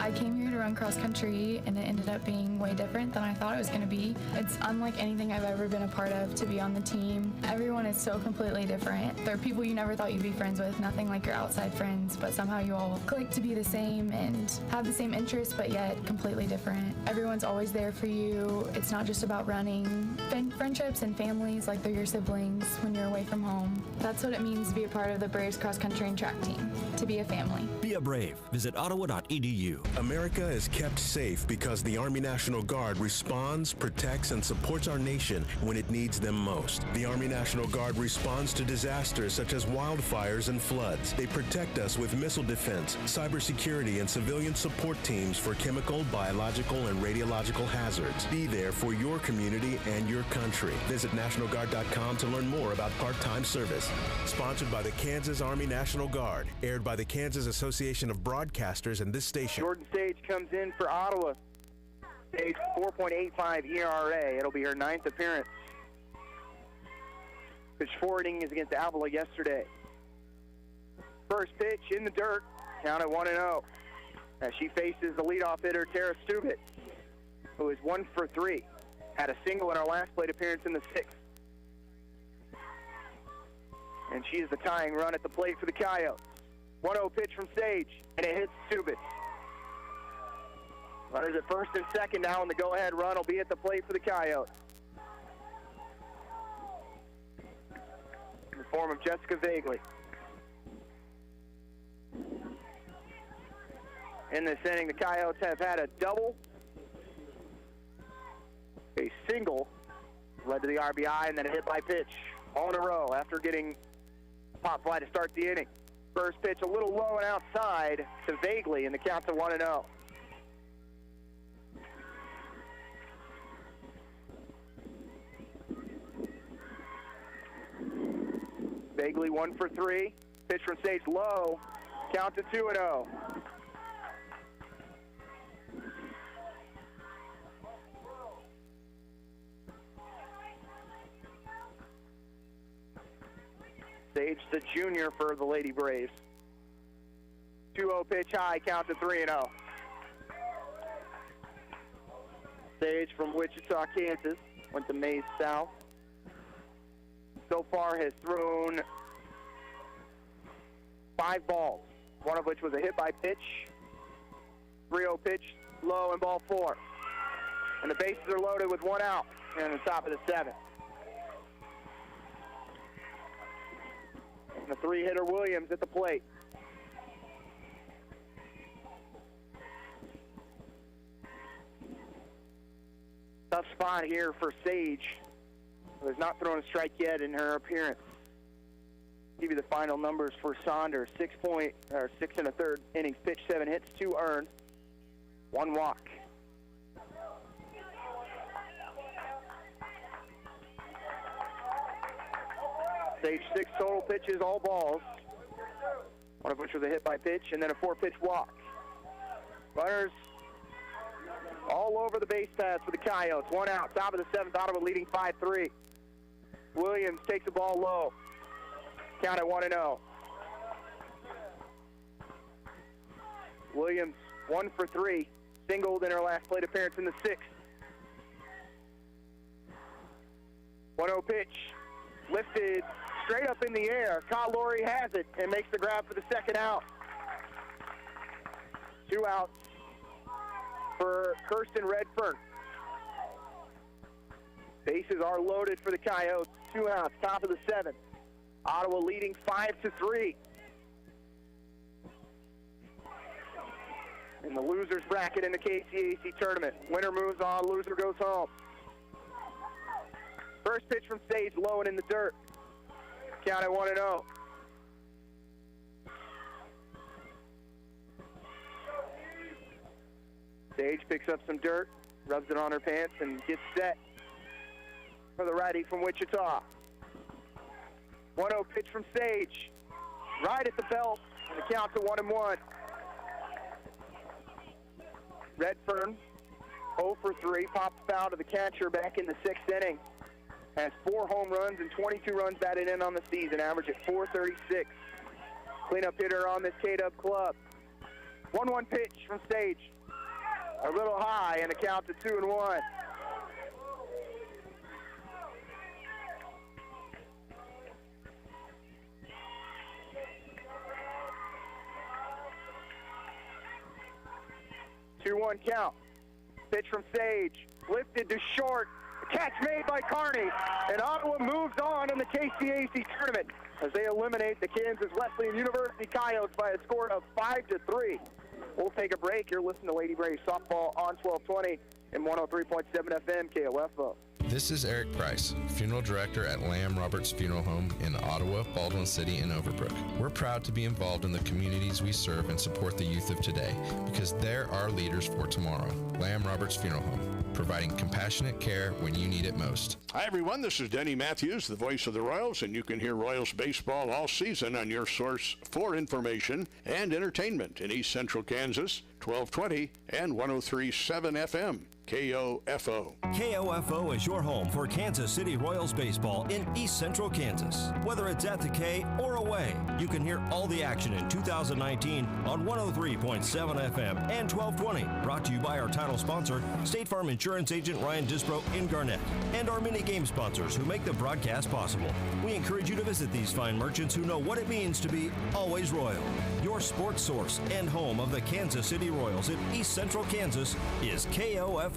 I came here to run cross country, and it ended up being way different than I thought it was going to be. It's unlike anything I've ever been a part of to be on the team. Everyone is so completely different. There are people you never thought you'd be friends with, nothing like your outside friends, but somehow you all click to be the same and have the same interests, but yet completely different. Everyone's always there for you. It's not just about running. Friendships and families, like they're your siblings when you're away from home. That's what it means to be a part of the Braves cross country and track team, to be a family.
Be a Brave. Visit ottawa.edu.
America is kept safe because the Army National Guard responds, protects, and supports our nation when it needs them most. The Army National Guard responds to disasters such as wildfires and floods. They protect us with missile defense, cybersecurity, and civilian support teams for chemical, biological, and radiological hazards. Be there for your community and your country. Visit NationalGuard.com to learn more about part-time service. Sponsored by the Kansas Army National Guard. Aired by the Kansas Association of Broadcasters and this station.
Jordan Sage comes in for Ottawa. Sage 4.85 ERA. It'll be her 9th appearance. Pitch forwarding is against Avila yesterday. First pitch in the dirt, count at 1-0. As she faces the leadoff hitter, Tara Stubit, who is 1 for 3. Had a single in our last plate appearance in the 6th. And she is the tying run at the plate for the Coyotes. 1-0 pitch from Sage, and it hits Stubit. Runners at first and second now, and the go-ahead run will be at the plate for the Coyotes. In the form of Jessica Vagley. In this inning, the Coyotes have had a double, a single, led to the RBI, and then a hit by pitch all in a row after getting a pop fly to start the inning. First pitch a little low and outside to Vagley, and the count's at 1-0. Vagley 1 for 3. Pitch from Sage low. Count to 2-0. Sage, the junior for the Lady Braves. 2-0 pitch high, count to 3-0. Sage from Wichita, Kansas, went to Mays South. So far has thrown 5 balls, one of which was a hit by pitch. 3-0 pitch, low and ball 4. And the bases are loaded with 1 out here in the top of the 7th. And the 3-hitter Williams at the plate. Tough spot here for Sage, who has not thrown a strike yet in her appearance. Give you the final numbers for Saunders: 6 1/3 innings pitched, 7 hits, 2 earned, 1 walk. Sage 6 total pitches, all balls, one of which was a hit by pitch, and then a 4-pitch walk. Runners all over the base paths for the Coyotes. 1 out, top of the 7th, Ottawa leading 5-3. Williams takes the ball low. Count at 1-0. Williams 1 for 3, singled in her last plate appearance in the 6th. 1-0 pitch, lifted straight up in the air. Kyle Laurie has it and makes the grab for the 2nd out. 2 outs for Kirsten Redfern. Bases are loaded for the Coyotes. 2 outs, top of the 7th. Ottawa leading 5-3. In the losers bracket in the KCAC tournament. Winner moves on, loser goes home. First pitch from Sage, low and in the dirt. Count at 1-0. Sage picks up some dirt, rubs it on her pants, and gets set for the righty from Wichita. 1-0 pitch from Sage, right at the belt, and the count to 1-1. Redfern, 0 for 3, pops foul to the catcher back in the 6th inning. Has 4 home runs and 22 runs batted in on the season, average at .436. Cleanup hitter on this K-Dub club. 1-1 pitch from Sage. A little high, and the count to 2-1. Two-one count. Pitch from Sage, lifted to short. Catch made by Carney, and Ottawa moves on in the KCAC tournament as they eliminate the Kansas Wesleyan University Coyotes by a score of 5-3. We'll take a break. You're listening to Lady Braves softball on 1220 and 103.7 FM KOFO.
This is Eric Price, Funeral Director at Lamb Roberts Funeral Home in Ottawa, Baldwin City, and Overbrook. We're proud to be involved in the communities we serve and support the youth of today because they're our leaders for tomorrow. Lamb Roberts Funeral Home, providing compassionate care when you need it most.
Hi, everyone. This is Denny Matthews, the voice of the Royals, and you can hear Royals baseball all season on your source for information and entertainment in East Central Kansas, 1220 and 103.7 FM. KOFO.
KOFO is your home for Kansas City Royals baseball in East Central Kansas. Whether it's at the K or away, you can hear all the action in 2019 on 103.7 FM and 1220. Brought to you by our title sponsor, State Farm Insurance Agent Ryan Disbro in Garnett, and our mini game sponsors who make the broadcast possible. We encourage you to visit these fine merchants who know what it means to be always royal. Your sports source and home of the Kansas City Royals in East Central Kansas is KOFO.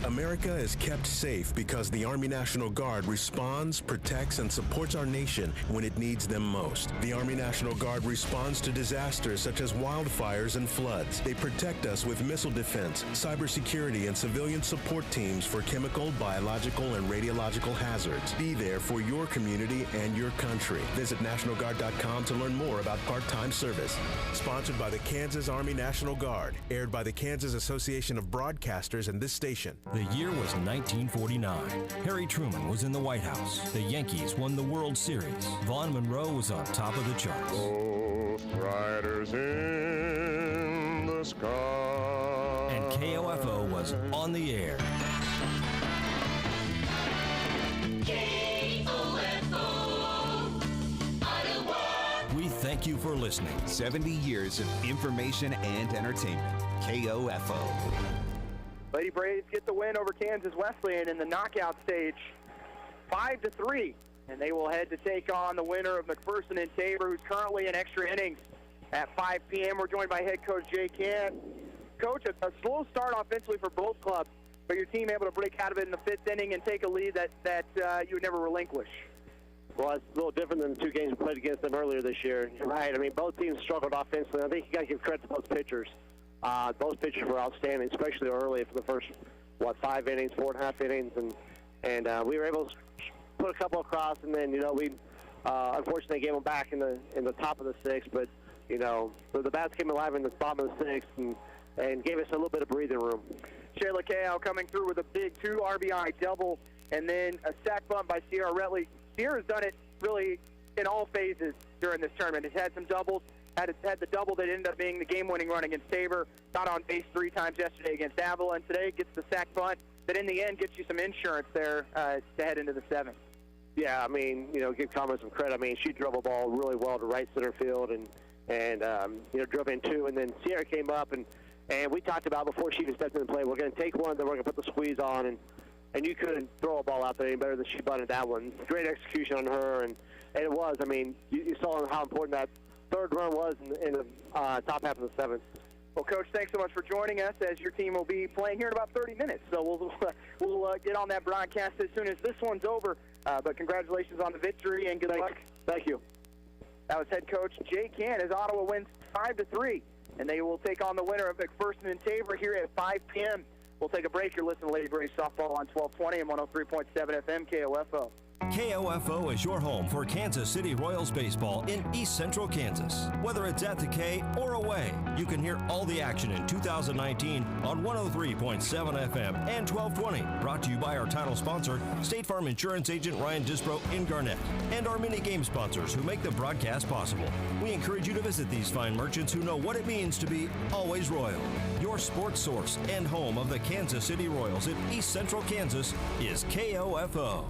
America is kept safe because the Army National Guard responds, protects, and supports our nation when it needs them most. The Army National Guard responds to disasters such as wildfires and floods. They protect us with missile defense, cybersecurity, and civilian support teams for chemical, biological, and radiological hazards. Be there for your community and your country. Visit NationalGuard.com to learn more about part-time service. Sponsored by the Kansas Army National Guard. Aired by the Kansas Association of Broadcasters and this station.
The year was 1949. Harry Truman was in the White House. The Yankees won the World Series. Vaughn Monroe was on top of the charts.
Ghost riders in the sky.
And KOFO was on the air. We thank you for listening.
70 years of information and entertainment. KOFO.
Lady Braves get the win over Kansas Wesleyan in the knockout stage, 5-3, and they will head to take on the winner of McPherson and Tabor, who's currently in extra innings. At 5 p.m., we're joined by head coach Jay Cann. Coach, a slow start offensively for both clubs, but your team able to break out of it in the 5th inning and take a lead that you would never relinquish.
Well, it's a little different than the 2 games we played against them earlier this year. You're right. I mean, both teams struggled offensively. I think you got to give credit to both pitchers. Both pitchers were outstanding, especially early for the first, 5 innings, 4.5 innings, and we were able to put a couple across, and then, we unfortunately gave them back in the top of the 6th, but, so the bats came alive in the bottom of the 6th and gave us a little bit of breathing room.
Shayla Kao coming through with a big 2 RBI double, and then a sac bunt by Sierra Retley. Sierra's done it really in all phases during this tournament. He's had some doubles. Had the double that ended up being the game-winning run against Tabor. Got on base 3 times yesterday against Avila, and today gets the sac bunt that in the end gets you some insurance there to head into the 7th.
Yeah, I mean, give Carmen some credit. I mean, she drove a ball really well to right center field and drove in 2, and then Sierra came up, and we talked about before she even stepped in the play, we're going to take one, then we're going to put the squeeze on, and you couldn't throw a ball out there any better than she bunted that one. Great execution on her, and it was. I mean, you saw how important that 3rd run was in the top half of the 7th.
Well, Coach, thanks so much for joining us, as your team will be playing here in about 30 minutes. So we'll get on that broadcast as soon as this one's over. But congratulations on the victory and good luck.
Thank you.
That was head coach Jay Cann as Ottawa wins 5-3, and they will take on the winner of McPherson and Tabor here at 5 p.m. We'll take a break. You're listening to Lady Braves Softball on 1220 and 103.7 FM KOFO.
KOFO is your home for Kansas City Royals baseball in East Central Kansas. Whether it's at the K or away, you can hear all the action in 2019 on 103.7 FM and 1220. Brought to you by our title sponsor, State Farm Insurance Agent Ryan Disbro in Garnett, and our mini game sponsors who make the broadcast possible. We encourage you to visit these fine merchants who know what it means to be always royal. Your sports source and home of the Kansas City Royals in East Central Kansas is KOFO.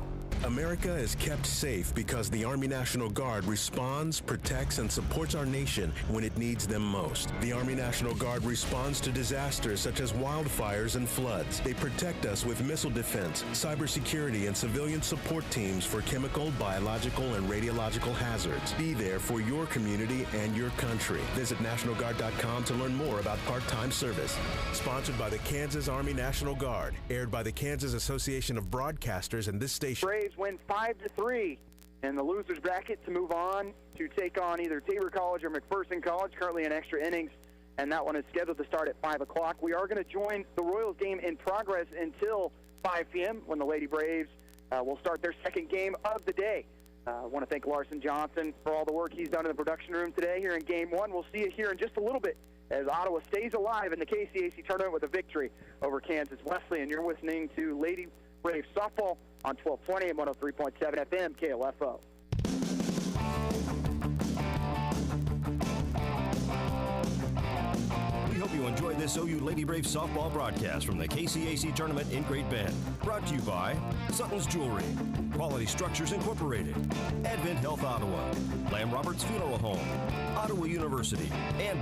America is kept safe because the Army National Guard responds, protects, and supports our nation when it needs them most. The Army National Guard responds to disasters such as wildfires and floods. They protect us with missile defense, cybersecurity, and civilian support teams for chemical, biological, and radiological hazards. Be there for your community and your country. Visit NationalGuard.com to learn more about part-time service. Sponsored by the Kansas Army National Guard. Aired by the Kansas Association of Broadcasters and this station.
Braves win 5-3 in the losers bracket to move on to take on either Tabor College or McPherson College, currently in extra innings, and that one is scheduled to start at 5 o'clock. We are going to join the Royals game in progress until 5 p.m. when the Lady Braves will start their 2nd game of the day. I want to thank Larson Johnson for all the work he's done in the production room today here in Game 1. We'll see you here in just a little bit as Ottawa stays alive in the KCAC tournament with a victory over Kansas Wesleyan. You're listening to Lady Braves Softball on 1220 and 103.7 FM KOFO.
We hope you enjoyed this this OU Lady Brave softball broadcast from the KCAC tournament in Great Bend. Brought to you by Sutton's Jewelry, Quality Structures Incorporated, Advent Health Ottawa, Lamb Roberts Funeral Home, Ottawa University, and by